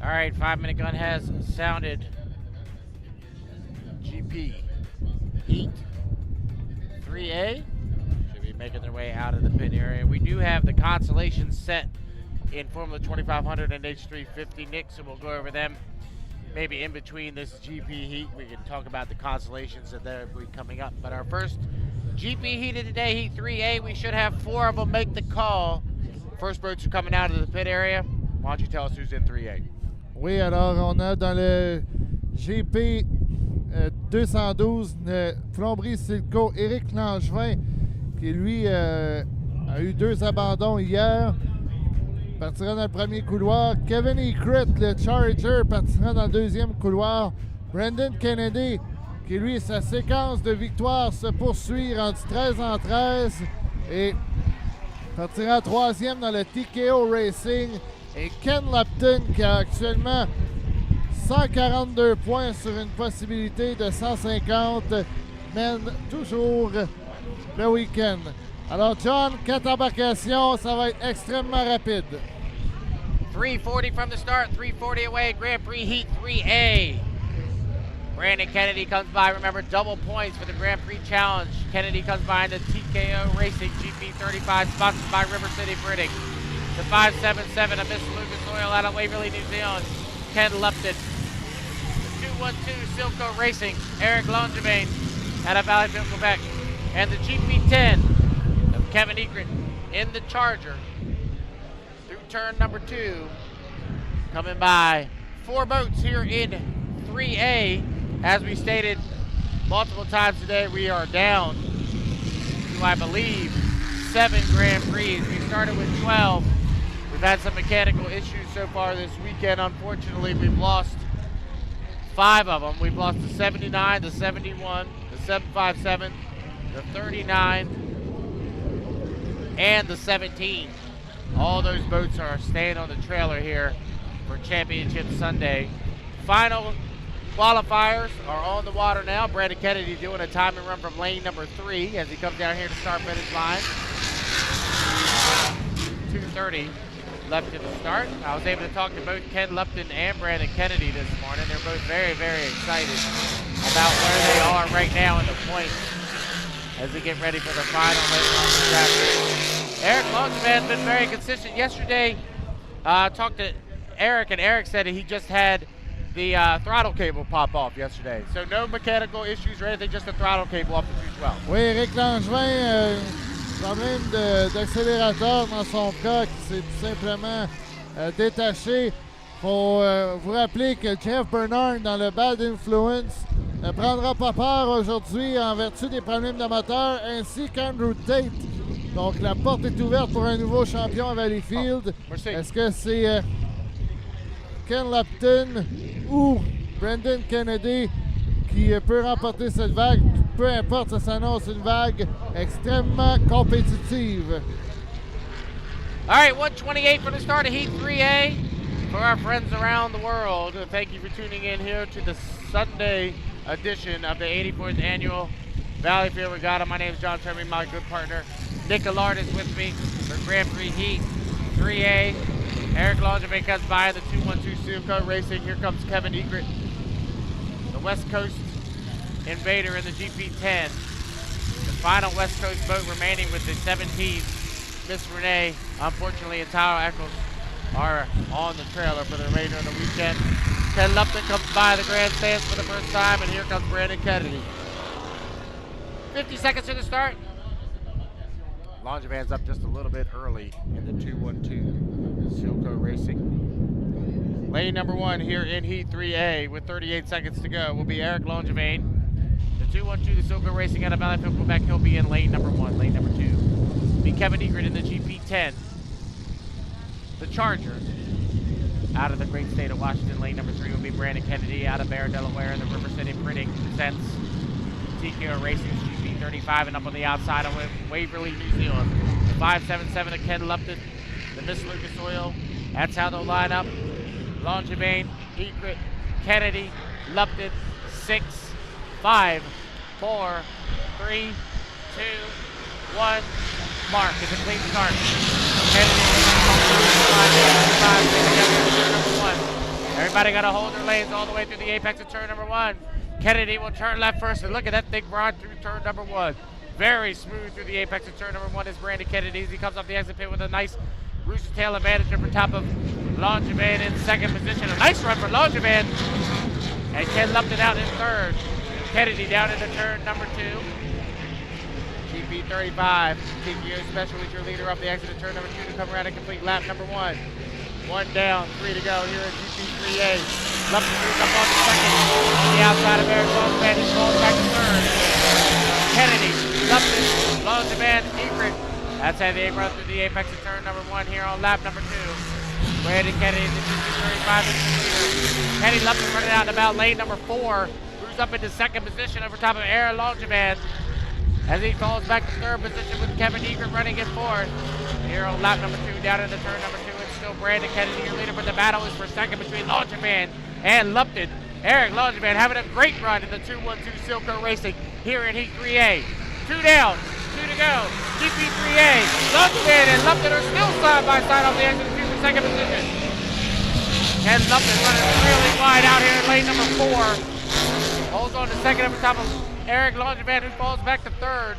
All right, 5-minute gun has sounded. GP Heat 3A should be making their way out of the pit area. We do have the Consolation set in Formula 2500 and H350, Nick, so we'll go over them maybe in between this GP Heat. We can talk about the Consolations that they'll be coming up. But our first GP Heat of the day, Heat 3A, we should have 4 of them make the call. First boats are coming out of the pit area. Why don't you tell us who's in 3A? Oui, alors on a dans le GP 212 de Plomberie-Silco, Éric Langevin, qui lui a eu 2 abandons hier, partira dans le premier couloir. Kevin Ecrit, le Charger, partira dans le deuxième couloir. Brandon Kennedy, qui lui, sa séquence de victoires se poursuit, rendu 13 en 13, et partira en troisième dans le TKO Racing. Et Ken Lupton, qui a actuellement 142 points sur une possibilité de 150, mène toujours le week-end. Alors, John, 4 embarcations, ça va être extrêmement rapide. 340 from the start, 340 away, Grand Prix Heat 3A. Brandon Kennedy comes by. Remember, double points for the Grand Prix Challenge. Kennedy comes by in the TKO Racing GP 35, sponsored by River City Printing. The 577 of Miss Lucas Oil out of Waverly, New Zealand, Ken Lupton. The 212 Silco Racing, Eric Langevin out of Valleyfield, Quebec. And the GP10 of Kevin Egret in the Charger through turn number 2. Coming by 4 boats here in 3A. As we stated multiple times today, we are down to, I believe, 7 Grand Prix. We started with 12. We've had some mechanical issues so far this weekend. Unfortunately, we've lost 5 of them. We've lost the 79, the 71, the 757, the 39, and the 17. All those boats are staying on the trailer here for Championship Sunday. Final qualifiers are on the water now. Brandon Kennedy doing a time and run from lane number 3 as he comes down here to start finish line. 2:30 left in the start. I was able to talk to both Ken Lupton and Brandon Kennedy this morning. They're both very, very excited about where they are right now in the points as they get ready for the final later on this afternoon. Eric Langevin has been very consistent. Yesterday, talked to Eric, and Eric said he just had the throttle cable pop off yesterday. So no mechanical issues or anything, just the throttle cable off the 212. Oui, Éric Langevin, problème d'accélérateur dans son cas qui s'est tout simplement détaché. Il faut vous rappeler que Jeff Bernard, dans le Bad Influence, ne prendra pas part aujourd'hui en vertu des problèmes de moteur, ainsi qu'Andrew Tate. Donc la porte est ouverte pour un nouveau champion à Valleyfield. Est-ce que c'est Ken Lupton ou Brandon Kennedy qui peut remporter cette vague? Peu importe, ça s'annonce une vague extrêmement compétitive. All right, 1:28 for the start of Heat 3A. For our friends around the world, thank you for tuning in here to the Sunday edition of the 84th Annual Valleyfield Regatta. My name is John Termy, my good partner Nick Allard is with me for Grand Prix Heat 3A. Eric Langevin comes by the 212 Silco Racing. Here comes Kevin Egret, the West Coast Invader in the GP10. The final West Coast boat remaining with the 17, Miss Renee, unfortunately, and Tyler Eccles are on the trailer for the remainder of the weekend. Ken Lupton comes by the grandstands for the first time, and here comes Brandon Kennedy. 50 seconds to the start. Langevin's up just a little bit early in the 212 Silco Racing. Lane number 1 here in Heat 3A with 38 seconds to go will be Eric Langevin. The 212 the Silco Racing out of Valleyfield, Quebec. He'll be in lane number 1. Lane number 2 will be Kevin Egret in the GP10. The Charger out of the great state of Washington. Lane number 3 will be Brandon Kennedy out of Barron, Delaware, and the River City Printing presents TKO Racing's GP35, and up on the outside of Waverly, New Zealand. The 577 of Ken Lupton, the Miss Lucas Oil. That's how they'll line up. Langevin, Egret, Kennedy, Lupton, 6, 5, 4, 3, 2, 1. Mark is a clean start. Kennedy number 1. Everybody got to hold their lanes all the way through the apex of turn number 1. Kennedy will turn left first, and look at that thick ride through turn number 1. Very smooth through the apex of turn number 1 is Brandon Kennedy as he comes off the exit pit with a nice rooster tail advantage over top of Longevan in second position. A nice run for Longevan. And Ken Lupton out in third. Kennedy down into turn number 2. GP 35. TPO Special is your leader up the exit of turn number 2 to come around and complete lap number 1. 1 down, 3 to go here at GP 3A. Lupton moves up on the second. On the outside of Eric Longevan, he falls back to third. Kennedy, Lupton, Longevan, Egret. That's how they run through the apex of turn number 1 here on lap number 2. Brandon Kennedy in the GP 35 is the leader. Kenny Lupton running out in about lane number 4. Moves up into second position over top of Aaron Longevan as he falls back to third position with Kevin Egret running in fourth. Here on lap number 2, down into turn number 2, it's still Brandon Kennedy your leader, but the battle is for second between Longevan and Lupton. Eric Longevan having a great run in the 212 Silco Racing here in Heat 3A. 2 down, 2 to go. GP 3A, Longevan and Lupton are still side by side off the exit of for second position. Ken Lupton running really wide out here in lane number 4. Holds on to second over top of Eric Longevan, who falls back to third.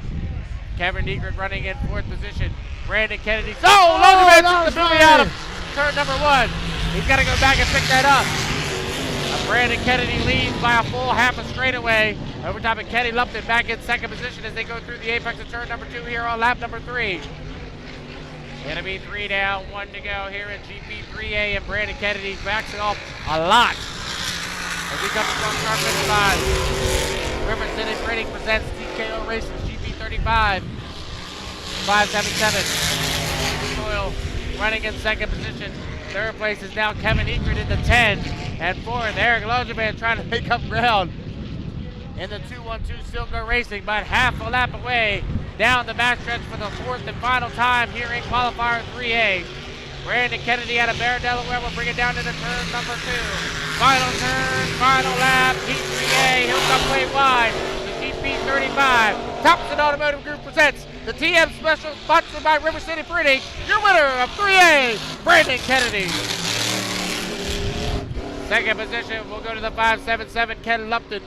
Kevin Egret running in fourth position. Brandon Kennedy. Longevan took the buoy out of turn number 1. He's got to go back and pick that up. Brandon Kennedy leads by a full half a straightaway over top of Kenny Lupton back in second position as they go through the apex of turn number 2 here on lap number 3. Gonna be 3 down, 1 to go here in GP 3A, and Brandon Kennedy backs it off a lot as he comes from start finish line. River City Printing presents TKO Races GP 35 577. Soil running in second position. Third place is now Kevin Egret in the 10, and fourth Eric Longevan trying to make up ground in the 212 Silco Racing, but half a lap away down the backstretch for the 4th and final time here in Qualifier 3A. Brandon Kennedy out of Bear, Delaware will bring it down into turn number 2. Final turn, final lap, Heat 3A. He'll come way wide. The GP 35. Thompson Automotive Group presents the TM Special, sponsored by River City Printing. Your winner of 3A, Brandon Kennedy. Second position, we'll go to the 577, Ken Lupton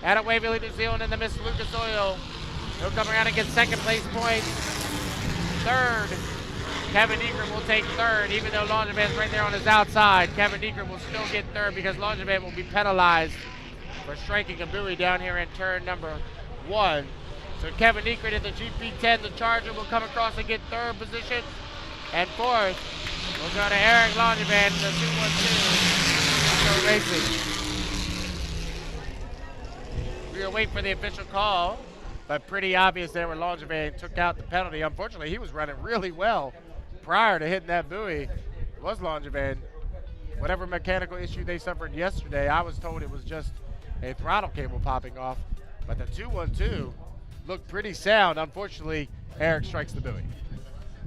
out of Waverly, New Zealand in the Miss Lucas Oil. He'll come around and get second place points. Third, Kevin Egret will take third, even though Longevan's right there on his outside. Kevin Egret will still get third because Longevan will be penalized for striking a buoy down here in turn number 1. So Kevin Egret in the GP10, the Charger, will come across and get third position. And fourth, we'll go to Eric Longevan in the 212 Racing. We'll wait for the official call, but pretty obvious there where Longevan took out the penalty. Unfortunately, he was running really well prior to hitting that buoy. It was Longevan. Whatever mechanical issue they suffered yesterday, I was told it was just a throttle cable popping off, but the 212 looked pretty sound. Unfortunately, Eric strikes the buoy.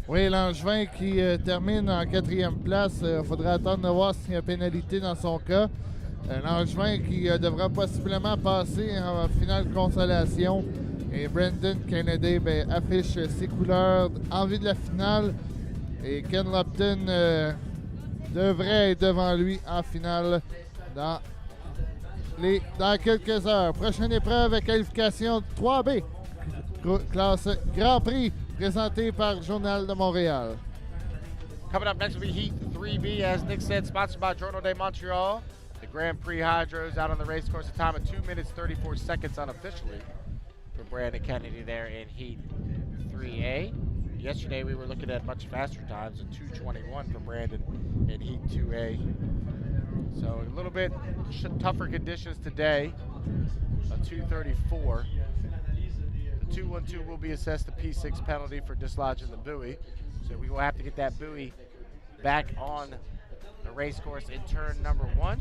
Oui, Langevin qui termine en 4e place. Il faudra attendre de voir s'il y a pénalité dans son cas. Langevin qui devra possiblement passer en finale consolation. Et Brandon Kennedy affiche ses couleurs en vue de la finale. Et Ken Lupton devrait être devant lui en finale dans quelques heures. Prochaine épreuve, qualification 3B. Classe Grand Prix, présenté par Journal de Montréal. Coming up next will be Heat 3B, as Nick said, sponsored by Journal de Montreal. The Grand Prix Hydros out on the race course, a time of 2 minutes 34 seconds unofficially for Brandon Kennedy there in Heat 3A. Yesterday we were looking at much faster times, a 2:21 for Brandon in Heat 2A. So a little bit tougher conditions today, a 2:34. The 212 will be assessed a P6 penalty for dislodging the buoy. So we will have to get that buoy back on the race course in turn number 1.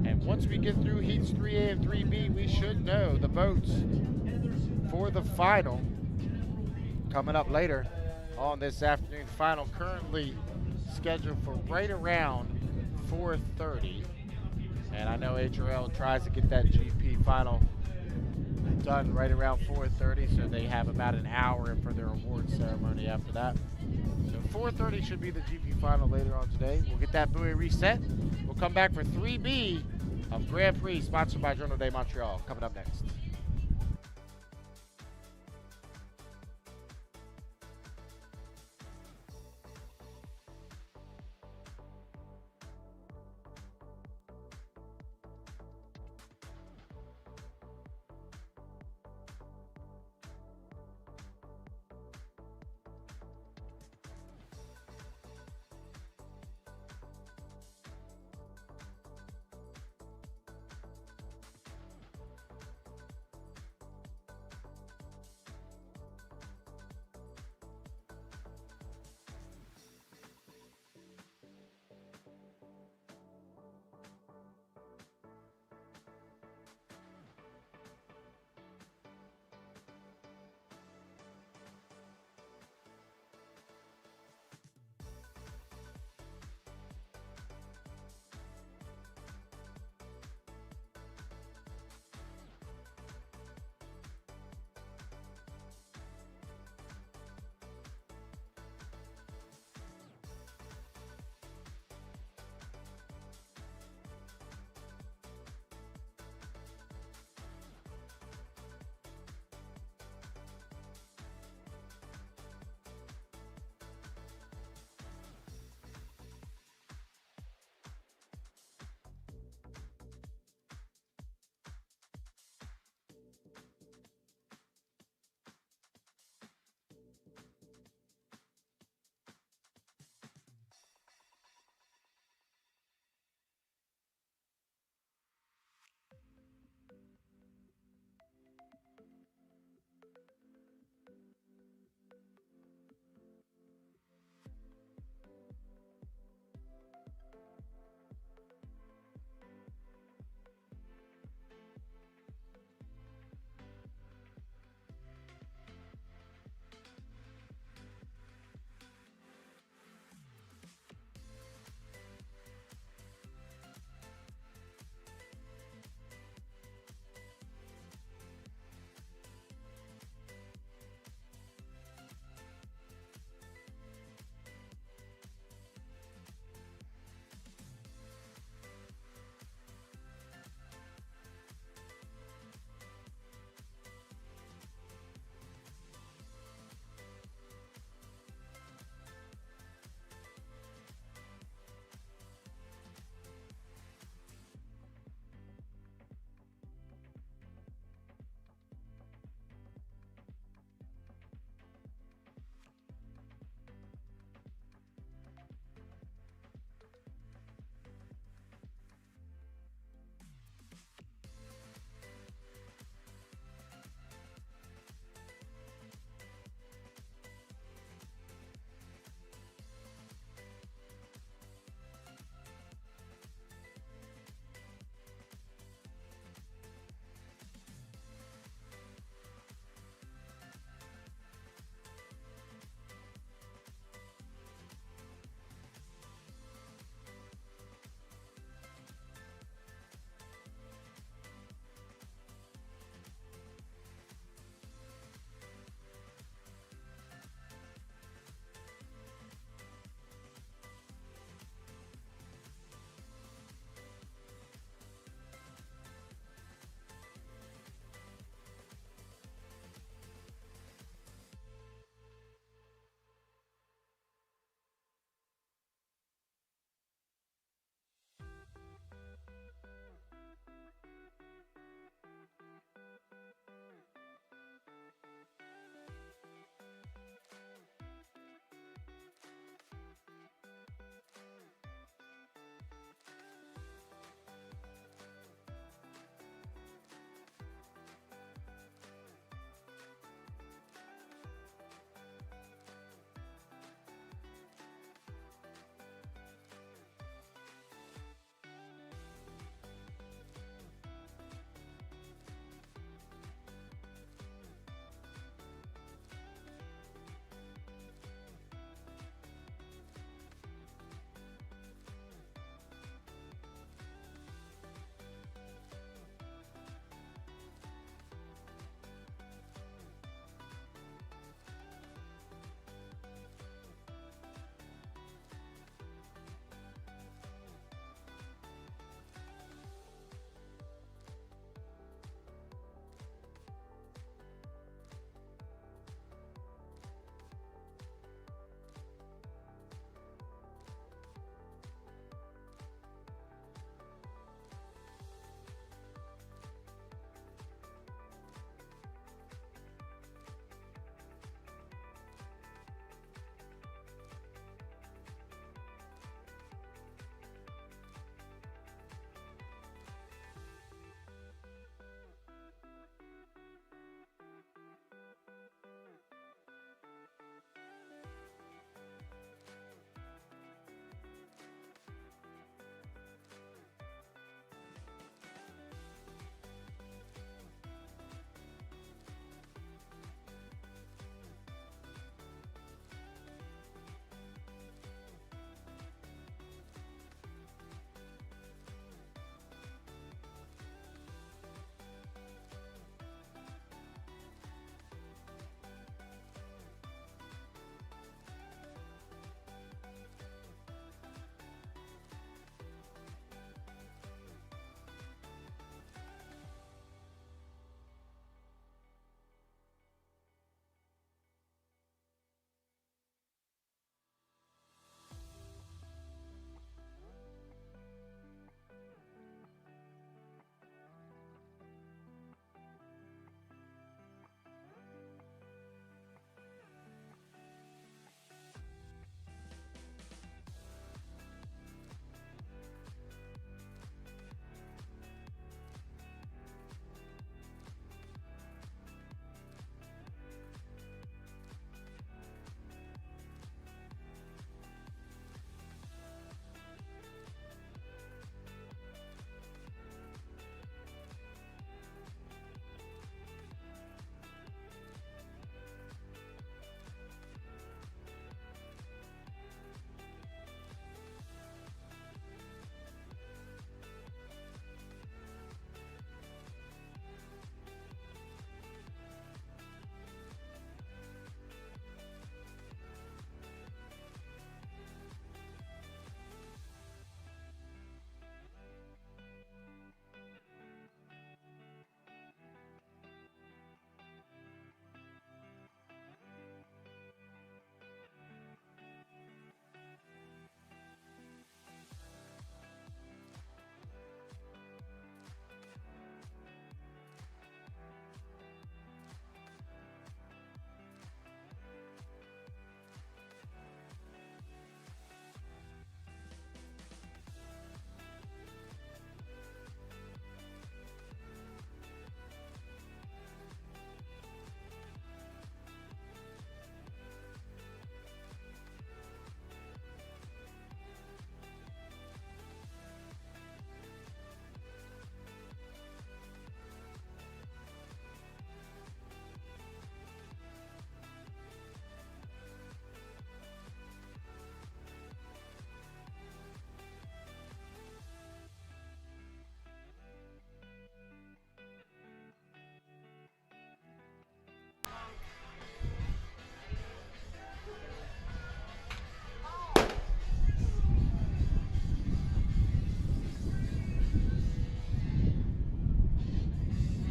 And once we get through Heats 3A and 3B, we should know the votes for the final coming up later on this afternoon. Final currently scheduled for right around 4:30. And I know HRL tries to get that GP final done right around 4:30, so they have about an hour for their award ceremony after that. So 4:30 should be the GP final later on today. We'll get that buoy reset. We'll come back for 3B of Grand Prix, sponsored by Journal de Montreal, coming up next.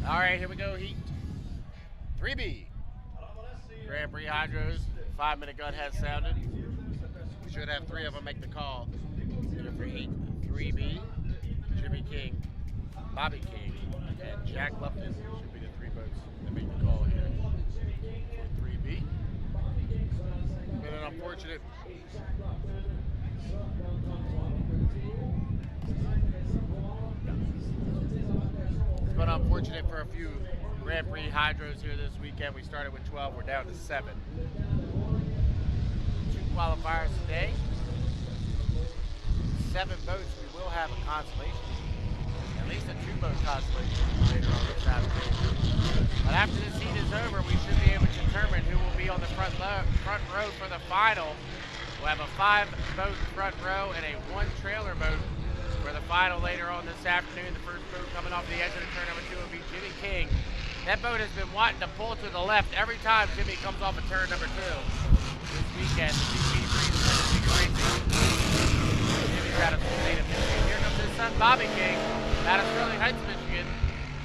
All right, here we go, heat 3B. Grand Prix Hydros, 5-minute gun has sounded. We should have 3 of them make the call. Here for heat 3B, Jimmy King, Bobby King, and Jack Lupton should be the 3 boats that make the call here for 3B. Been an unfortunate It's been unfortunate for a few Grand Prix Hydros here this weekend. We started with 12, we're down to 7. 2 qualifiers today. 7 boats, we will have a consolation. At least a 2-boat consolation later on this afternoon. But after this heat is over, we should be able to determine who will be on the front row for the final. We'll have a 5-boat front row and a 1 trailer boat for the final later on this afternoon. The first boat coming off the edge of the turn number 2 will be Jimmy King. That boat has been wanting to pull to the left every time Jimmy comes off of turn number 2 this weekend. The GP3 Racing. Jimmy's out of state of Michigan. Here comes his son Bobby King out of Sterling Heights, Michigan.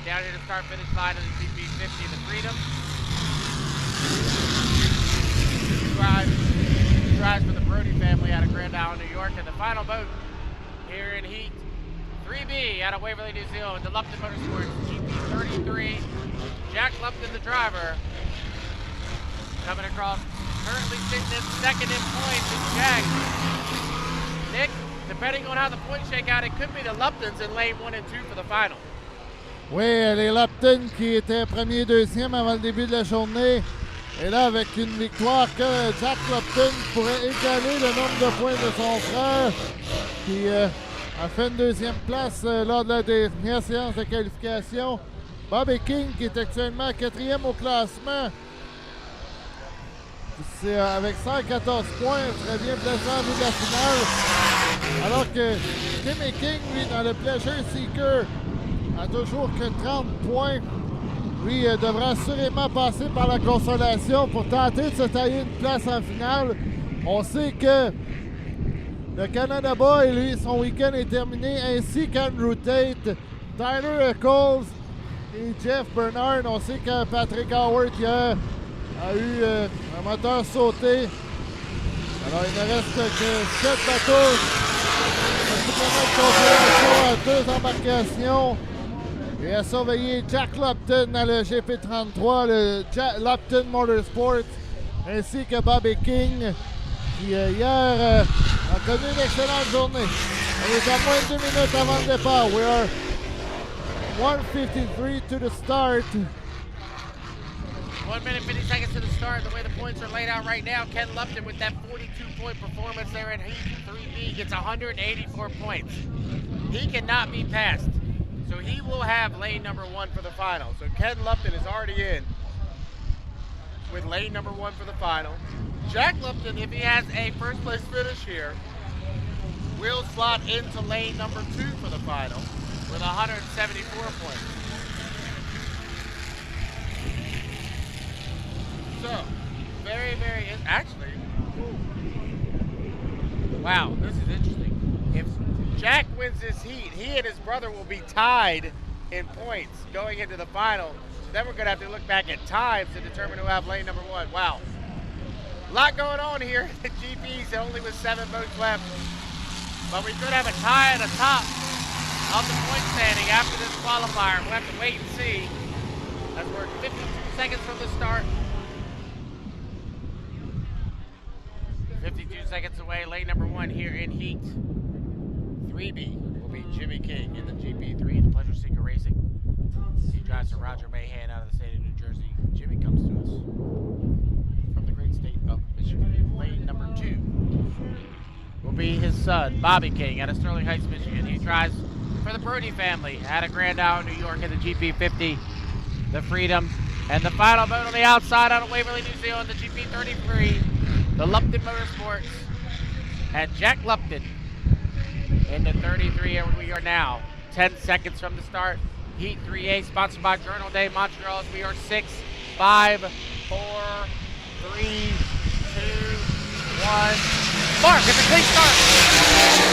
Down here to start finish line of the GP50, the Freedom. Drives for the Brody family out of Grand Island, New York. And the final boat here in heat 3B out of Waverly, New Zealand, the Lupton Motorsports GP33. Jack Lupton, the driver, coming across, currently sitting in second in points is Jack. Nick, depending on how the points shake out, it could be the Luptons in lane 1 and 2 for the final. Oui, les Lupton qui étaient premier et deuxième avant le début de la journée. Et là, avec une victoire que Jack Lupton pourrait égaler le nombre de points de son frère, qui a fait une 2e place lors de la dernière séance de qualification. Bobby King, qui est actuellement 4e au classement, c'est avec 114 points, très bien placé en vue de la finale. Alors que Jimmy King, lui, dans le Pleasure Seeker, a toujours que 30 points. Lui devra assurément passer par la consolation pour tenter de se tailler une place en finale. On sait que le Canada Boy, lui, son week-end est terminé, ainsi qu'Andrew Tate, Tyler Eccles et Jeff Bernard. On sait que Patrick Howard hier a eu un moteur sauté. Alors il ne reste que 7 bateaux. Un supplément de consolation à 2 embarcations. Et à surveiller Jack Lupton dans le GP33, le Lupton Motorsports, ainsi que Bobby King, qui hier a connu une excellente journée. On est à moins de 2 minutes avant le départ. We are 1:53 to the start. 1 minute, 50 seconds to the start. The way the points are laid out right now, Ken Lupton with that 42-point performance there in Heat 3B gets 184 points. He cannot be passed. So he will have lane number 1 for the final. So Ken Lupton is already in with lane number 1 for the final. Jack Lupton, if he has a first place finish here, will slot into lane number 2 for the final with 174 points. So, very, actually, wow, this is interesting. If Jack wins this heat, he and his brother will be tied in points going into the final. So then we're going to have to look back at times to determine who have lane number 1. Wow. A lot going on here at GPs, only with 7 votes left. But we could have a tie at the top of the point standing after this qualifier. We'll have to wait and see. As we're 52 seconds from the start. 52 seconds away, lane number 1 here in Heat 3B will be Jimmy King in the GP3, the Pleasure Seeker Racing. He drives for Roger Mahan out of the state of New Jersey. Jimmy comes to us from the great state of Michigan. Lane number 2 will be his son, Bobby King, out of Sterling Heights, Michigan. He drives for the Brody family out of Grand Island, New York in the GP50, the Freedom. And the final boat on the outside out of Waverly, New Zealand, the GP33, the Lupton Motorsports, and Jack Lupton in the 33, and we are now 10 seconds from the start. Heat 3A, sponsored by Journal Day Montreal. We are 6, 5, 4, 3, 2, 1. Mark, it's a clean start.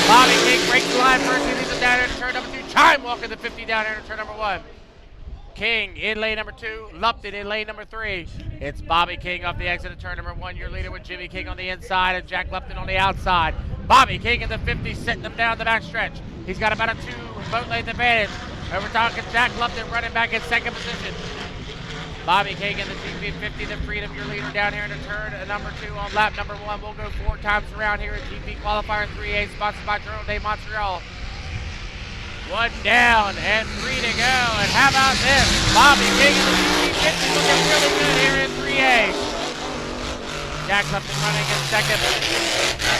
Bobby King breaks the line first. He leads it down here to turn number 2. Chime walking the 50 down here to turn number 1. King in lane number 2, Lupton in lane number 3. It's Bobby King off the exit of turn number 1, your leader, with Jimmy King on the inside and Jack Lupton on the outside. Bobby King in the 50, setting them down the back stretch. He's got about a 2 boat length advantage. Over talking Jack Lupton running back in second position. Bobby King in the GP50, the Freedom, your leader down here in the turn number 2 on lap number 1. We'll go 4 times around here at GP Qualifier 3A, sponsored by Journal de Montreal. 1 down and 3 to go. And how about this? Bobby King in the GP50 looking really good here in 3A. Jack Lupton running in second.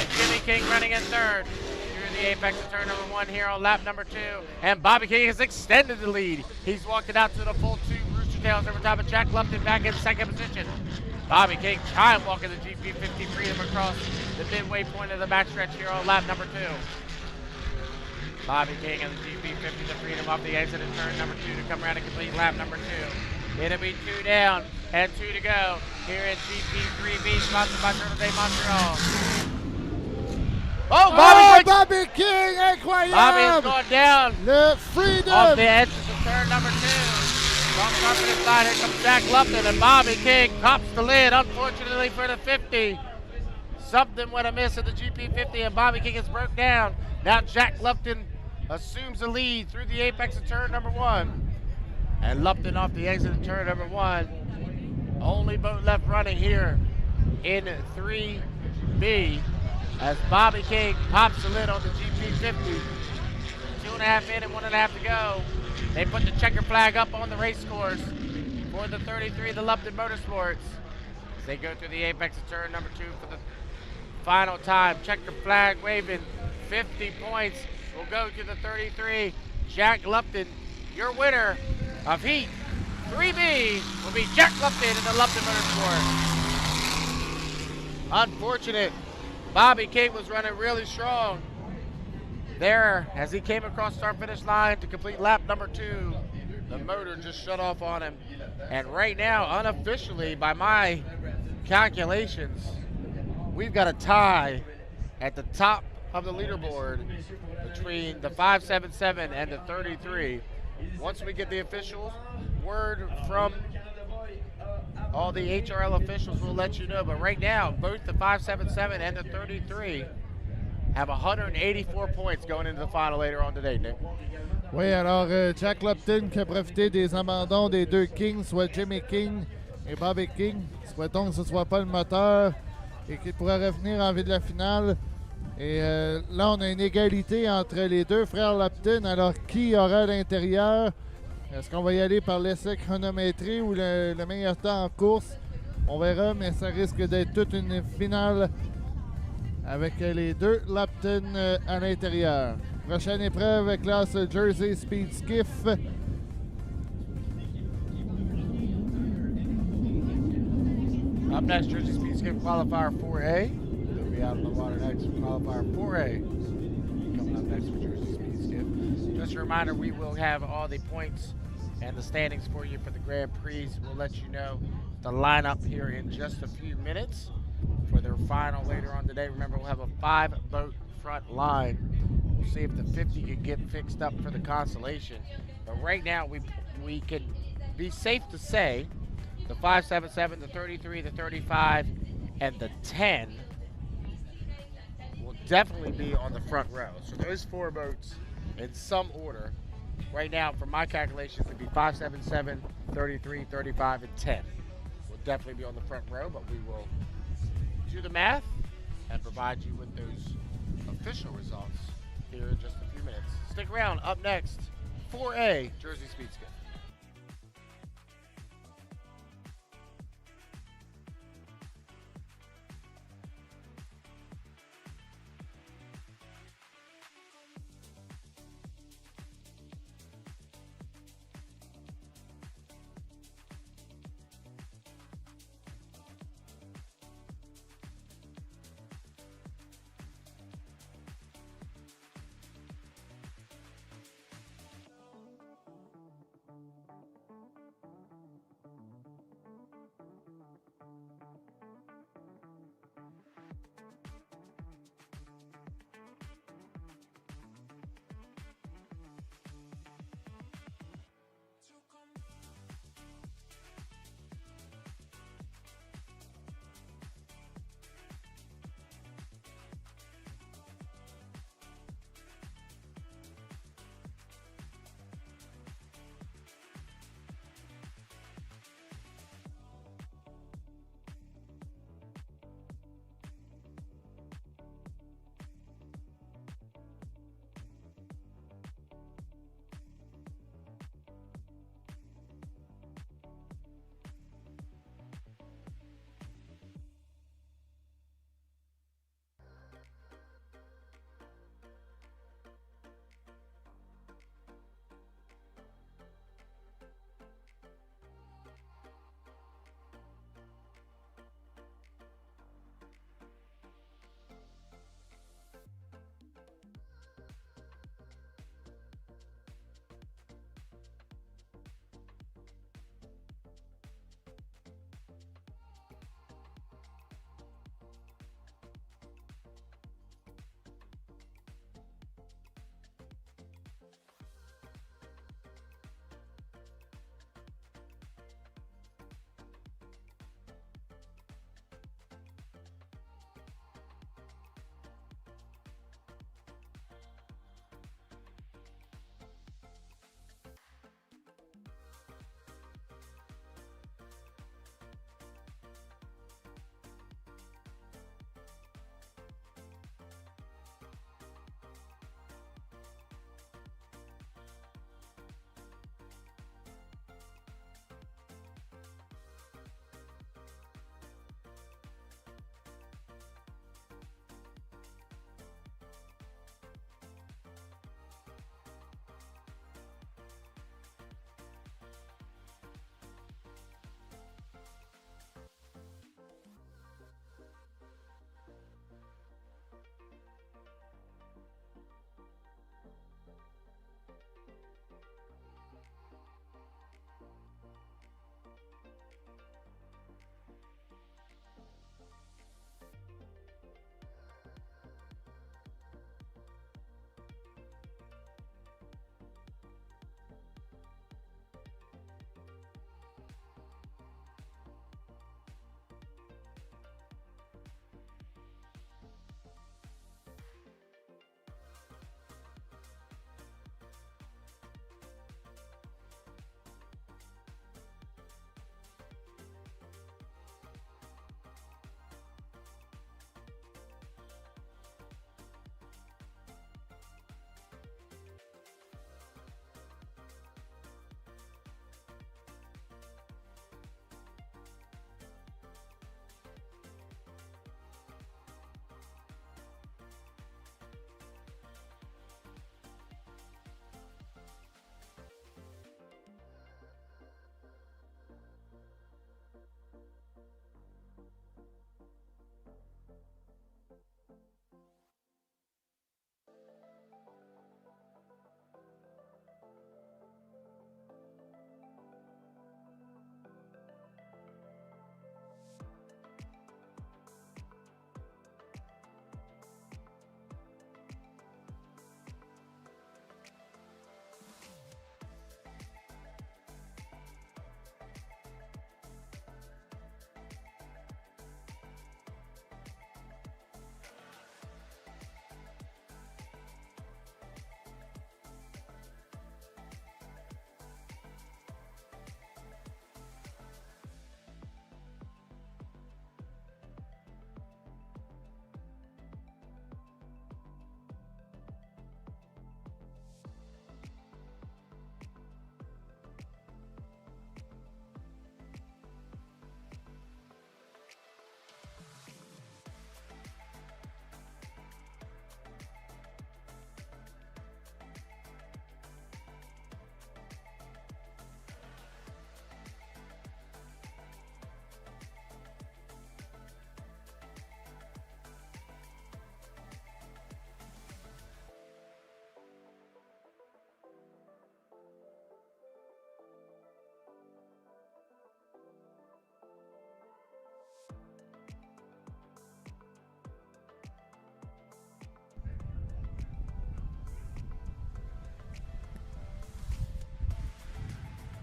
And Jimmy King running in third. Through the apex of turn number 1 here on lap number 2. And Bobby King has extended the lead. He's walked it out to the full 2 Rooster Tails over top of Jack Lupton back in second position. Bobby King time walking the GP50 Freedom across the midway point of the backstretch here on lap number 2. Bobby King and the GP50 the Freedom off the exit of turn number 2 to come around and complete lap number 2. It'll be 2 down and 2 to go here at GP3B, sponsored by Journal de Montreal. Oh, Bobby King, incroyable! Bobby has gone down Le Freedom! off the edge of turn number 2. From the confident side, here comes Jack Lupton, and Bobby King cops the lid, unfortunately for the 50. Something went amiss at the GP50, and Bobby King is broke down. Now Jack Lupton assumes the lead through the apex of turn number 1. And Lupton off the exit of turn number 1. Only boat left running here in 3B as Bobby King pops the lid on the GP50. 2.5 in and 1.5 to go. They put the checker flag up on the race course for the 33, the Lupton Motorsports. As they go through the apex of turn number 2 for the final time. Checker flag waving. 50 points will go to the 33. Jack Lupton, your winner of Heat 3B will be Jack Lupton in the Lupton Motorsport. Unfortunate. Bobby King was running really strong there as he came across start finish line to complete lap number 2. The motor just shut off on him. And right now, unofficially, by my calculations, we've got a tie at the top of the leaderboard between the 577 and the 33. Once we get the official word from all the HRL officials, will let you know. But right now, both the 577 and the 33 have 184 points going into the final later on today, Nick. Oui, alors Jack Lupton qui a profité des abandons des 2 Kings, soit Jimmy King et Bobby King. Souhaitons que ce ne soit pas le moteur et qu'il pourrait revenir en vue de la finale. Et là, on a une égalité entre les 2 frères Lupton. Alors, qui aura l'intérieur? Est-ce qu'on va y aller par l'essai chronométré ou le meilleur temps en course? On verra, mais ça risque d'être toute une finale avec les 2 Lupton à l'intérieur. Prochaine épreuve, classe Jersey Speed Skiff. Up next, Jersey Speed Skiff Qualifier 4A. They'll be out on the water next, Qualifier 4A. Coming up next for Jersey Speed Skiff. Just a reminder, we will have all the points and the standings for you for the Grand Prix. We'll let you know the lineup here in just a few minutes for their final later on today. Remember, we'll have a 5-boat front line. We'll see if the 50 can get fixed up for the Consolation. But right now, we can be safe to say the 577, the 33, the 35, and the 10 will definitely be on the front row. So those 4 boats in some order. Right now, from my calculations, it'd be 577, 33, 35, and 10. Will definitely be on the front row, but we will do the math and provide you with those official results here in just a few minutes. Stick around. Up next, 4A Jersey Speed Skiff.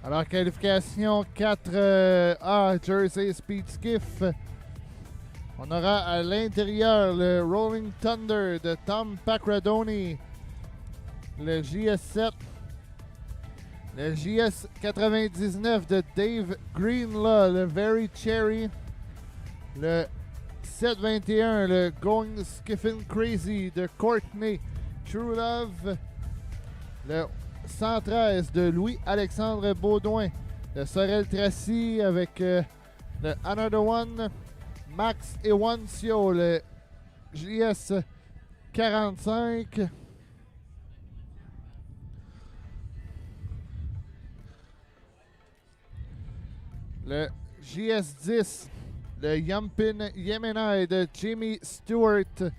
Alors, qualification 4A, Jersey Speed Skiff. On aura à l'intérieur le Rolling Thunder de Tom Pacradoni, le JS7, le JS99 de Dave Greenlaw, le Very Cherry, le 721, le Going Skiffin' Crazy de Courtney True Love, le 113 de Louis-Alexandre Baudouin, le Sorel Tracy avec le Another One, Max Ewancio, le JS 45. Le JS 10, le Yampin Yemenai de Jimmy Stewart.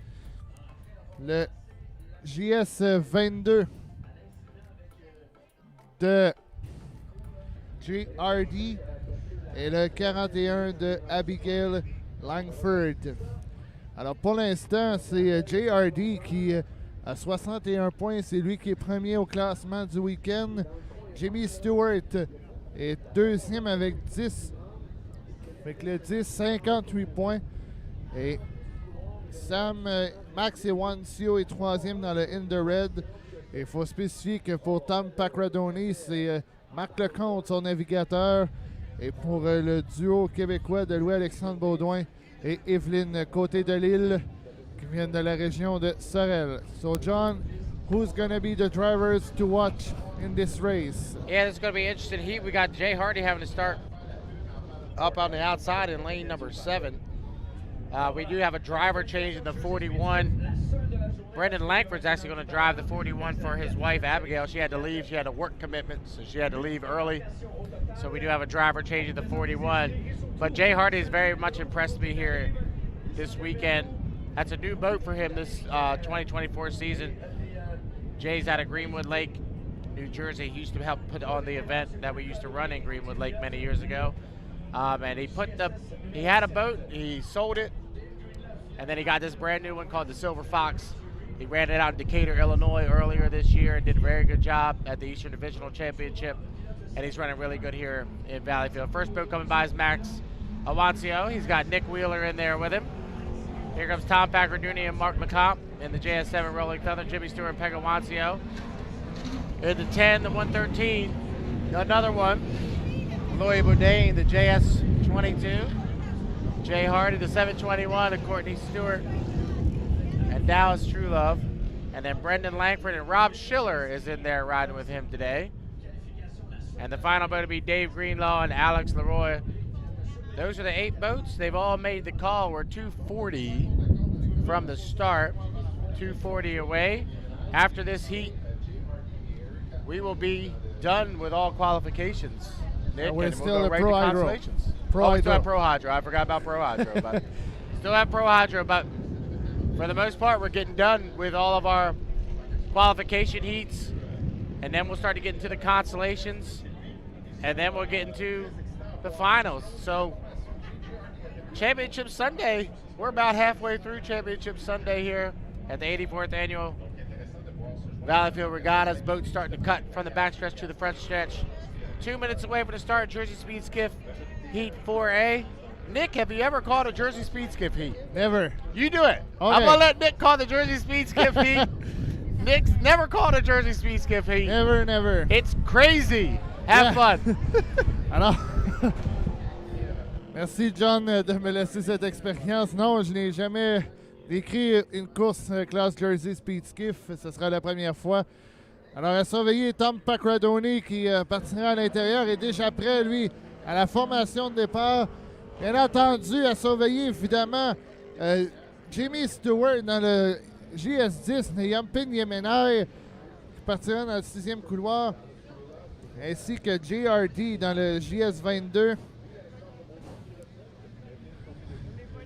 Le JS 22 de JRD. Et le 41 de Abigail Langford. Alors pour l'instant, c'est JRD qui a 61 points. C'est lui qui est premier au classement du week-end. Jimmy Stewart est deuxième avec 10. Avec le 10, 58 points. Et Max Ewancio est troisième dans le In the Red. Et il faut spécifier que pour Tom Pacradoni, c'est Marc Lecomte, son navigateur. Et pour le duo québécois de Louis-Alexandre Baudouin et Evelyne Côté de l'Île, qui viennent de la région de Sorel. So, John, who's going to be the drivers to watch in this race? Yeah, this is going to be an interesting heat. We got Jay Hardy having to start up on the outside in lane number 7. We do have a driver change in the 41. Brendan Langford's actually going to drive the 41 for his wife, Abigail. She had to leave. She had a work commitment, so she had to leave early. So we do have a driver change in the 41. But Jay Hardy has very much impressed me here this weekend. That's a new boat for him this 2024 season. Jay's out of Greenwood Lake, New Jersey. He used to help put on the event that we used to run in Greenwood Lake many years ago. And he had a boat, he sold it, and then he got this brand new one called the Silver Fox. He ran it out in Decatur, Illinois earlier this year and did a very good job at the Eastern Divisional Championship. And he's running really good here in Valleyfield. First boat coming by is Max Awancio. He's got Nick Wheeler in there with him. Here comes Tom Pacradoni and Mark LeComte in the JS7 Rolling Thunder, Jimmy Stewart and Peg Awancio. In the 10, the 113, another one. Louis Boudin, the JS22. Jay Hardy, the 721, and Courtney Stewart and Dallas Truelove. And then Brendan Langford and Rob Schiller is in there riding with him today. And the final boat will be Dave Greenlaw and Alex Leroy. Those are the 8 boats. They've all made the call. We're 240 from the start, 240 away. After this heat, we will be done with all qualifications. Nick, we're and still we'll go at right Pro to Hydro. consolations. Pro We still Hydro. have Pro Hydro. I forgot about Pro Hydro. But still have Pro Hydro, but for the most part, we're getting done with all of our qualification heats. And then we'll start to get into the consolations. And then we'll get into the finals. So Championship Sunday, we're about halfway through Championship Sunday here at the 84th Annual Valleyfield Regattas. Boats starting to cut from the backstretch to the front stretch. 2 minutes away from the start, Jersey Speed Skiff Heat 4A. Nick, have you ever called a Jersey Speed Skiff Heat? Never. You do it. Okay. I'm going to let Nick call the Jersey Speed Skiff Heat. Nick's never called a Jersey Speed Skiff Heat. Never. It's crazy. Have fun. Alors, merci John de me laisser cette expérience. Non, je n'ai jamais décrit une course classe Jersey Speed Skiff. Ce sera la première fois. Alors, à surveiller Tom Pacradoni qui partira à l'intérieur et déjà prêt, lui, à la formation de départ. Bien entendu, à surveiller, évidemment, Jimmy Stewart dans le JS10, Yampin Yemenai qui partira dans le 6e couloir, ainsi que JRD dans le JS22.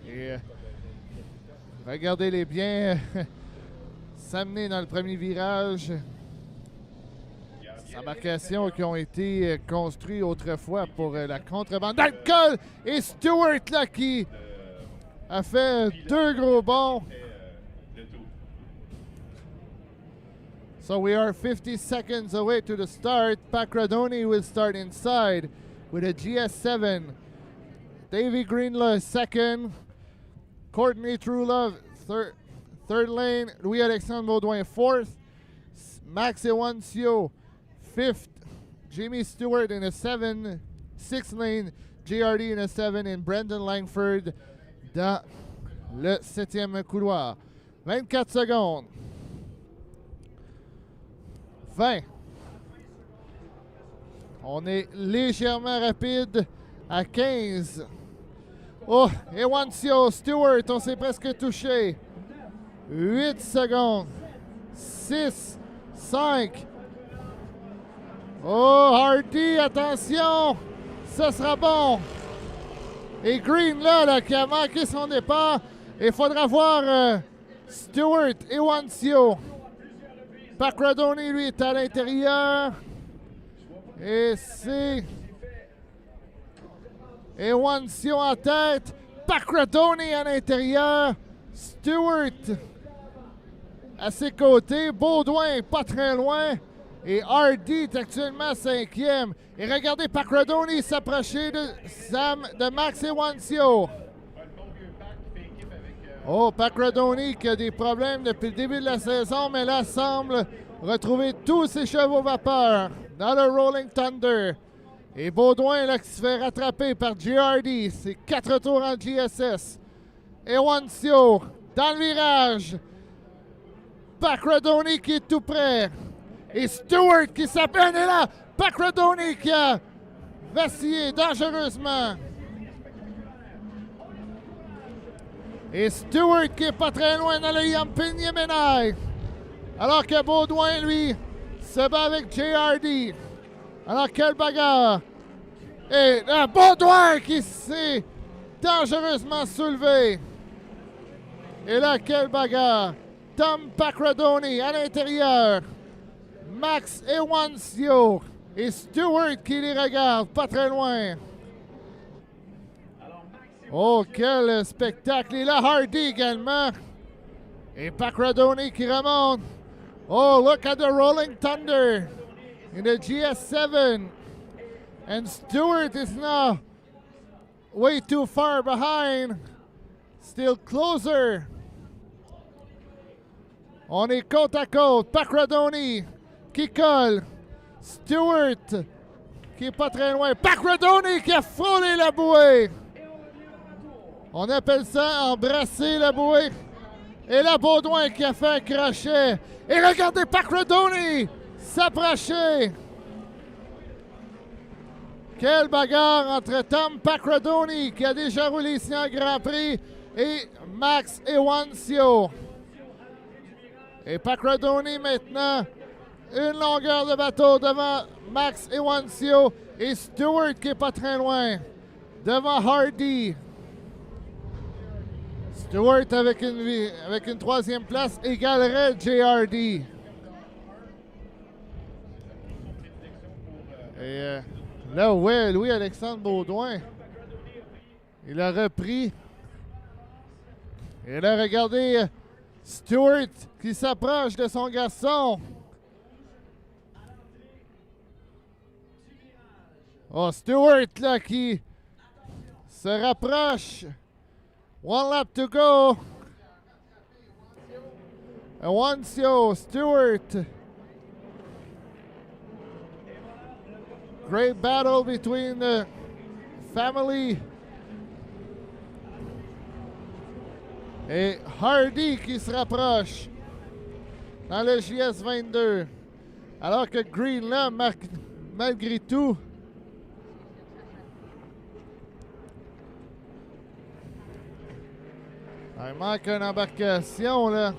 Et regardez-les bien s'amener dans le premier virage. Des embarcations qui ont été construites autrefois pour la contrebande d'alcool. Et Stewart là qui a fait 2 gros bonds. So we are 50 seconds away to the start. Pacradoni will start inside with a GS7. Davy Greenlaw second. Courtney Trulove third lane. Louis-Alexandre Baudouin fourth. Max Ewancio fifth. Jamie Stewart in a 6th lane. JRD in a 7. And Brendan Langford dans le 7e couloir. 24 secondes. 20. On est légèrement rapide à 15. Oh, Ewancio, Stewart, on s'est presque touché. 8 secondes. 6, 5. Oh, Hardy, attention. Ça sera bon. Et Green, là, qui a manqué son départ. Il faudra voir Stewart, Ewancio. Pacradoni, lui, est à l'intérieur. Et c'est Ewancio en tête. Pacradoni à l'intérieur. Stewart à ses côtés. Baudouin pas très loin. Et Hardy est actuellement 5e. Et regardez Pacradoni s'approcher de Max Ewancio. Oh, Pacradoni qui a des problèmes depuis le début de la saison, mais là semble retrouver tous ses chevaux vapeur dans le Rolling Thunder. Et Baudouin là, qui se fait rattraper par GRD. C'est 4 tours en GSS. Ewancio dans le virage. Pacradoni qui est tout près. Et Stewart qui s'appelle là. Pacradoni qui a vacillé dangereusement. Et Stewart qui est pas très loin dans le Yampin Yemenai. Alors que Baudouin, lui, se bat avec JRD. Alors quelle bagarre. Et Baudouin qui s'est dangereusement soulevé. Et là, quelle bagarre. Tom Pacradoni à l'intérieur. Max Ewancio. Et Stewart qui les regarde, pas très loin. Oh, quel spectacle! Et là, Hardy également. Et Pacradoni qui remonte. Oh, look at the Rolling Thunder in the GS7. And Stewart is now way too far behind. Still closer. On est côte à côte. Pacradoni qui colle. Stewart qui est pas très loin. Pacradoni qui a frôlé la bouée. On appelle ça embrasser la bouée. Et là, Baudouin qui a fait un crochet. Et regardez Pacradoni s'approcher. Quelle bagarre entre Tom Pacradoni qui a déjà roulé ici en Grand Prix et Max Ewancio. Et Pacradoni maintenant, une longueur de bateau devant Max Ewancio et Stewart qui est pas très loin devant Hardy. Stewart avec une 3e place égalerait JRD. Et là, ouais, Louis-Alexandre Baudouin, il a repris. Et là, regardez Stewart qui s'approche de son garçon. Oh, Stewart là qui se rapproche. One lap to go. Ewancio, Stewart. Great battle between the family. Et Hardy qui se rapproche dans le JS22. Alors que Greenland marque malgré tout. Il manque une embarcation, là.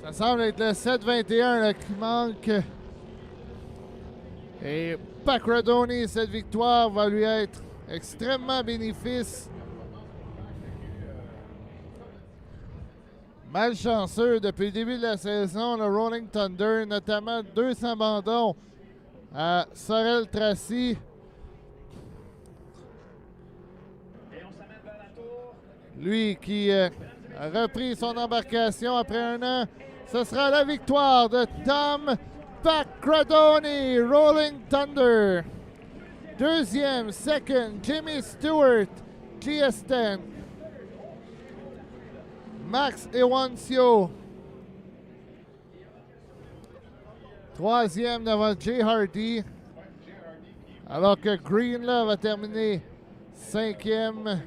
Ça semble être le 7-21 là, qui manque. Et Pacradoni, cette victoire va lui être extrêmement bénéfice. Malchanceux depuis le début de la saison, le Rolling Thunder, notamment 200 abandons à Sorel-Tracy. Lui qui a repris son embarcation après un an. Ce sera la victoire de Tom Pacradoni, Rolling Thunder. Deuxième, second, Jimmy Stewart, GS10. Max Ewancio. Troisième devant Jay Hardy. Alors que Green là, va terminer cinquième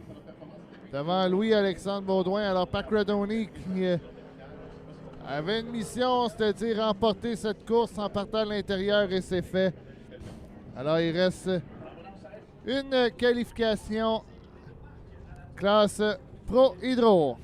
devant Louis-Alexandre Baudouin. Alors Pacradoni qui avait une mission, c'est-à-dire remporter cette course en partant à l'intérieur et c'est fait. Alors il reste une qualification classe Pro Hydro.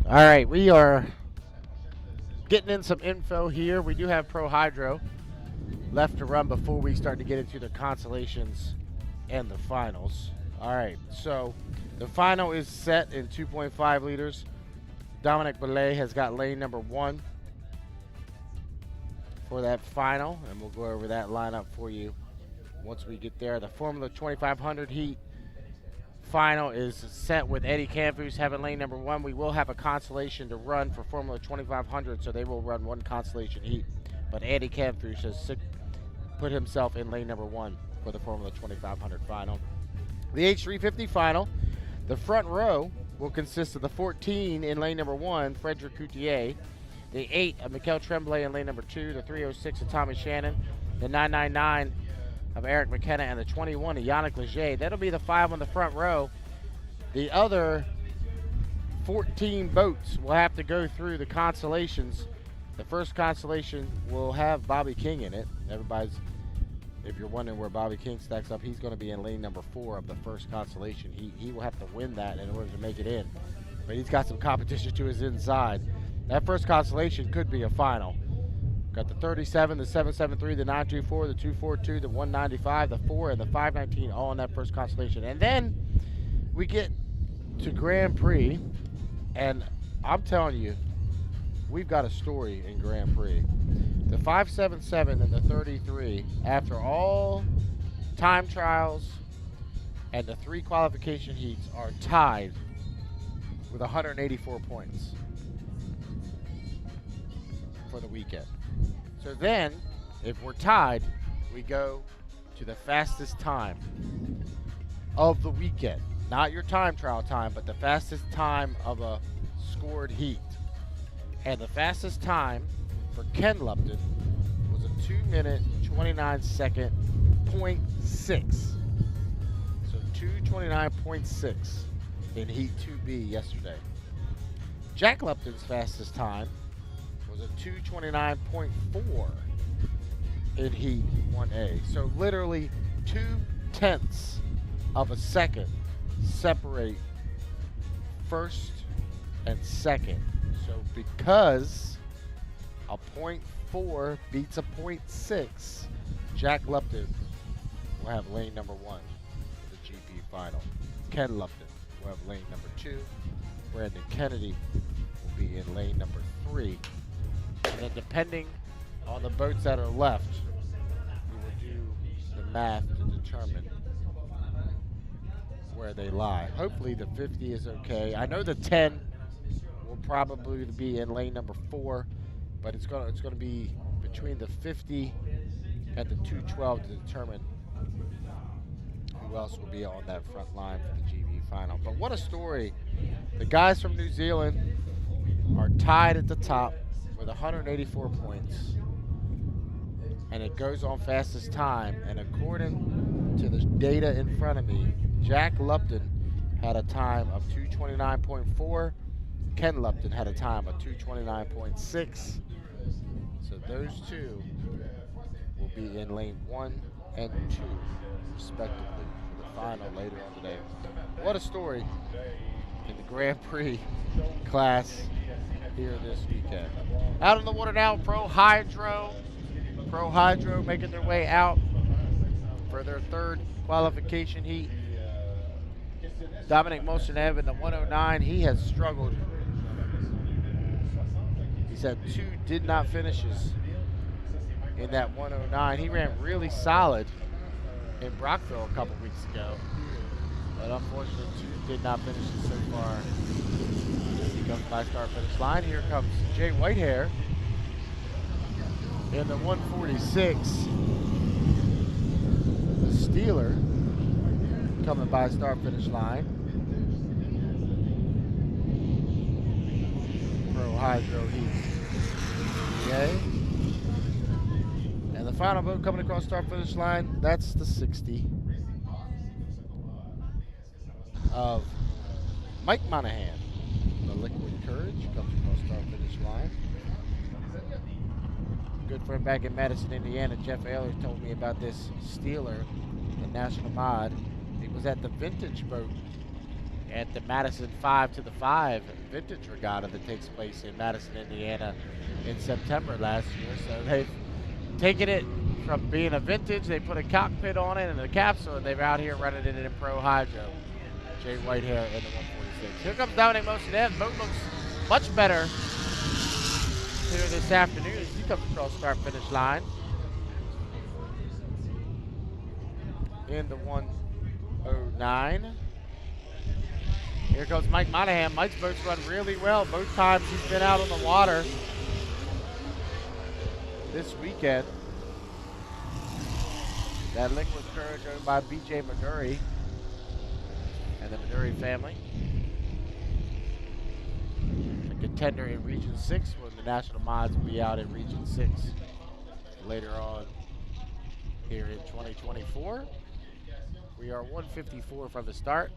All right, we are getting in some info here. We do have Pro Hydro left to run before we start to get into the consolations and the finals. All right, so the final is set in 2.5 liters. Dominic Belay has got lane number 1 for that final, and we'll go over that lineup for you once we get there. The Formula 2500 heat final is set with Eddie Campus having lane number 1. We will have a consolation to run for Formula 2500, so they will run one consolation heat. But Eddie Campus has put himself in lane number 1 for the Formula 2500 final. The H350 final, the front row will consist of the 14 in lane number 1, Frederic Coutier, the 8 of Mikel Tremblay in lane number 2, the 306 of Tommy Shannon, the 999 of Eric McKenna, and the 21 of Yannick Leger. That'll be the 5 on the front row. The other 14 boats will have to go through the consolations. The first consolation will have Bobby King in it. If you're wondering where Bobby King stacks up, he's going to be in lane number 4 of the first consolation. He will have to win that in order to make it in. But he's got some competition to his inside. That first consolation could be a final. Got the 37, the 773, the 924, the 242, the 195, the 4, and the 519 all in that first consolation. And then we get to Grand Prix, and I'm telling you, we've got a story in Grand Prix. The 577 and the 33, after all time trials and the 3 qualification heats, are tied with 184 points for the weekend. So then, if we're tied, we go to the fastest time of the weekend. Not your time trial time, but the fastest time of a scored heat. And the fastest time for Ken Lupton was a 2-minute, 29-second, 0.6. So 2:29.6 in Heat 2B yesterday. Jack Lupton's fastest time was a 2:29.4 in Heat 1A. So literally 0.2 of a second separate first and second. So because a 0.4 beats a 0.6, Jack Lupton will have lane number 1 for the GP final. Ken Lupton will have lane number 2. Brandon Kennedy will be in lane number 3. And then depending on the boats that are left, we will do the math to determine where they lie. Hopefully the 50 is okay. I know the 10 will probably be in lane number 4, but it's going to be between the 50 and the 212 to determine who else will be on that front line for the GB final. But what a story. The guys from New Zealand are tied at the top with 184 points, and it goes on fastest time. And according to the data in front of me, Jack Lupton had a time of 2:29.4. Ken Lupton had a time of 2:29.6. So those two will be in lane 1 and 2, respectively, for the final later on today. What a story in the Grand Prix class here this weekend. Out on the water now, Pro Hydro. Pro Hydro making their way out for their 3rd qualification heat. Dominic Mosenev in the 109, he has struggled. He's had 2 did not finishes in that 109. He ran really solid in Brockville a couple weeks ago, but unfortunately 2 did not finish so far. He comes by start finish line. Here comes Jay Whitehair in the 146. The Steeler coming by start finish line. Pro Hydro heat. Okay. And the final boat coming across start finish line, that's the 60 of Mike Monahan. The Liquid Courage comes across start finish line. Good friend back in Madison, Indiana, Jeff Ehlers, told me about this Steeler, the National Mod. He was at the vintage boat at the Madison 5 to the 5 vintage regatta that takes place in Madison, Indiana in September last year. So they've taken it from being a vintage, they put a cockpit on it and a capsule, and they're out here running it in Pro Hydro. Jay Whitehair in the 146. Here comes Dominic Motionev. Boat looks much better here this afternoon as he comes across start-finish line in the 109. Here goes Mike Monahan. Mike's boats run really well. Both times he's been out on the water this weekend. That Liquid Courage owned by BJ Maduri and the Maduri family. A contender in Region 6 when the National Mods will be out in Region 6 later on here in 2024. We are 154 from the start.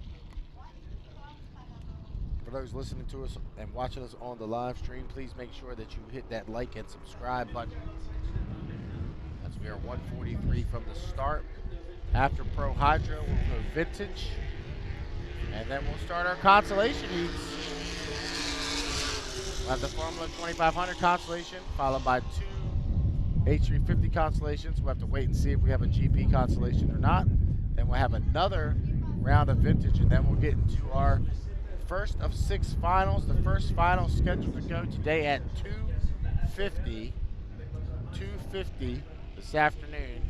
For those listening to us and watching us on the live stream, please make sure that you hit that like and subscribe button. As we are 143 from the start. After Pro Hydro, we'll go vintage. And then we'll start our consolation heats. We'll have the Formula 2500 consolation, followed by 2 H350 consolations. We'll have to wait and see if we have a GP consolation or not. Then we'll have another round of vintage, and then we'll get into our first of 6 finals. The first final scheduled to go today at 2:50 this afternoon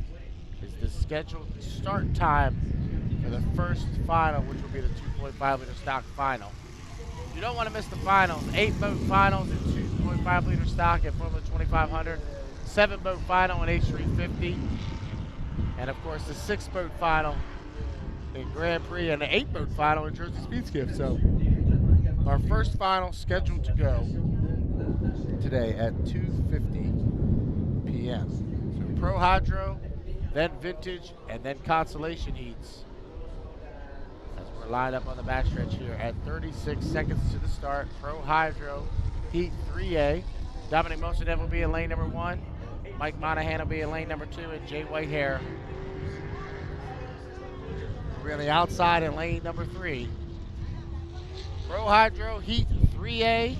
is the scheduled start time for the first final, which will be the 2.5 liter stock final. You don't want to miss the finals. 8 boat finals in 2.5 liter stock at Formula 2500, 7 boat final in H350, and of course the 6 boat final in Grand Prix and the 8 boat final in Jersey Speed Skiff. So our first final scheduled to go today at 2:50 p.m. So Pro Hydro, then vintage, and then consolation heats. As we're lined up on the backstretch here at 36 seconds to the start. Pro Hydro Heat 3A. Dominic Motionev will be in lane number 1. Mike Monahan will be in lane number 2, and Jay Whitehair really outside in lane number 3. Pro Hydro Heat 3A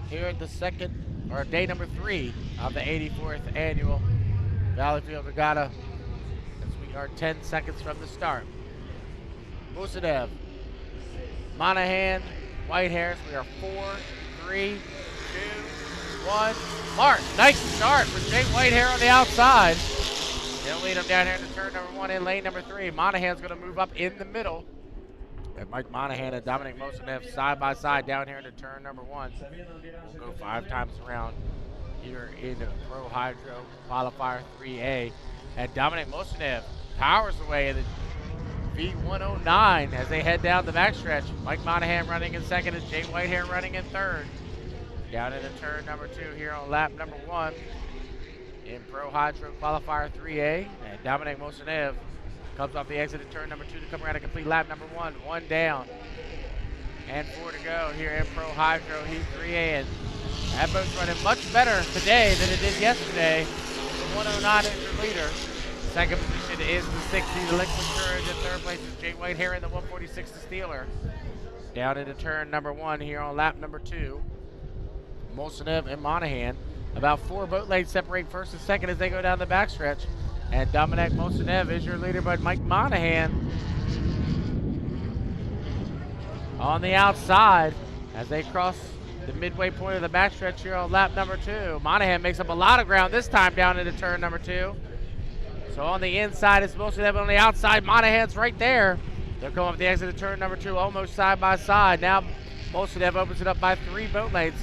here at the day number 3 of the 84th annual Valleyfield Regatta, as we are 10 seconds from the start. Motionev, Monahan, Whitehair. We are 4, 3, 2, 1. Mark, nice start for Jay Whitehair on the outside. They'll lead him down here to turn number 1 in lane number 3. Monahan's going to move up in the middle. And Mike Monahan and Dominic Motionev side by side down here into turn number 1. We'll go 5 times around here in the Pro Hydro Qualifier 3A. And Dominic Motionev powers away in the V109 as they head down the backstretch. Mike Monahan running in second and Jay Whitehair running in third. Down into turn number 2 here on lap number 1 in Pro Hydro Qualifier 3A. And Dominic Motionev comes off the exit at turn number 2 to come around and complete lap number 1. 1 down and 4 to go here in Pro Hydro Heat 3A. And that boat's running much better today than it did yesterday. The 109 is your leader. Second position is the 60, the Liquid Courage. In third place is Jay Whitehair in the 146, the Steeler. Down into turn number 1 here on lap number 2. Motionev and Monahan. About 4 boat lanes separate first and second as they go down the backstretch. And Dominic Motionev is your leader, but Mike Monahan on the outside as they cross the midway point of the backstretch here on lap number 2. Monahan makes up a lot of ground this time down into turn number 2. So on the inside is Motionev, on the outside Monahan's right there. They're going up the exit of turn number 2, almost side by side. Now Motionev opens it up by 3 boat lanes.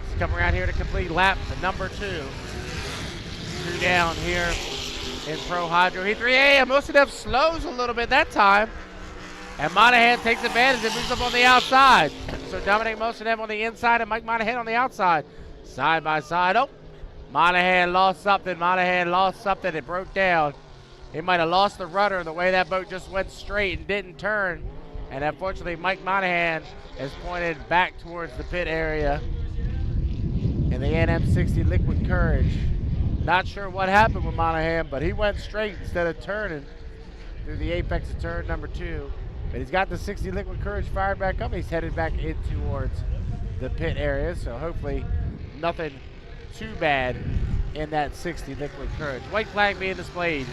He's coming around here to complete lap number 2. 2 down here in Pro Hydro Heat 3A, and Motionev slows a little bit that time. And Monahan takes advantage and moves up on the outside. So Dominic Motionev on the inside and Mike Monahan on the outside. Side by side. Oh, Monahan lost something. It broke down. He might have lost the rudder the way that boat just went straight and didn't turn. And unfortunately, Mike Monahan is pointed back towards the pit area in the NM60 Liquid Courage. Not sure what happened with Monahan, but he went straight instead of turning through the apex of turn number 2. But he's got the 60 Liquid Courage fired back up. He's headed back in towards the pit area, so hopefully nothing too bad in that 60 Liquid Courage. White flag being displayed.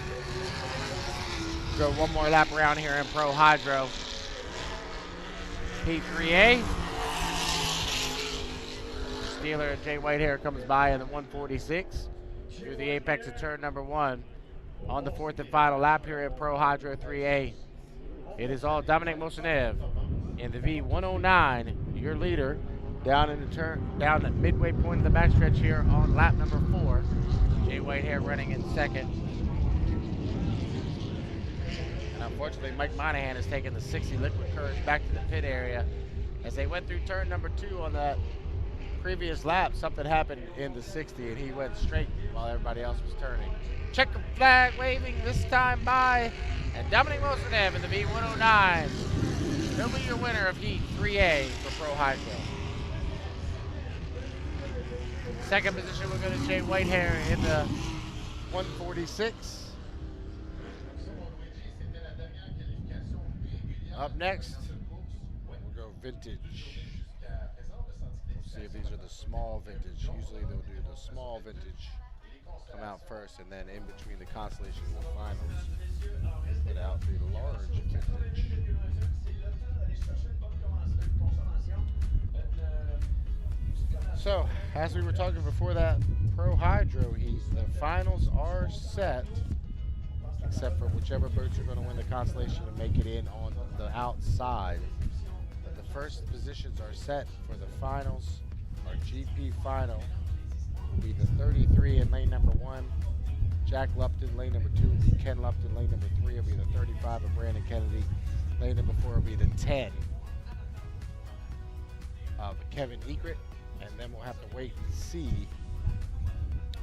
Go one more lap around here in Pro Hydro. P3A. Steeler Jay Whitehair comes by in the 146 through the apex of turn number 1 on the 4th and final lap here in Pro Hydro 3A. It is all Dominic Mosenev in the V109, your leader, down the midway point of the backstretch here on lap number 4. Jay Whitehair running in second. And unfortunately, Mike Monahan has taken the 60 Liquid Courage back to the pit area. As they went through turn number 2 on that previous lap, something happened in the 60 and he went straight while everybody else was turning. Checker flag waving this time by, and Dominic Mosenev in the V109. He'll be your winner of Heat 3A for Pro Hydro. Second position, we'll go to Jay Whitehair in the 146. Up next, we'll go vintage. We'll see if these are the small vintage. Usually they'll do the small vintage come out first, and then in between the Consolation and the finals, put out the large vintage. So, as we were talking before that Pro Hydro heat, the finals are set, except for whichever boats are going to win the Consolation and make it in on the outside. But the first positions are set for the finals. Our GP final will be the 33 in lane number 1. Jack Lupton, lane number 2 will be Ken Lupton. Lane number 3 will be the 35 of Brandon Kennedy. Lane number 4 will be the 10 of Kevin Egret. And then we'll have to wait and see.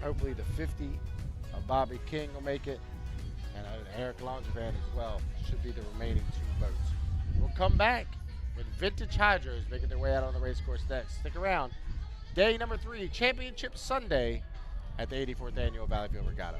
Hopefully the 50 of Bobby King will make it. And Eric Longevan as well. Should be the remaining 2 boats. We'll come back with Vintage Hydros making their way out on the race course next. Stick around. Day number 3, Championship Sunday at the 84th Annual Valleyfield Regatta.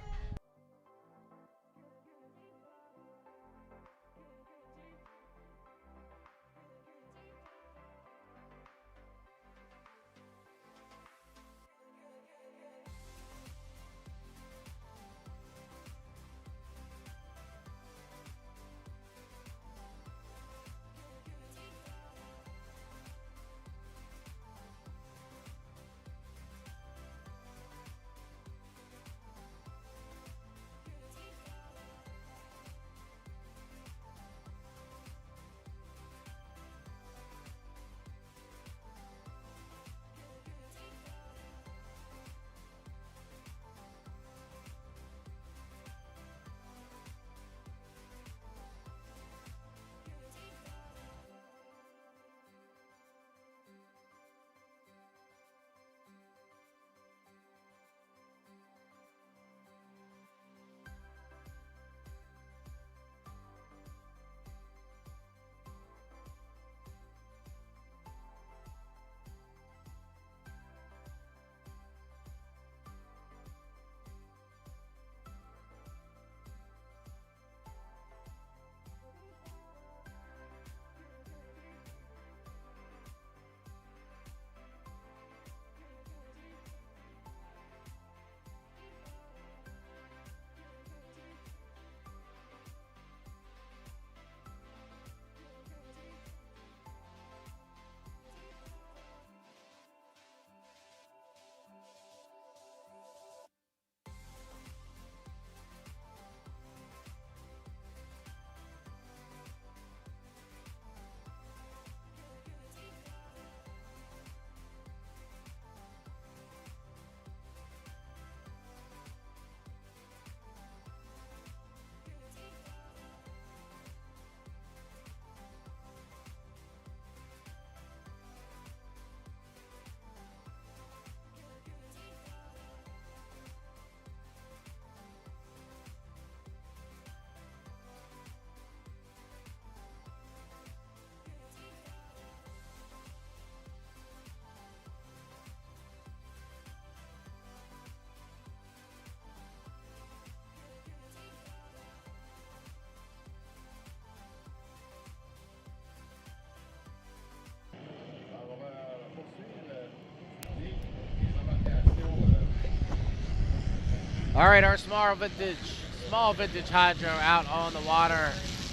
All right, our small vintage hydro out on the water.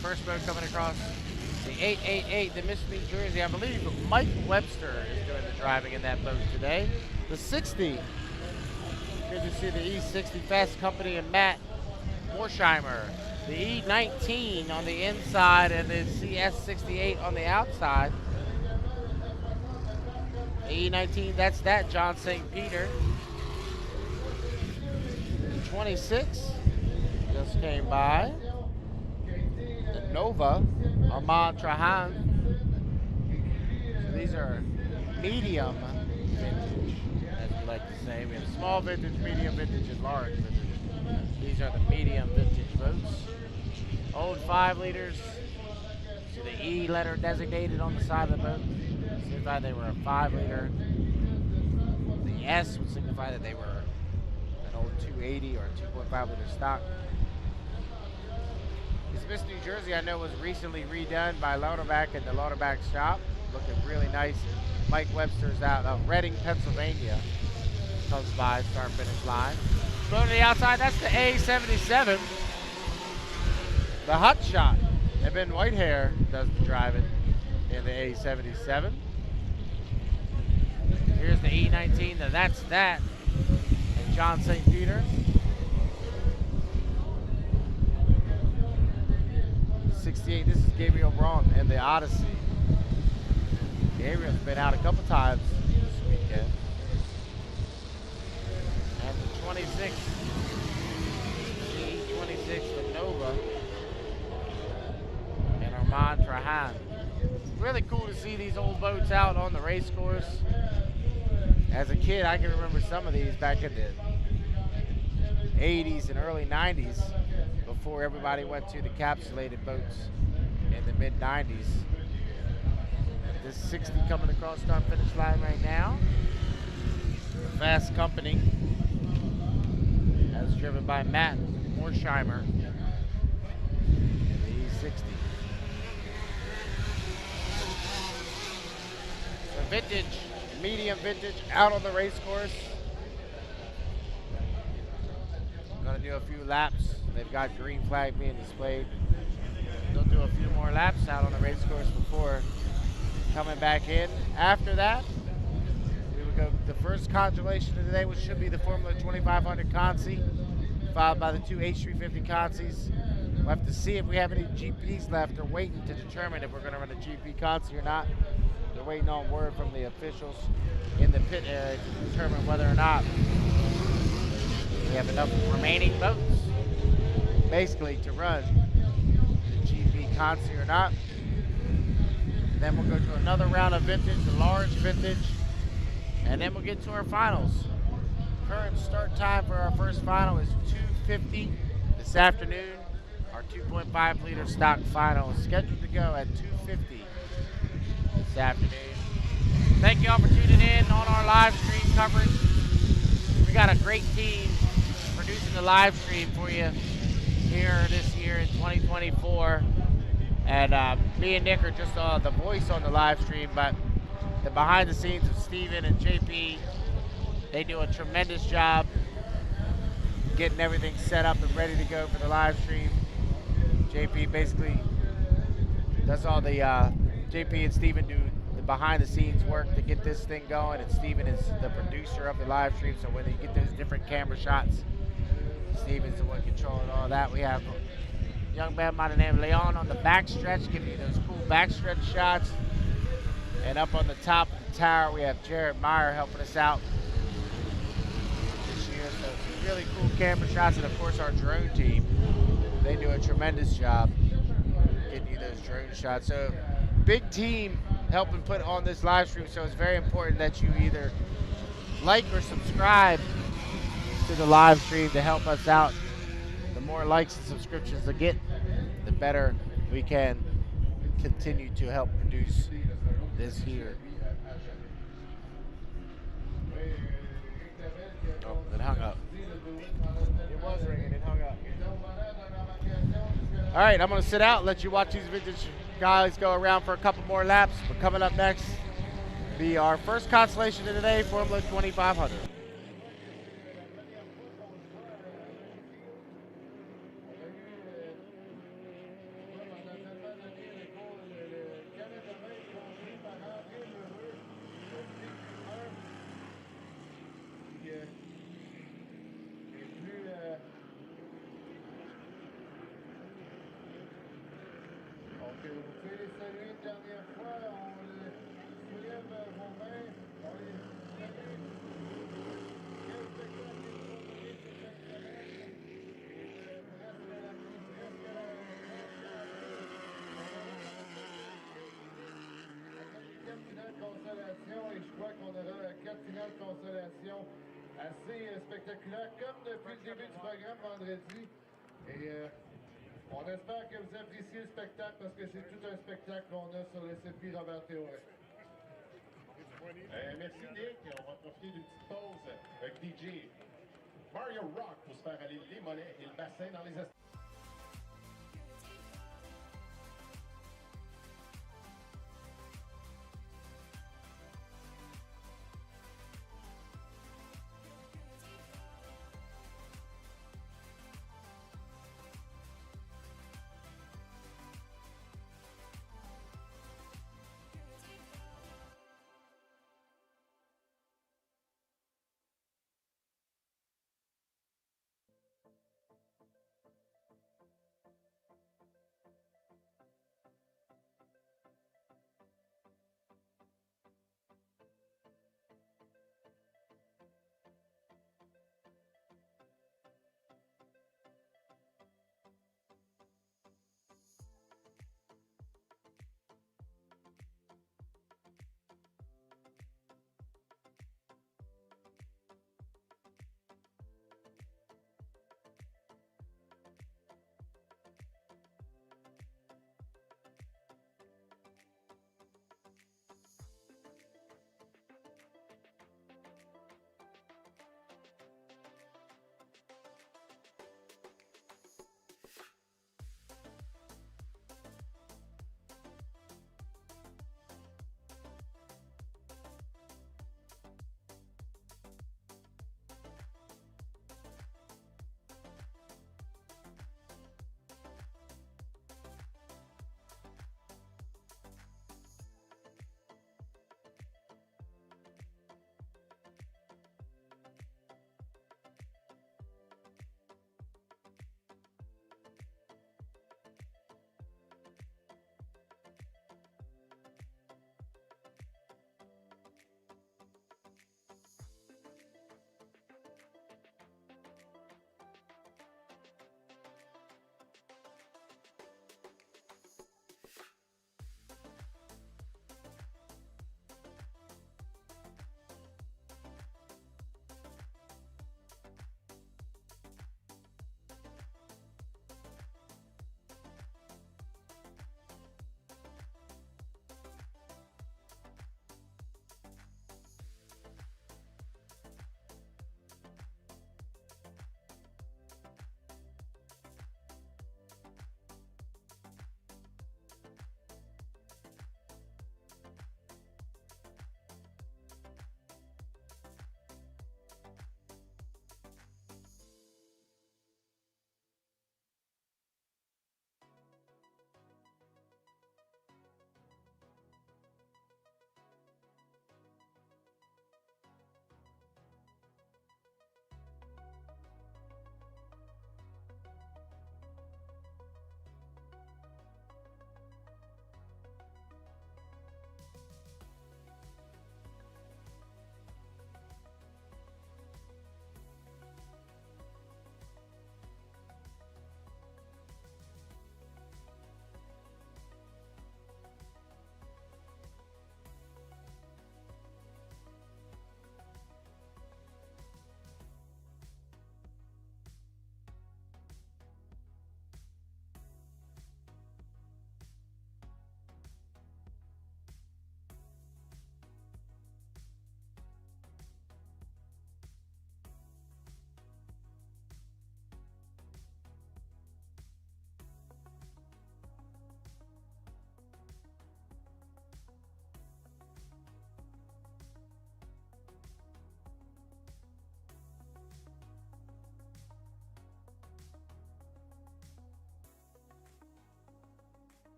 First boat coming across the 888, the Miss New Jersey. I believe Mike Webster is doing the driving in that boat today. The 60. Good to see the E60 Fast Company and Matt Morsheimer. The E19 on the inside and the CS68 on the outside. The E19, that's that John St. Peter. 26 just came by. The Nova, Armand Trahan. So these are medium vintage, as we like to say. We have small vintage, medium vintage, and large vintage. These are the medium vintage boats. Old 5 liters. See the E letter designated on the side of the boat. Signify they were a 5 liter. The S would signify that they were an old 280 or 2.5 liter stock. This Miss New Jersey I know was recently redone by Lauterbach in the Lauterbach shop. Looking really nice. Mike Webster's out of Reading, Pennsylvania. Comes by, start finish line. Go to the outside, that's the A77. The Hot Shot. Eben Whitehair does the driving in the A77. Here's the E19, now that's that. And John St. Peter. 68, this is Gabriel Braun and the Odyssey. Gabriel's been out a couple times this weekend. And the 26, the E26, the Nova, and Armand Trahan. Really cool to see these old boats out on the race course. As a kid, I can remember some of these back in the 80s and early 90s before everybody went to the capsulated boats in the mid-90s. This 60 coming across start finish line right now. The Fast Company, as driven by Matt Morsheimer in the E60. So vintage, medium vintage, out on the race course. Gonna do a few laps. They've got green flag being displayed. They'll do a few more laps out on the race course before coming back in. After that, we would go the first consolation of the day, which should be the Formula 2500 Consi, followed by the 2 H350 Consis. We'll have to see if we have any GPs left. They're waiting to determine if we're going to run a GP Consi or not. They're waiting on word from the officials in the pit area to determine whether or not we have enough remaining boats, basically, to run the GP Consi or not. Then we'll go to another round of vintage, the large vintage, and then we'll get to our finals. Current start time for our first final is 2:50 this afternoon. Our 2.5 liter stock final is scheduled to go at 2:50 this afternoon. Thank you all for tuning in on our live stream coverage. We got a great team producing the live stream for you here this year in 2024. And me and Nick are just the voice on the live stream, but the behind the scenes of Steven and JP, they do a tremendous job getting everything set up and ready to go for the live stream. JP basically does all the, JP and Steven do the behind the scenes work to get this thing going, and Steven is the producer of the live stream, so when you get those different camera shots, Steven's the one controlling all that. We have a young man by the name of Leon on the backstretch, giving you those cool backstretch shots. And up on the top of the tower, we have Jared Meyer helping us out this year. So some really cool camera shots, and of course our drone team. They do a tremendous job getting you those drone shots. So big team helping put on this live stream, so it's very important that you either like or subscribe to the live stream to help us out. The more likes and subscriptions we get, the better we can continue to help produce this here. Oh, it hung up. It was ringing, it hung up. All right, I'm gonna sit out and let you watch these vintage guys go around for a couple more laps. But coming up next, be our first consolation of the day, Formula 2500. dernière fois, on soulève vos mains, on les soulève. Quel spectacle ils nous ont donné cette fin de semaine? Et presque la quatrième finale consolation, et je crois qu'on aura 4 finales consolation assez spectaculaires, comme depuis le début du programme vendredi. Et on espère que vous appréciez le spectacle parce que c'est tout un spectacle qu'on a sur le circuit Robert Théoret. Merci Nick. On va profiter d'une petite pause avec DJ Mario Rock pour se faire aller les mollets et le bassin dans les estrades.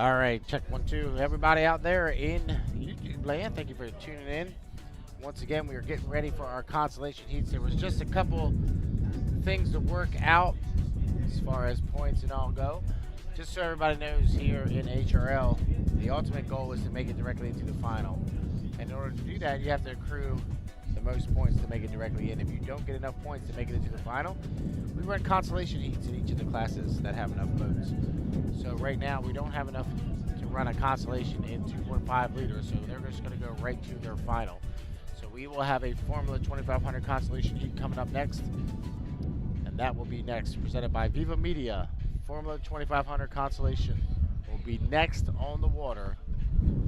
All right, check 1, 2. Everybody out there in YouTube land, thank you for tuning in. Once again, we are getting ready for our consolation heats. There was just a couple things to work out as far as points and all go. Just so everybody knows, here in HRL, the ultimate goal is to make it directly into the final. And in order to do that, you have to accrue the most points to make it directly in. If you don't get enough points to make it into the final, we run consolation heats in each of the classes that have enough votes. So right now, we don't have enough to run a consolation in 2.5 liters, so they're just going to go right to their final. So we will have a Formula 2500 consolation heat coming up next, and that will be next, presented by Viva Media. Formula 2500 consolation will be next on the water,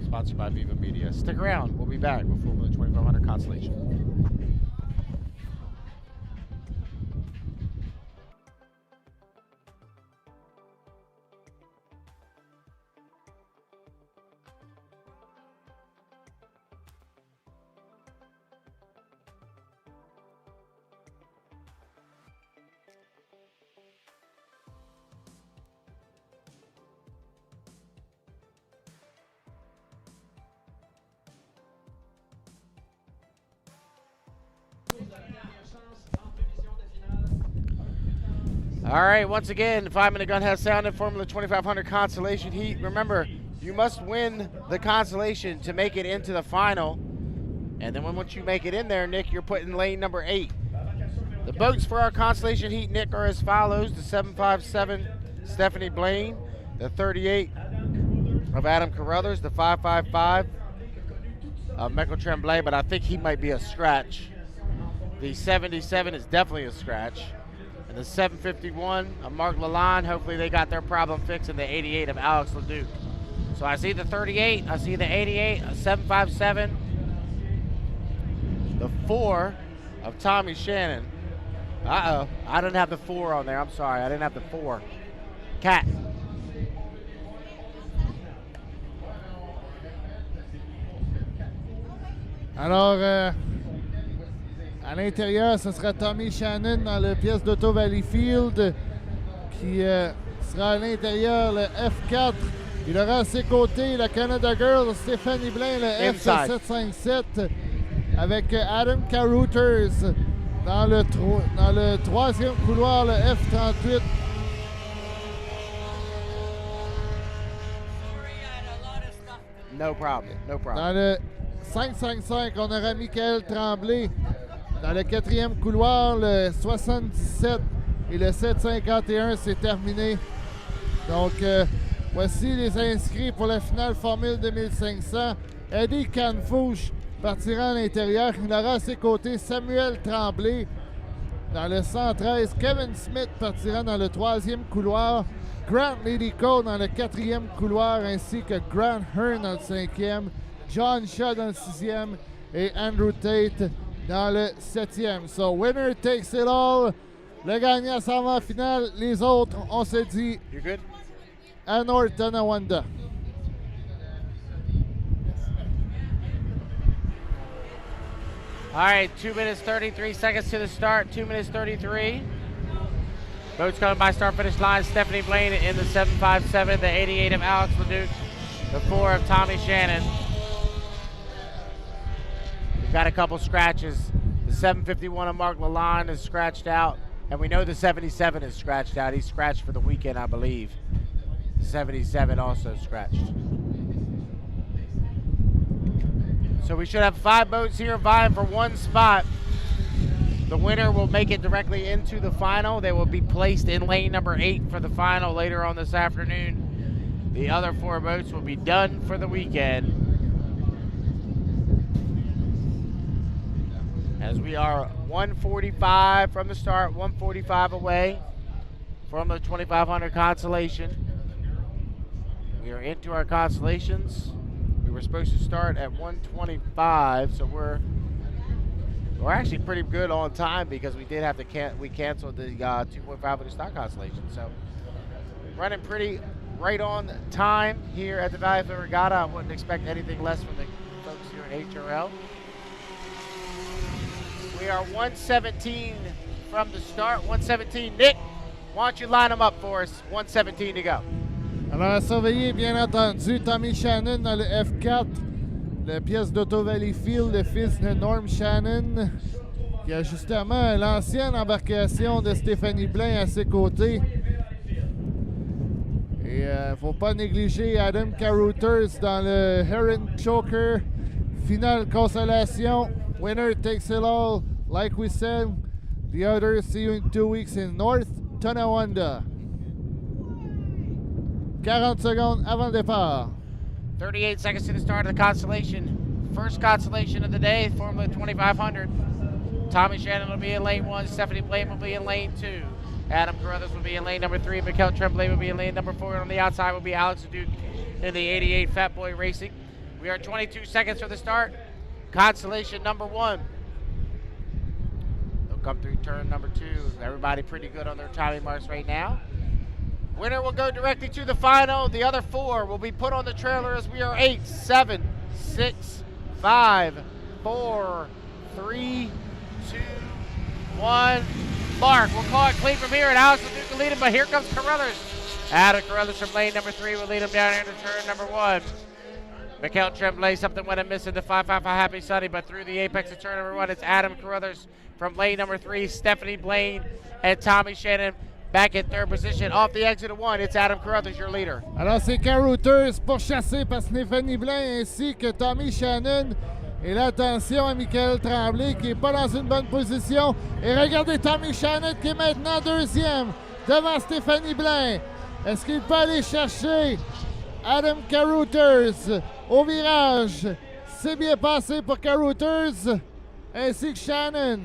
sponsored by Viva Media. Stick around, we'll be back with Formula 2500 consolation. All right, once again, the 5-minute gun has sounded. Formula 2500 consolation heat. Remember, you must win the consolation to make it into the final. And then once you make it in there, Nick, you're put in lane number 8. The boats for our consolation heat, Nick, are as follows. The 757 Stephanie Blaine, the 38 of Adam Carruthers, the 555 of Michael Tremblay, but I think he might be a scratch. The 77 is definitely a scratch. And the 751 of Mark Lalonde, hopefully they got their problem fixed, and the 88 of Alex Leduc. So I see the 38, I see the 88, a 757, the 4 of Tommy Shannon. Uh-oh, I didn't have the 4 on there, I'm sorry, I didn't have the 4. Cat. Alors, à l'intérieur, ce sera Tommy Shannon dans la pièce d'auto Valleyfield qui sera à l'intérieur, le F4. Il aura à ses côtés la Canada Girl Stéphanie Blain, le F757 avec Adam Carruthers dans le troisième couloir, le F38. No problem, no problem. Dans le 555, on aura Michael Tremblay. Dans le quatrième couloir, le 77 et le 751, c'est terminé. Donc, voici les inscrits pour la finale Formule 2500. Eddie Canfouche partira à l'intérieur. Il aura à ses côtés Samuel Tremblay. Dans le 113, Kevin Smith partira dans le troisième couloir. Grant Lidico dans le quatrième couloir, ainsi que Grant Hearn dans le cinquième. John Shaw dans le sixième et Andrew Tate dans le 7e. So, winner takes it all. Le gagnant s'en va en finale. Les autres, on se dit à Norton, à Wanda. All right, 2 minutes, 33 seconds to the start. 2 minutes, 33. Boats coming by start-finish line. Stephanie Blaine in the 757, the 88 of Alex Leduc, the 4 of Tommy Shannon. Got a couple scratches. The 751 of Mark Lalonde is scratched out, and we know the 77 is scratched out. He's scratched for the weekend, I believe. The 77 also scratched. So we should have 5 boats here vying for 1 spot. The winner will make it directly into the final. They will be placed in lane number 8 for the final later on this afternoon. The other 4 boats will be done for the weekend. As we are 145 from the start, 145 away from the 2500 consolation. We are into our consolations. We were supposed to start at 125, so we're actually pretty good on time because we did have to we canceled the 2.5 with the stock consolation. So running pretty right on time here at the Valleyfield Regatta. I wouldn't expect anything less from the folks here at HRL. We are 117 from the start, 117. Nick, why don't you line them up for us? 117 to go. Alors, à surveiller, bien entendu, Tommy Shannon dans le F4, la pièce d'Auto Valleyfield, le fils de Norm Shannon, qui a justement l'ancienne embarcation de Stéphanie Blain à ses côtés. Et faut pas négliger Adam Carothers dans le Heron Choker, finale Consolation. Winner takes it all, like we said. The others see you in 2 weeks in North Tonawanda. 40 secondes avant le départ. 38 seconds to the start of the Consolation. First Consolation of the day, Formula 2500. Tommy Shannon will be in lane 1, Stephanie Blaine will be in lane 2. Adam Carothers will be in lane number 3, Mikkel Tremblay will be in lane number 4, and on the outside will be Alex Duke in the 88 Fat Boy Racing. We are 22 seconds for the start. Consolation number 1. They'll come through turn number 2. Everybody pretty good on their timing marks right now. Winner will go directly to the final. The other 4 will be put on the trailer as we are 8, 7, 6, 5, 4, 3, 2, 1. Mark, we'll call it clean from here, and Alex Duke will lead him, but here comes Carothers. Adam Carothers from lane number 3 will lead him down into turn number 1. Mikkel Tremblay, something went amiss in the 555 Happy Sunny, but through the apex of turn number 1, it's Adam Carothers from lane number 3, Stephanie Blaine, and Tommy Shannon back in third position. Off the exit of 1, it's Adam Carothers, your leader. Alors, c'est Carothers pourchassé par Stéphanie Blain ainsi que Tommy Shannon. Et là, attention à Michael Tremblay qui n'est pas dans une bonne position. Et regardez Tommy Shannon qui est maintenant deuxième devant Stéphanie Blain. Est-ce qu'il peut aller chercher Adam Carothers au virage? C'est bien passé pour Carothers ainsi que Shannon.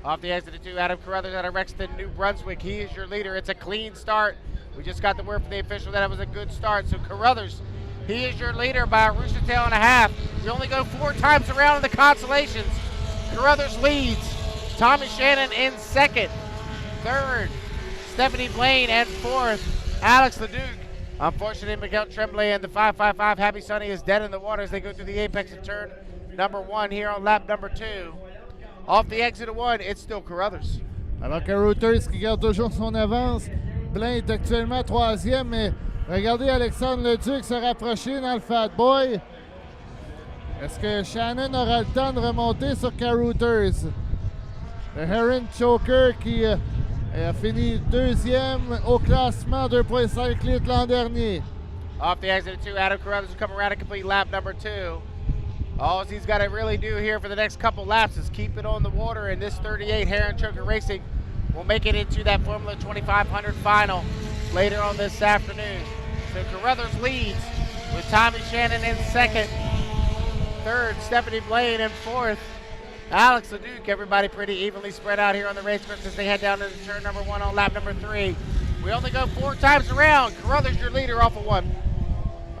Off the exit of 2, Adam Carothers out of Rexton, New Brunswick. He is your leader. It's a clean start. We just got the word from the official that it was a good start. So Carothers, he is your leader by a rooster tail and a half. We only go 4 times around in the Consolations. Carothers leads. Tommy Shannon in second. Third, Stephanie Blaine, and fourth, Alex Leduc. Unfortunately, Mikkel Tremblay and the 555 Happy Sunny is dead in the water as they go through the apex of turn number 1 here on lap number 2. Off the exit of 1, it's still Carothers. Alors Carothers qui garde toujours son avance. Blain est actuellement 3e, mais regardez Alexandre Leduc se rapprocher dans le Fat Boy. Est-ce que Shannon aura le temps de remonter sur Carothers? Le Heron Choker qui a fini 2e au classement, 2.5 litres l'an dernier. Off the exit of 2, Adam Carothers will come around and complete lap number 2. All he's got to really do here for the next couple laps is keep it on the water, and this 38 Heron Choker Racing will make it into that Formula 2500 final later on this afternoon. So Carothers leads with Tommy Shannon in second. Third, Stephanie Blaine in fourth. Alex Leduc, everybody pretty evenly spread out here on the racecourse as they head down into turn number 1 on lap number 3. We only go 4 times around. Carothers, your leader, off of 1.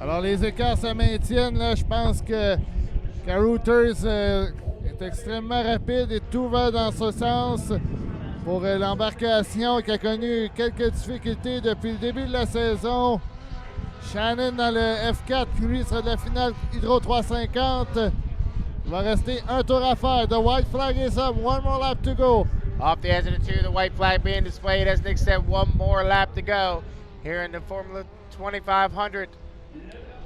Alors les écarts se maintiennent. Là, je pense que Carothers est extrêmement rapide et tout va dans ce sens pour l'embarcation qui a connu quelques difficultés depuis le début de la saison. Shannon dans le F4, qui lui sera de la finale Hydro 350. Il va rester un tour à faire. The white flag is up. 1 more lap to go. Off the exit of 2, the white flag being displayed as Nick said, 1 more lap to go here in the Formula 2500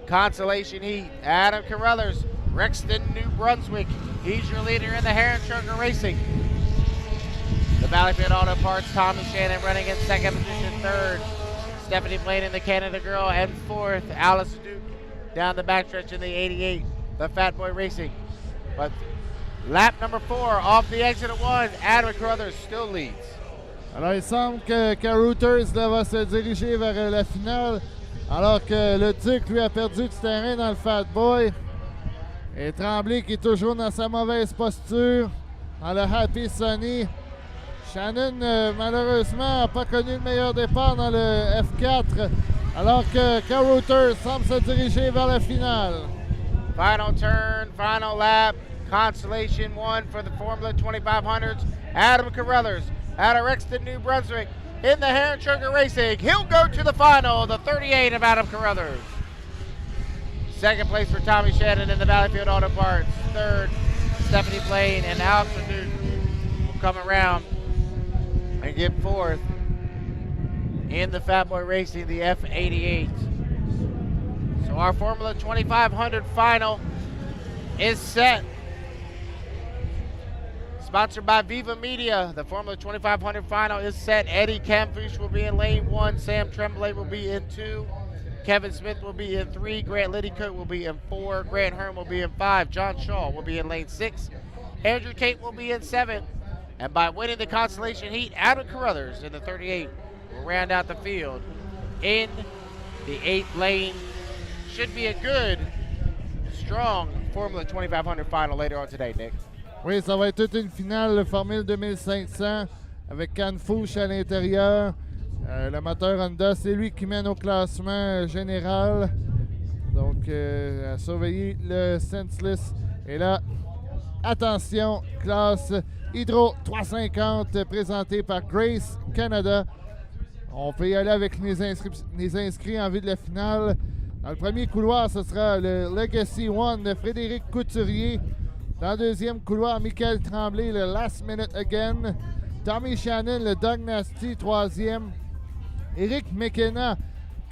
Consolation Heat. Adam Carothers, Rexton, New Brunswick. He's your leader in the Heron Choker Racing. The Valleyfield Auto Parts, Tommy Shannon running in second position. Third, Stephanie Blaine in the Canada Girl. And fourth, Alice Duke down the backstretch in the 88, the Fat Boy Racing. But lap number 4, off the exit of 1, Adam Carothers still leads. Alors il semble que Carothers va se diriger vers la finale, alors que le Duc lui a perdu du terrain dans le Fat Boy. Et Tremblay qui est toujours dans sa mauvaise posture dans le Happy Sunny. Shannon malheureusement n'a pas connu le meilleur départ dans le F4, alors que Carothers semble se diriger vers la finale. Final turn, final lap, Consolation 1 for the Formula 2500s. Adam Carothers out of Rexton, New Brunswick in the Heron Choker Racing. He'll go to the final, the 38 of Adam Carothers. Second place for Tommy Shannon in the Valleyfield Auto Parts. Third, Stephanie Blaine and Alex Leduc will come around and get fourth in the Fat Boy Racing, the F88 So our Formula 2500 final is set. Sponsored by Viva Media, the Formula 2500 final is set. Eddie Camfish will be in lane 1. Sam Tremblay will be in 2. Kevin Smith will be in 3. Grant Liddycoat will be in 4. Grant Hearn will be in 5. John Shaw will be in lane 6. Andrew Tate will be in 7. And by winning the Consolation Heat, Adam Carruthers in the 38 will round out the field in the 8th lane. Should be a good, strong Formula 2500 final later on today, Nick. Oui, ça va être toute une finale Formule 2500 avec Canfouche à l'intérieur. Le moteur Honda, c'est lui qui mène au classement général. Donc, à surveiller le St-Felicien. Et là, attention, classe Hydro 350 présentée par Grace Canada. On peut y aller avec les inscrits en vue de la finale. Dans le premier couloir, ce sera le Legacy One de Frédéric Couturier. Dans le deuxième couloir, Michael Tremblay, le Last Minute Again. Tommy Shannon, le Dog Nasty, troisième. Éric McKenna,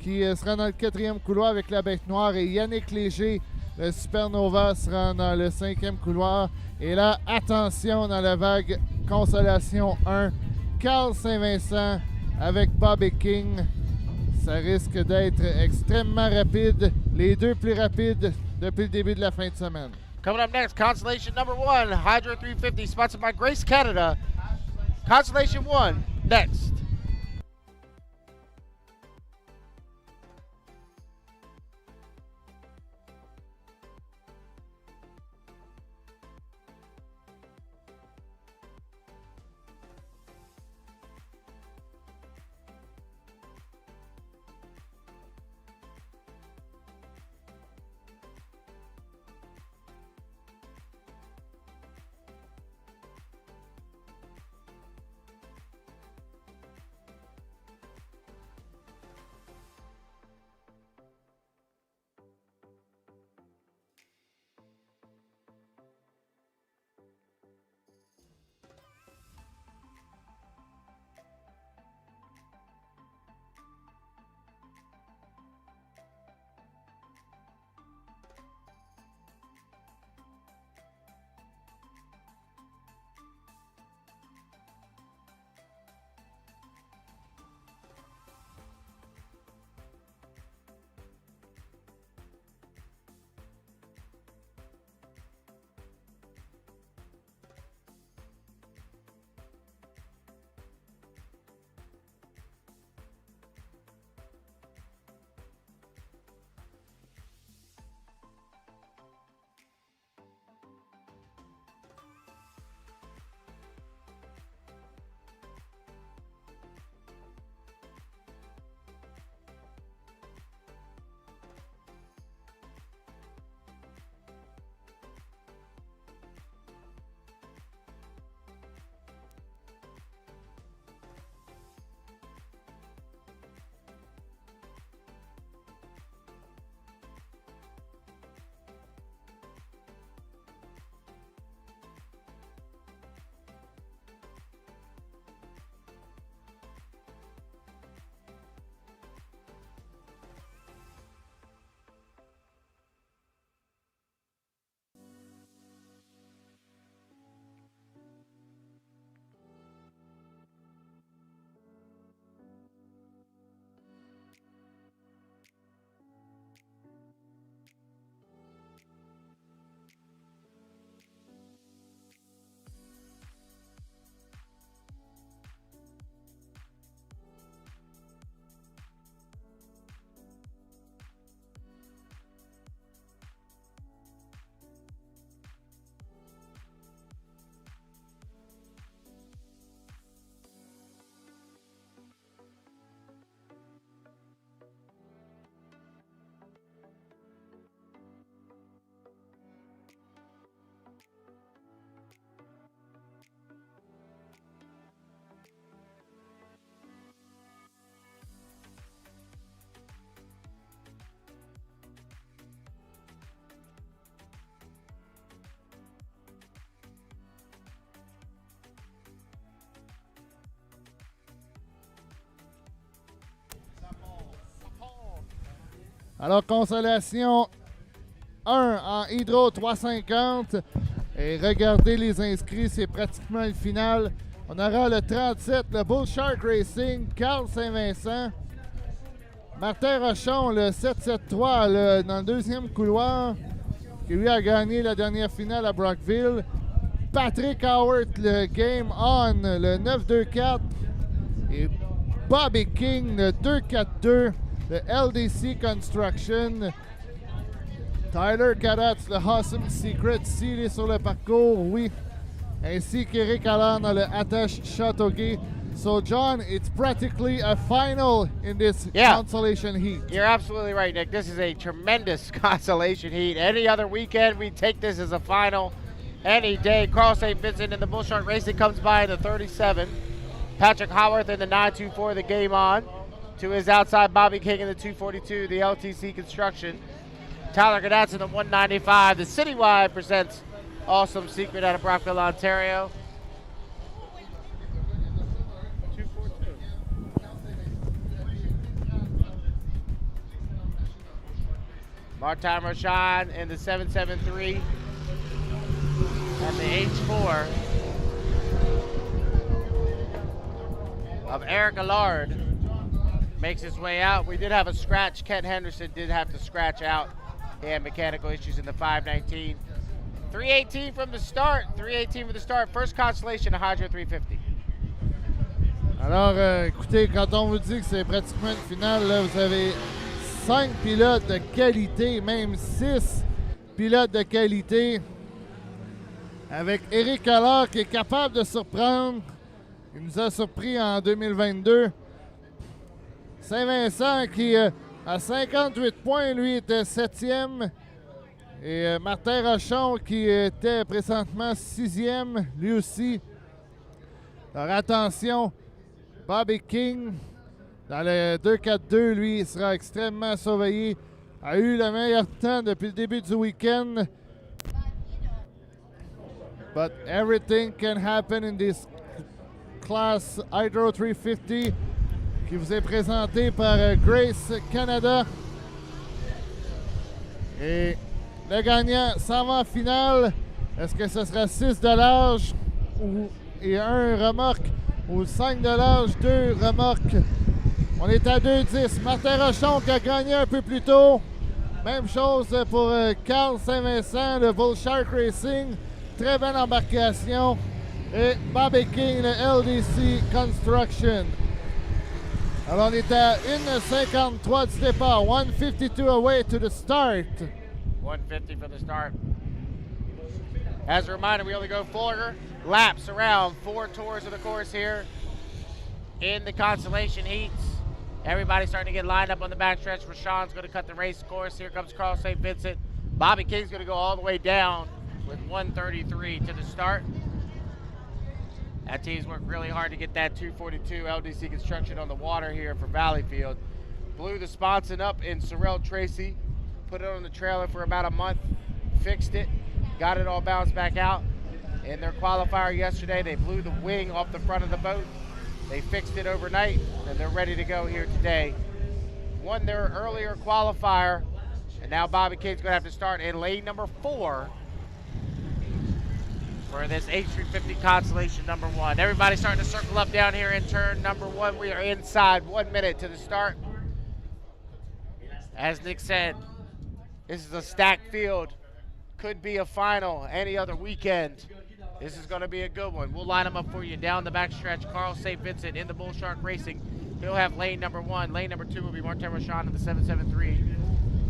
qui sera dans le quatrième couloir avec la Bête Noire. Et Yannick Léger, le Supernova, sera dans le cinquième couloir. Et là, attention dans la vague Consolation 1. Carl Saint-Vincent avec Bobby King. Ça risque d'être extrêmement rapide. Les deux plus rapides depuis le début de la fin de semaine. Coming up next, Consolation number 1, Hydro 350, sponsored by Grace Canada. Consolation 1, next. Alors, Consolation 1 en Hydro 350. Et regardez les inscrits, c'est pratiquement le final. On aura le 37, le Bull Shark Racing, Carl Saint-Vincent. Martin Rochon, le 773 dans le deuxième couloir, qui lui a gagné la dernière finale à Brockville. Patrick Howard, le Game On, le 924. Et Bobby King, le 242, le LDC Construction. Tyler Kadatz, le Awesome Secret, s'il est sur le parcours, oui. Ainsi qu'Éric Allard dans le Attache Châteauguay. So, John, it's practically a final in this consolation heat. You're absolutely right, Nick. This is a tremendous consolation heat. Any other weekend, we take this as a final any day. Carl St. Vincent in the Bull Shark Racing comes by in the 37. Patrick Howarth in the 924, the Game On. To his outside, Bobby King in the 242, the LTC Construction. Tyler Gadatz in the 195. The Citywide presents Awesome Secret out of Brockville, Ontario. Martin Roshan in the 773 and the H4 of Eric Allard makes his way out. We did have a scratch. Kent Henderson did have to scratch out. He had mechanical issues in the 519. 318 from the start. 318 from the start. First consolation of Hydro 350. Alors, écoutez, quand on vous dit que c'est pratiquement une finale, là, vous avez 5 pilotes de qualité, même 6 pilotes de qualité, avec Éric Allard qui est capable de surprendre. Il nous a surpris en 2022. Saint-Vincent qui, à 58 points, lui, était 7e. Et Martin Rochon qui était présentement 6e, lui aussi. Alors attention, Bobby King, dans le 2-4-2, lui, sera extrêmement surveillé. A eu le meilleur temps depuis le début du week-end. But everything can happen in this class Hydro 350 qui vous est présenté par Grace Canada. Et le gagnant s'en va en finale. Est-ce que ce sera 6 de large et 1 remorque ou 5 de large, 2 remorques? On est à 2-10. Martin Rochon qui a gagné un peu plus tôt. Même chose pour Carl Saint-Vincent, le Bull Shark Racing. Très belle embarcation. Et Bobby King, le LDC Construction. Alors on est à 1:53 du départ. 1:52 away to the start. 150 from the start. As a reminder, we only go 4 laps around, 4 tours of the course here in the consolation heats. Everybody's starting to get lined up on the backstretch. Rashawn's going to cut the race course. Here comes Carl St. Vincent. Bobby King's going to go all the way down with 1:33 to the start. That team's worked really hard to get that 242 LDC Construction on the water here for Valleyfield. Blew the sponson up in Sorrel Tracy. Put it on the trailer for about a month. Fixed it. Got it all bounced back out. In their qualifier yesterday, they blew the wing off the front of the boat. They fixed it overnight, and they're ready to go here today. Won their earlier qualifier, and now Bobby King's going to have to start in lane number 4 for this H350 Consolation number 1. Everybody starting to circle up down here in turn number 1. We are inside 1 minute to the start. As Nick said, this is a stacked field. Could be a final any other weekend. This is going to be a good one. We'll line them up for you down the backstretch. Carl St. Vincent in the Bull Shark Racing. He'll have lane number 1. Lane number 2 will be Martin Roshan in the 773.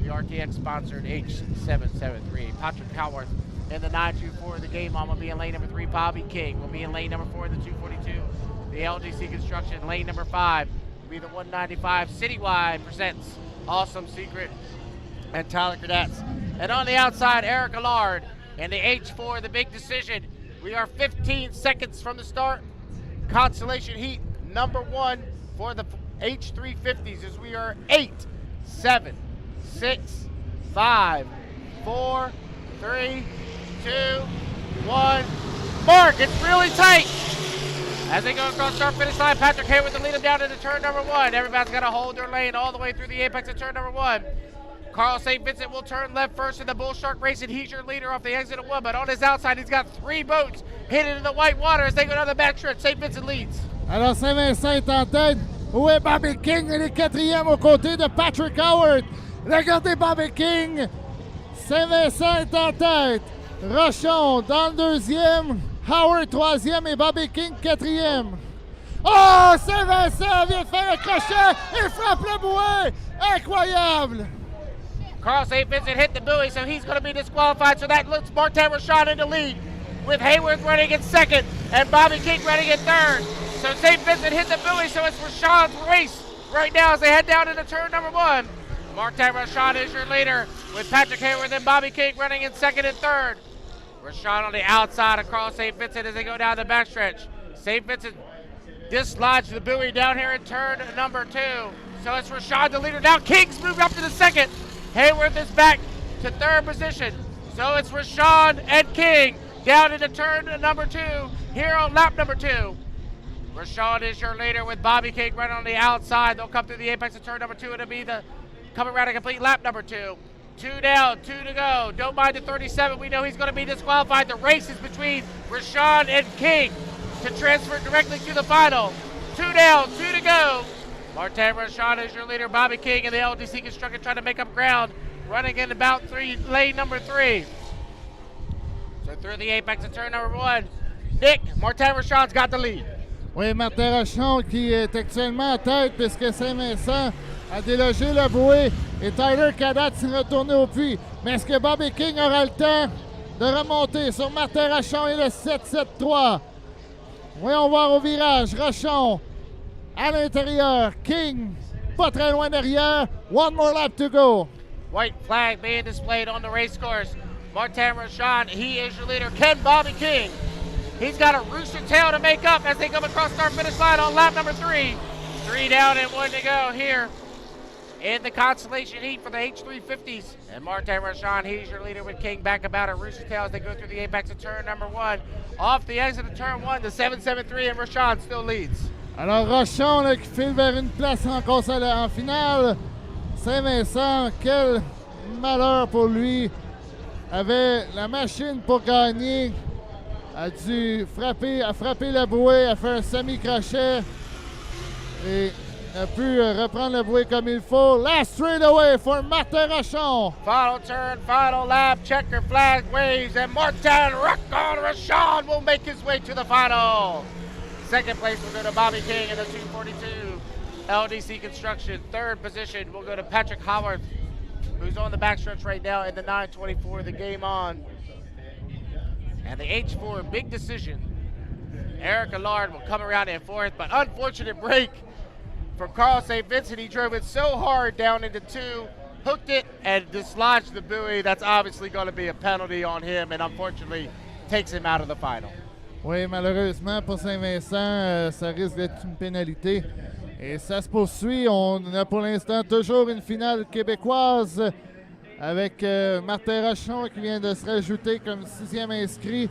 The RTX-sponsored H773. Patrick Howarth in the 924. The Game On will be in lane number 3. Bobby King will be in lane number 4 in the 242. The LGC Construction, lane number 5 will be the 195. Citywide presents Awesome Secret and Tyler Cadets. And on the outside, Eric Allard and the H4, the big decision. We are 15 seconds from the start. Consolation heat number 1 for the H350s as we are 8, 7, 6, 5, 4, 3, 2, 1. Mark, it's really tight. As they go across start finish line, Patrick Hayward to lead them down into turn number 1. Everybody's got to hold their lane all the way through the apex of turn number 1. Carl St. Vincent will turn left first in the Bull Shark Racing. He's your leader off the exit of 1, but on his outside, he's got 3 boats hidden in the white water as they go down the backstretch. St. Vincent leads. Alors Saint-Vincent est en tête. Où est Bobby King? Il est 4e aux côtés de Patrick Howard. Regardez Bobby King. Saint-Vincent est en tête. Rochon dans le 2e. Howard 3e et Bobby King 4e. Oh! Saint-Vincent vient de faire un crochet et frappe le bouée. Incroyable! Carl St. Vincent hit the buoy, so he's going to be disqualified. So that looks Martin Rashad in the lead, with Hayworth running in 2nd and Bobby King running in 3rd. So St. Vincent hit the buoy, so it's Rashad's race right now as they head down into turn number 1. Martin Rashad is your leader, with Patrick Hayworth and Bobby King running in 2nd and 3rd. Rashad on the outside of Carl St. Vincent as they go down the backstretch. St. Vincent dislodged the buoy down here in turn number 2. So it's Rashad the leader. Now King's moved up to the 2nd. Hayworth is back to 3rd position. So it's Rashad and King down into turn number 2 here on lap number 2. Rashad is your leader with Bobby King running on the outside. They'll come through the apex of turn number 2. It'll be the coming around a complete lap number 2. 2 down, 2 to go. Don't mind the 37. We know he's going to be disqualified. The race is between Rashad and King to transfer directly to the final. 2 down, 2 to go. Martin Rashad is your leader. Bobby King and the LDC Construction trying to make up ground, running in about lane number 3. So through the apex of turn number 1, Nick, Martin Rashad's got the lead. Oui, Martin Rochon qui est actuellement en tête puisque Saint-Vincent a délogé le bouée et Tyler Cadat s'est retourné au puits. Mais est-ce que Bobby King aura le temps de remonter sur Martin Rochon et le 7-7-3? Voyons voir au virage. Rochon à l'intérieur. King pas très loin derrière. One more lap to go. White flag being displayed on the race course. Martin Rashad, he is your leader. Ken Bobby King, he's got a rooster tail to make up as they come across start finish line on lap number 3. 3 down and 1 to go here in the Consolation heat for the H350s. And Martin Rashad, he's your leader with King back about a rooster tail as they go through the apex of turn number 1. Off the exit of turn 1, the 773, and Rashad still leads. Alors Rochon là, qui file vers une place en finale. Saint-Vincent, quel malheur pour lui. Avait la machine pour gagner. A dû frapper la bouée, a fait un semi-crochet. Et a pu reprendre la bouée comme il faut. Last straightaway for Martin Rochon. Final turn, final lap, checker flag waves, and Martin Rashad will make his way to the final. 2nd place will go to Bobby King in the 242 LDC Construction. 3rd position will go to Patrick Howard, who's on the backstretch right now in the 924, the game on. And the H4, big decision. Eric Allard will come around in 4th, but unfortunate break from Carl St. Vincent. He drove it so hard down into 2, hooked it, and dislodged the buoy. That's obviously going to be a penalty on him, and unfortunately takes him out of the final. Oui, malheureusement pour Saint-Vincent, ça risque d'être une pénalité. Et ça se poursuit. On a pour l'instant toujours une finale québécoise avec Martin Rochon qui vient de se rajouter comme 6e inscrit.